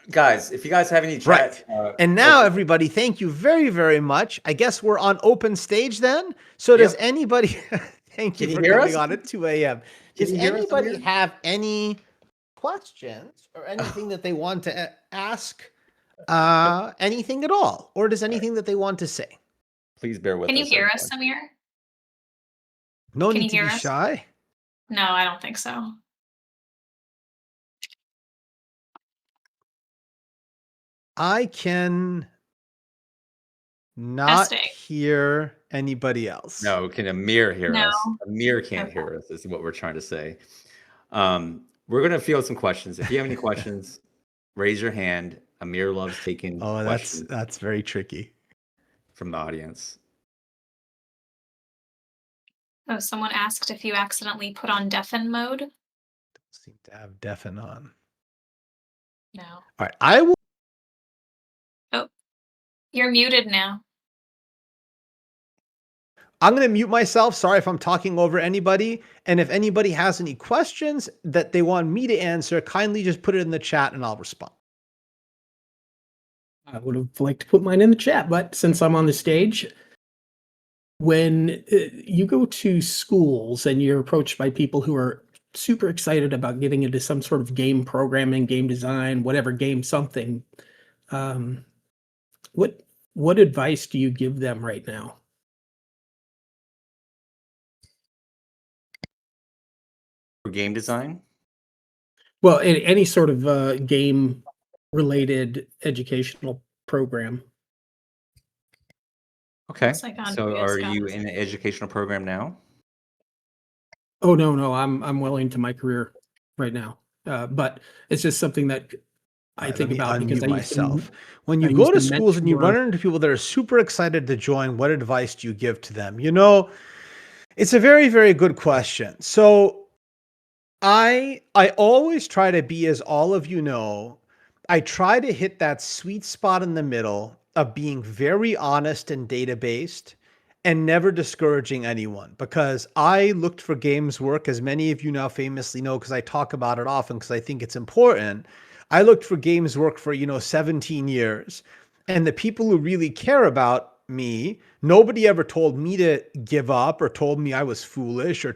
guys, if you guys have any chat, and now everybody, thank you very, very much. I guess we're on open stage then. So does anybody? Thank you for coming on at 2 a.m. Does anybody have any questions or anything that they want to ask? Anything at all, or does anything that they want to say? Please bear with us. Can you hear us, Amir? No Can need you to be hear us? shy. No, I don't think so. I can not hear anybody else. No, can Amir hear No. us? Amir can't hear us, is what we're trying to say. We're going to field some questions. If you have any questions, raise your hand. Amir loves taking questions. That's very tricky. From the audience. Oh, someone asked if you accidentally put on deafen mode. Don't seem to have deafen on. No. All right, I will. Oh, you're muted now. I'm going to mute myself. Sorry if I'm talking over anybody. And if anybody has any questions that they want me to answer, kindly just put it in the chat and I'll respond. I would have liked to put mine in the chat, but since I'm on the stage, when you go to schools and you're approached by people who are super excited about getting into some sort of game programming, game design, whatever game something, what advice do you give them right now? For game design? Well, any sort of game-related educational program. Okay. Like So are you in an educational program now? Oh no, I'm well into my career right now, but it's just something that I think about because I myself. When you go to schools and you run into people that are super excited to join, what advice do you give to them? You know, it's a very, very good question. So I always try to be, as all of you know, I try to hit that sweet spot in the middle of being very honest and data-based and never discouraging anyone, because I looked for games work, as many of you now famously know, because I talk about it often because I think it's important. I looked for games work for, 17 years. And the people who really care about me, nobody ever told me to give up or told me I was foolish or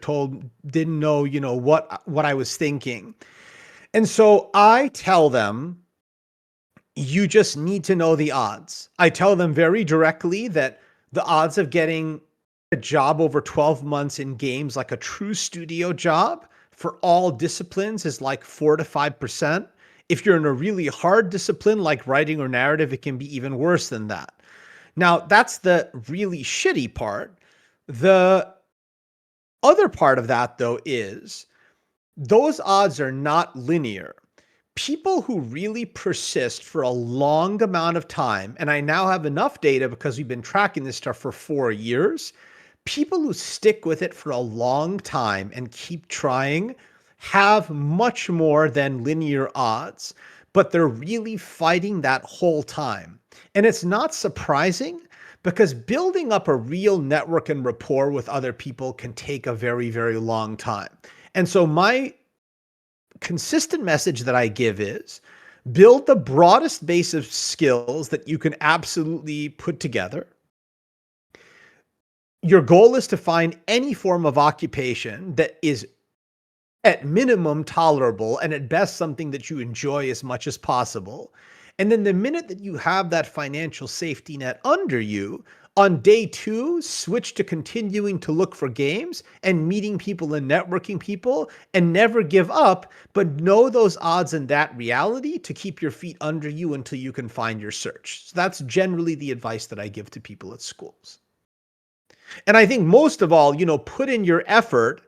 didn't know, what I was thinking. And so I tell them you just need to know the odds. I tell them very directly that the odds of getting a job over 12 months in games, like a true studio job for all disciplines, is like 4 to 5%. If you're in a really hard discipline like writing or narrative, it can be even worse than that. Now, that's the really shitty part. The other part of that, though, is those odds are not linear. People who really persist for a long amount of time, and I now have enough data because we've been tracking this stuff for 4 years, people who stick with it for a long time and keep trying have much more than linear odds, but they're really fighting that whole time. And it's not surprising because building up a real network and rapport with other people can take a very, very long time. And so my consistent message that I give is build the broadest base of skills that you can absolutely put together. Your goal is to find any form of occupation that is at minimum tolerable and at best something that you enjoy as much as possible. And then the minute that you have that financial safety net under you, on day 2, switch to continuing to look for games and meeting people and networking people, and never give up, but know those odds and that reality to keep your feet under you until you can find your search. So that's generally the advice that I give to people at schools. And I think most of all, put in your effort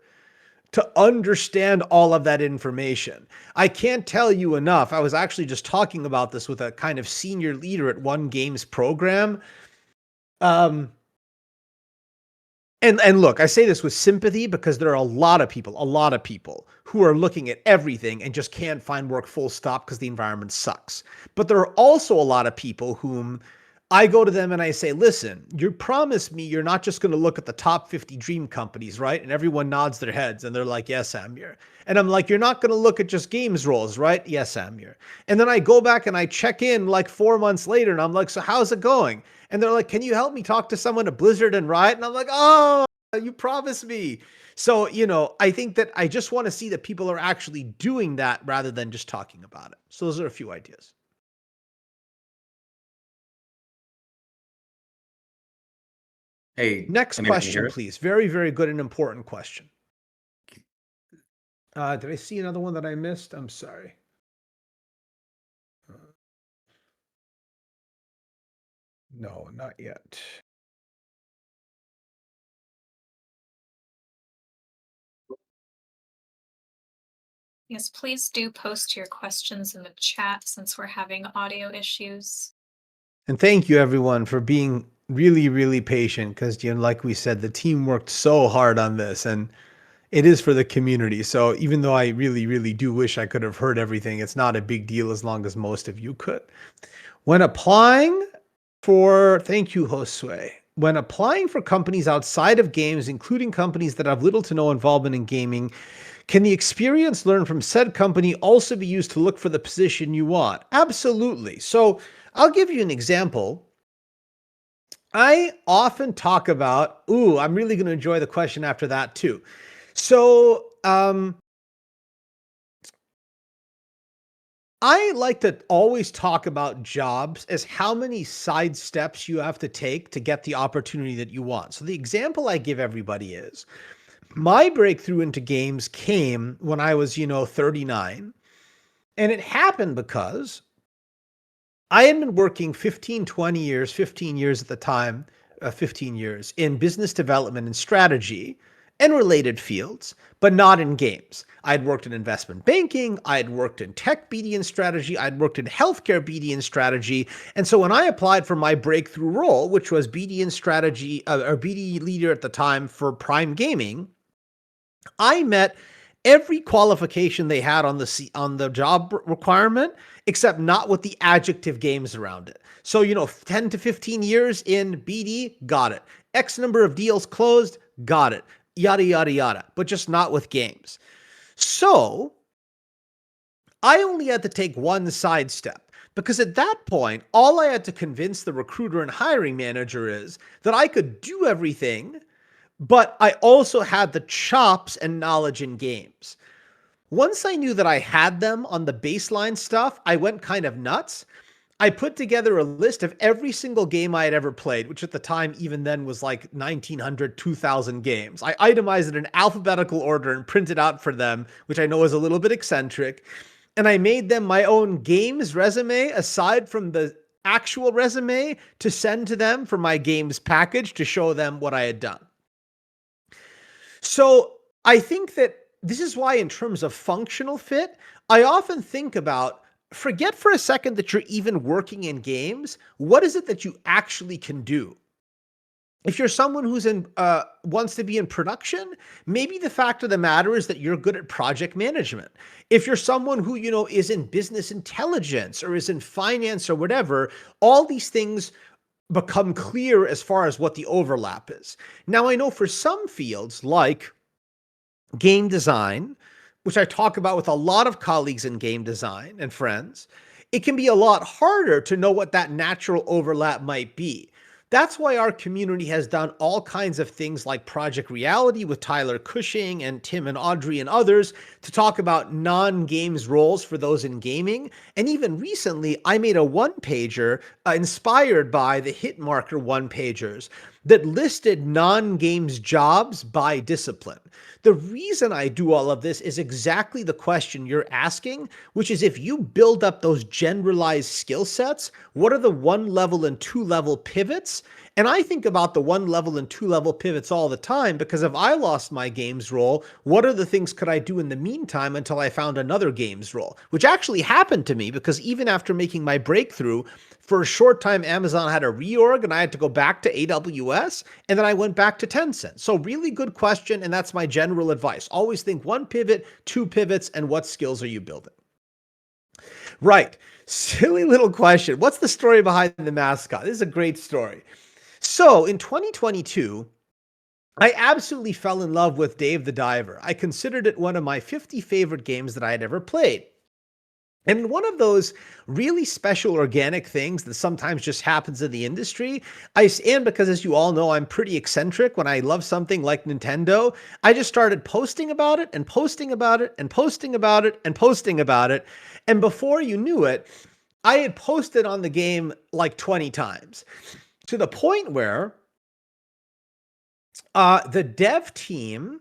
to understand all of that information. I can't tell you enough. I was actually just talking about this with a kind of senior leader at one games program. And look, I say this with sympathy because there are a lot of people who are looking at everything and just can't find work full stop because the environment sucks. But there are also a lot of people whom I go to them and I say, listen, you promised me you're not just going to look at the top 50 dream companies, right? And everyone nods their heads and they're like, yes, Amir. And I'm like, you're not going to look at just games roles, right? Yes, Amir. And then I go back and I check in like 4 months later and I'm like, so how's it going? And they're like, can you help me talk to someone at Blizzard and Riot? And I'm like, oh, you promised me. So, I think that I just want to see that people are actually doing that rather than just talking about it. So those are a few ideas. Hey, next Amir, can you question, hear us? please. Very, very good and important question. Did I see another one that I missed? I'm sorry. No, not yet. Yes, please do post your questions in the chat since we're having audio issues. And thank you, everyone, for being really, really patient because, like we said, the team worked so hard on this and it is for the community. So even though I really, really do wish I could have heard everything, it's not a big deal as long as most of you could. When applying for, thank you, Josue. When applying for companies outside of games, including companies that have little to no involvement in gaming, can the experience learned from said company also be used to look for the position you want? Absolutely. So I'll give you an example. I often talk about, I'm really going to enjoy the question after that too. So I like to always talk about jobs as how many side steps you have to take to get the opportunity that you want. So the example I give everybody is my breakthrough into games came when I was, 39. And it happened because I had been working 15 years at the time, 15 years in business development and strategy and related fields, but not in games. I'd worked in investment banking, I'd worked in tech BD and strategy, I'd worked in healthcare BD and strategy. And so when I applied for my breakthrough role, which was BD and strategy, or BD leader at the time for Prime Gaming, I met every qualification they had on the job requirement, except not with the adjective games around it. So, 10 to 15 years in BD, got it. X number of deals closed, got it. Yada, yada, yada, but just not with games. So I only had to take one side step because at that point, all I had to convince the recruiter and hiring manager is that I could do everything, but I also had the chops and knowledge in games. Once I knew that I had them on the baseline stuff, I went kind of nuts. I put together a list of every single game I had ever played, which at the time, even then, was like 1,900, 2,000 games. I itemized it in alphabetical order and printed out for them, which I know is a little bit eccentric. And I made them my own games resume aside from the actual resume to send to them for my games package to show them what I had done. So I think that this is why, in terms of functional fit, I often think about, forget for a second that you're even working in games. What is it that you actually can do? If you're someone who's wants to be in production, maybe the fact of the matter is that you're good at project management. If you're someone who, is in business intelligence or is in finance or whatever, all these things become clear as far as what the overlap is. Now, I know for some fields like game design, which I talk about with a lot of colleagues in game design and friends, it can be a lot harder to know what that natural overlap might be. That's why our community has done all kinds of things like Project Reality with Tyler Cushing and Tim and Audrey and others to talk about non-games roles for those in gaming. And even recently, I made a one-pager inspired by the Hitmarker one-pagers that listed non-games jobs by discipline. The reason I do all of this is exactly the question you're asking, which is, if you build up those generalized skill sets, what are the 1 level and 2 level pivots? And I think about the 1 level and 2 level pivots all the time, because if I lost my games role, what are the things could I do in the meantime until I found another games role? Which actually happened to me, because even after making my breakthrough, for a short time, Amazon had a reorg and I had to go back to AWS, and then I went back to Tencent. So really good question, and that's my general advice. Always think 1 pivot, 2 pivots, and what skills are you building? Right. Silly little question. What's the story behind the mascot? This is a great story. So in 2022, I absolutely fell in love with Dave the Diver. I considered it one of my 50 favorite games that I had ever played. And one of those really special organic things that sometimes just happens in the industry, and because, as you all know, I'm pretty eccentric when I love something like Nintendo, I just started posting about it and posting about it and posting about it and posting about it. And before you knew it, I had posted on the game like 20 times, to the point where the dev team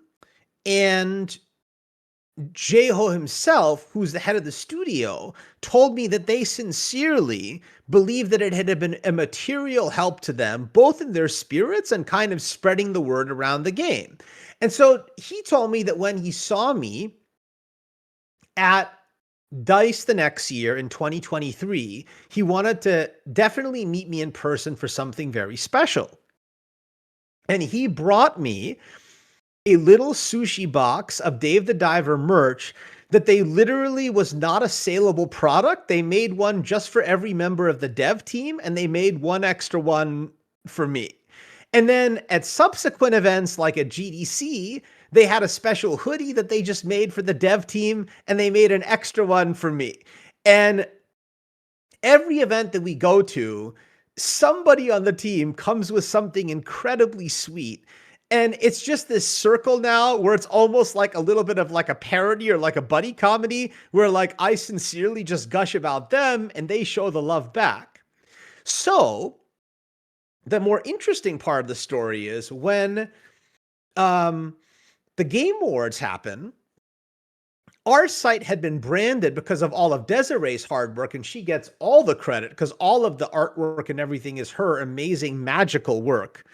and Jeho himself, who's the head of the studio, told me that they sincerely believe that it had been a material help to them, both in their spirits and kind of spreading the word around the game. And so he told me that when he saw me at DICE the next year in 2023, he wanted to definitely meet me in person for something very special. And he brought me a little sushi box of Dave the Diver merch that they literally was not a saleable product. They made one just for every member of the dev team, and they made one extra one for me. And then at subsequent events like at GDC, they had a special hoodie that they just made for the dev team, and they made an extra one for me. And every event that we go to, somebody on the team comes with something incredibly sweet. And it's just this circle now where it's almost like a little bit of like a parody or like a buddy comedy where like I sincerely just gush about them and they show the love back. So the more interesting part of the story is when the Game Awards happen, our site had been branded because of all of Desiree's hard work, and she gets all the credit because all of the artwork and everything is her amazing magical work.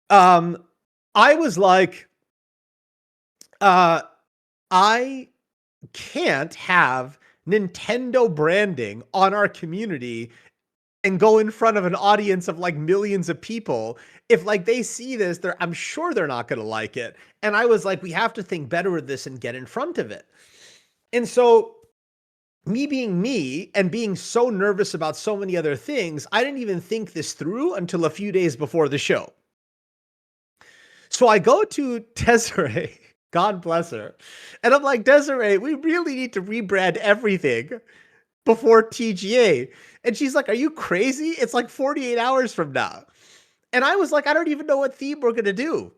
I was like, I can't have Nintendo branding on our community and go in front of an audience of like millions of people. If like they see this, I'm sure they're not going to like it. And I was like, we have to think better of this and get in front of it. And so me being me and being so nervous about so many other things, I didn't even think this through until a few days before the show. So I go to Desiree, God bless her, and I'm like, Desiree, we really need to rebrand everything before TGA. And she's like, are you crazy? It's like 48 hours from now. And I was like, I don't even know what theme we're going to do.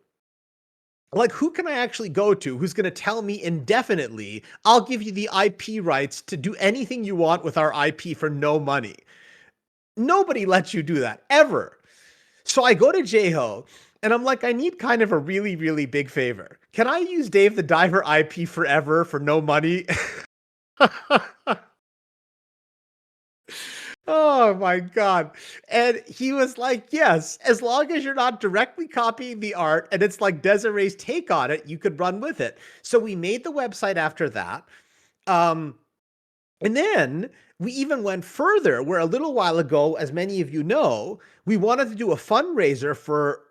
Like, who can I actually go to who's going to tell me indefinitely, I'll give you the IP rights to do anything you want with our IP for no money? Nobody lets you do that, ever. So I go to Jeho, and I'm like, I need kind of a really, really big favor. Can I use Dave the Diver IP forever for no money? Oh my God. And he was like, yes, as long as you're not directly copying the art and it's like Desiree's take on it, you could run with it. So we made the website after that. And then we even went further, where a little while ago, as many of you know, we wanted to do a fundraiser for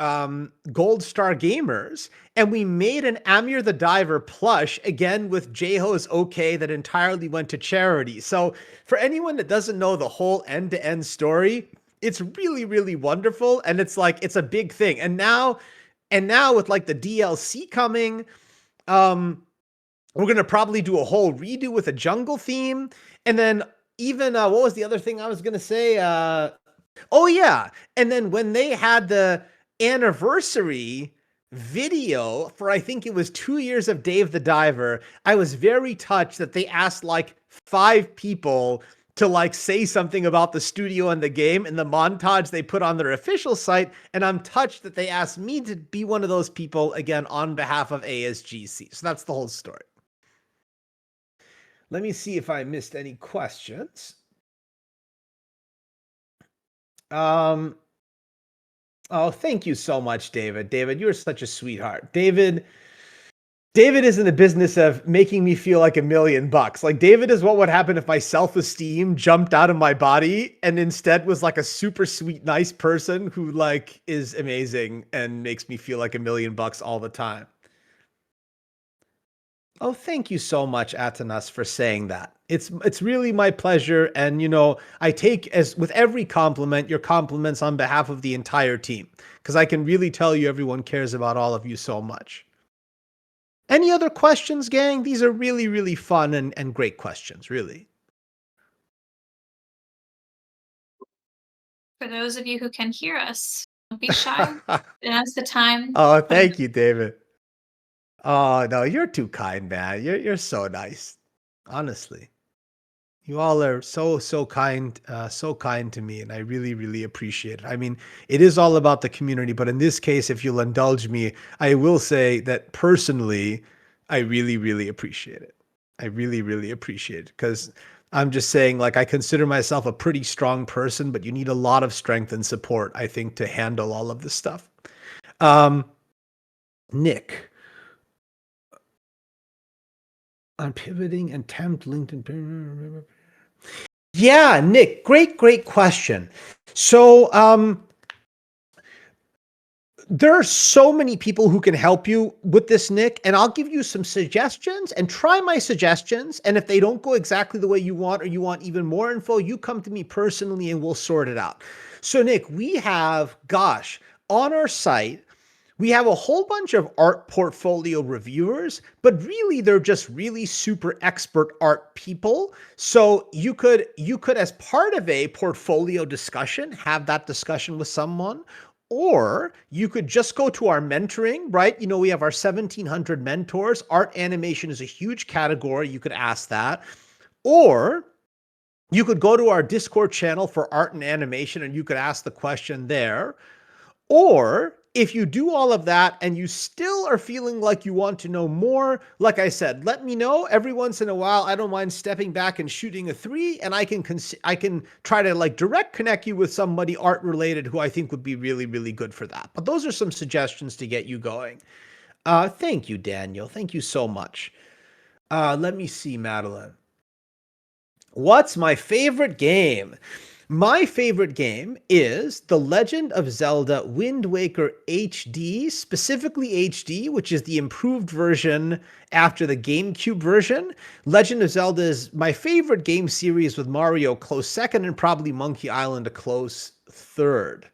Gold Star Gamers, and we made an Amir the Diver plush, again with Jeho's okay, that entirely went to charity. So for anyone that doesn't know the whole end-to-end story, it's really, really wonderful, and it's like, it's a big thing. And now with like the DLC coming, we're going to probably do a whole redo with a jungle theme. And then even, what was the other thing I was going to say? Oh, yeah. And then when they had the anniversary video for, I think it was 2 years of Dave the Diver, I was very touched that they asked like 5 people to like say something about the studio and the game in the montage they put on their official site. And I'm touched that they asked me to be one of those people, again, on behalf of ASGC. So that's the whole story. Let me see if I missed any questions. Oh, thank you so much, David. David, you're such a sweetheart. David is in the business of making me feel like $1 million. Like, David is what would happen if my self-esteem jumped out of my body and instead was like a super sweet, nice person who like is amazing and makes me feel like $1 million all the time. Oh, thank you so much, Atanas, for saying that. It's really my pleasure. And, you know, I take, as with every compliment, your compliments on behalf of the entire team, because I can really tell you everyone cares about all of you so much. Any other questions, gang? These are really, really fun and great questions, really. For those of you who can hear us, don't be shy. Now's the time. Oh, thank you, David. Oh, no, you're too kind, man. You're so nice. Honestly. You all are so kind to me, and I really, really appreciate it. I mean, it is all about the community, but in this case, if you'll indulge me, I will say that personally, I really, really appreciate it. I really, really appreciate it, because I'm just saying, like, I consider myself a pretty strong person, but you need a lot of strength and support, I think, to handle all of this stuff. Nick. On pivoting and temp LinkedIn. Yeah, Nick, great question. So, there are so many people who can help you with this, Nick, and I'll give you some suggestions and try my suggestions. And if they don't go exactly the way you want, or you want even more info, you come to me personally and we'll sort it out. So, Nick, we have, gosh, on our site, we have a whole bunch of art portfolio reviewers, but really they're just really super expert art people. So you could, as part of a portfolio discussion, have that discussion with someone, or you could just go to our mentoring, right? You know, we have our 1,700 mentors. Art animation is a huge category. You could ask that. Or you could go to our Discord channel for art and animation, and you could ask the question there. Or if you do all of that and you still are feeling like you want to know more, like I said, let me know. Every once in a while, I don't mind stepping back and shooting a 3, and I can try to like direct connect you with somebody art related who I think would be really, really good for that. But those are some suggestions to get you going. Thank you, Daniel. Thank you so much. Let me see, Madeline. What's my favorite game? My favorite game is The Legend of Zelda Wind Waker HD, specifically HD, which is the improved version after the GameCube version. Legend of Zelda is my favorite game series, with Mario close second and probably Monkey Island a close third.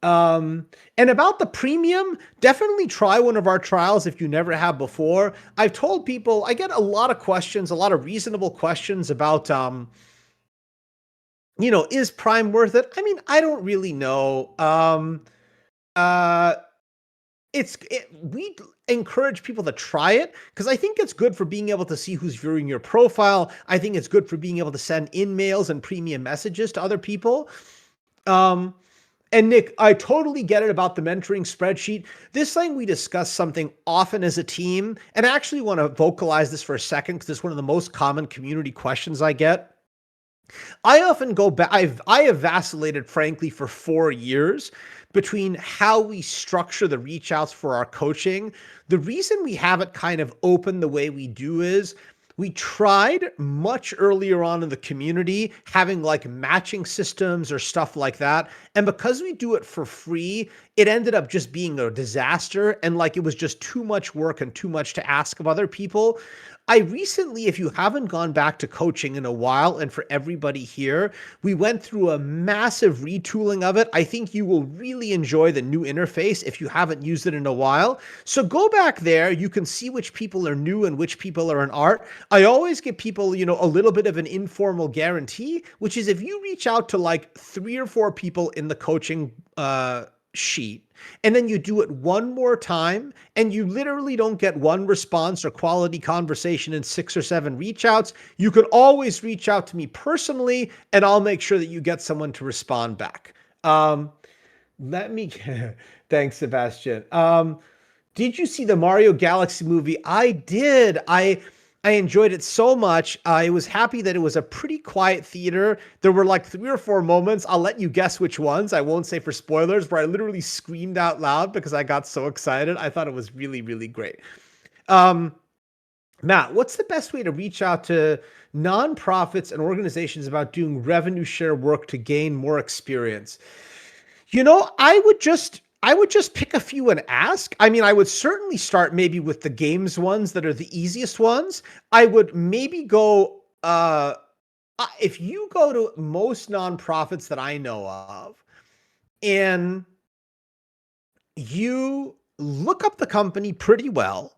And about the premium, definitely try one of our trials if you never have before. I've told people, I get a lot of questions, a lot of reasonable questions about, you know, is Prime worth it? I mean, I don't really know. encourage people to try it because I think it's good for being able to see who's viewing your profile. I think it's good for being able to send in mails and premium messages to other people. And Nick, I totally get it about the mentoring spreadsheet. This thing we discuss something often as a team, and I actually want to vocalize this for a second because it's one of the most common community questions I get. I often go back, I have vacillated, frankly, for 4 years between how we structure the reach outs for our coaching. The reason we have it kind of open the way we do is we tried much earlier on in the community having like matching systems or stuff like that. And because we do it for free, it ended up just being a disaster. And like, it was just too much work and too much to ask of other people. I recently, if you haven't gone back to coaching in a while, and for everybody here, we went through a massive retooling of it. I think you will really enjoy the new interface if you haven't used it in a while. So go back there. You can see which people are new and which people are in art. I always give people, you know, a little bit of an informal guarantee, which is if you reach out to like 3 or 4 people in the coaching sheet, and then you do it one more time, and you literally don't get one response or quality conversation in 6 or 7 reach outs, you can always reach out to me personally, and I'll make sure that you get someone to respond back. Thanks, Sebastian. Did you see the Mario Galaxy movie? I did. I enjoyed it so much. I was happy that it was a pretty quiet theater. There were like 3 or 4 moments. I'll let you guess which ones. I won't say for spoilers, where I literally screamed out loud because I got so excited. I thought it was really, really great. Matt, what's the best way to reach out to nonprofits and organizations about doing revenue share work to gain more experience? You know, I would just pick a few and ask. I mean, I would certainly start maybe with the games ones that are the easiest ones. I would maybe go, if you go to most nonprofits that I know of and you look up the company pretty well,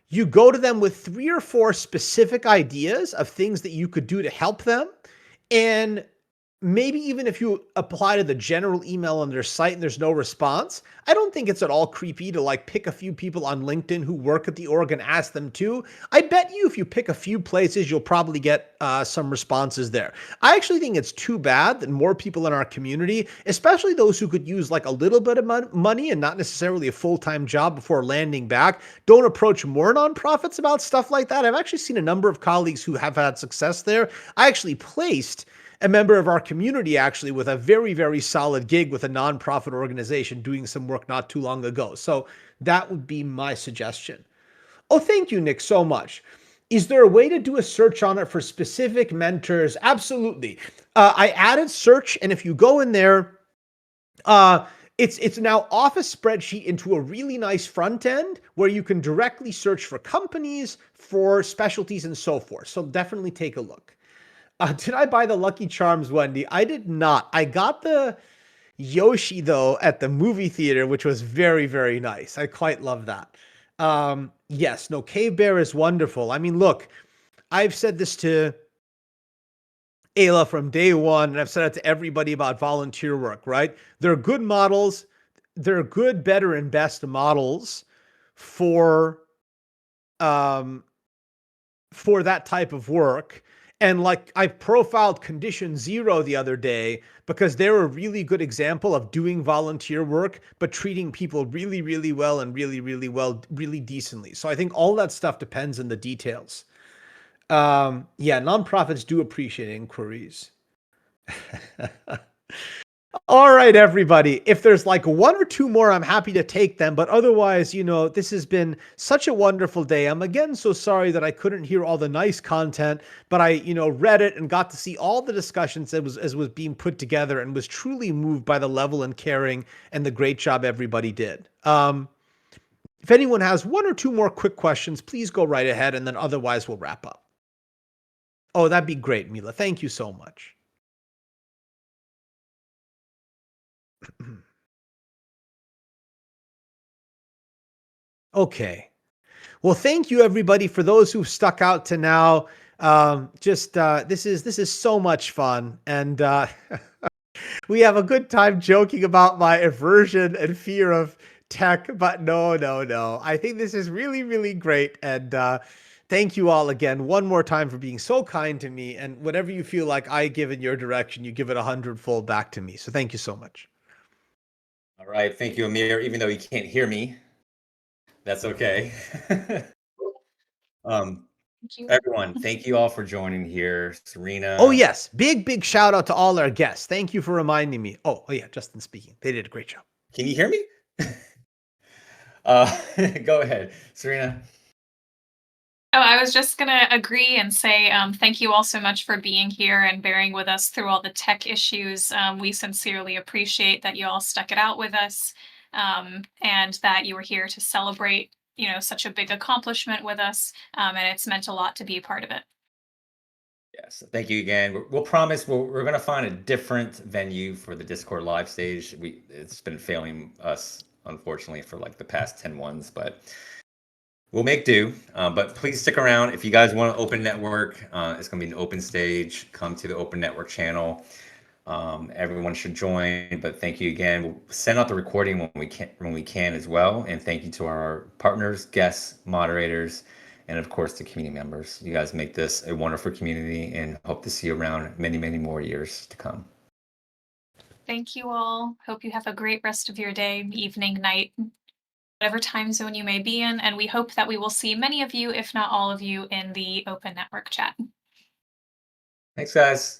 you go to them with 3 or 4 specific ideas of things that you could do to help them, and maybe even if you apply to the general email on their site and there's no response, I don't think it's at all creepy to like pick a few people on LinkedIn who work at the org and ask them too. I bet you if you pick a few places, you'll probably get some responses there. I actually think it's too bad that more people in our community, especially those who could use like a little bit of money and not necessarily a full-time job before landing back, don't approach more nonprofits about stuff like that. I've actually seen a number of colleagues who have had success there. I actually placed a member of our community actually with a very, very solid gig with a nonprofit organization doing some work not too long ago. So that would be my suggestion. Oh, thank you, Nick, so much. Is there a way to do a search on it for specific mentors? Absolutely. I added search, and if you go in there, it's now off a spreadsheet into a really nice front end where you can directly search for companies, for specialties, and so forth. So definitely take a look. Did I buy the Lucky Charms, Wendy? I did not. I got the Yoshi, though, at the movie theater, which was very, very nice. I quite love that. Yes, no, Cave Bear is wonderful. I mean, look, I've said this to Ayla from day one, and I've said it to everybody about volunteer work, right? They're good models. They're good, better, and best models for that type of work. And like I profiled Condition Zero the other day because they're a really good example of doing volunteer work, but treating people really, really well and really, really well, really decently. So I think all that stuff depends on the details. Yeah, nonprofits do appreciate inquiries. All right, everybody. If there's like 1 or 2 more, I'm happy to take them. But otherwise, you know, this has been such a wonderful day. I'm again so sorry that I couldn't hear all the nice content, but I, you know, read it and got to see all the discussions as was being put together and was truly moved by the level and caring and the great job everybody did. If anyone has 1 or 2 more quick questions, please go right ahead, and then otherwise we'll wrap up. Oh, that'd be great, Mila. Thank you so much. Okay. Well, thank you everybody for those who've stuck out to now. This is so much fun, and we have a good time joking about my aversion and fear of tech, but no. I think this is really, really great. And thank you all again one more time for being so kind to me. And whatever you feel like I give in your direction, you give it 100-fold back to me. So thank you so much. All right. Thank you, Amir. Even though you can't hear me, that's okay. Everyone, thank you all for joining here. Serena. Oh, yes. Big shout out to all our guests. Thank you for reminding me. Oh yeah, Justin speaking. They did a great job. Can you hear me? Go ahead, Serena. Oh, I was just going to agree and say thank you all so much for being here and bearing with us through all the tech issues. We sincerely appreciate that you all stuck it out with us and that you were here to celebrate, such a big accomplishment with us. And it's meant a lot to be a part of it. Yes, thank you again. We'll promise we're going to find a different venue for the Discord live stage. It's been failing us, unfortunately, for like the past 10 ones, but we'll make do. But please stick around. If you guys want an open network, it's going to be an open stage. Come to the open network channel. Everyone should join. But thank you again. We'll send out the recording when we can as well. And thank you to our partners, guests, moderators, and of course the community members. You guys make this a wonderful community, and hope to see you around many more years to come. Thank you all. Hope you have a great rest of your day, evening, night, whatever time zone you may be in. And we hope that we will see many of you, if not all of you, in the open network chat. Thanks, guys.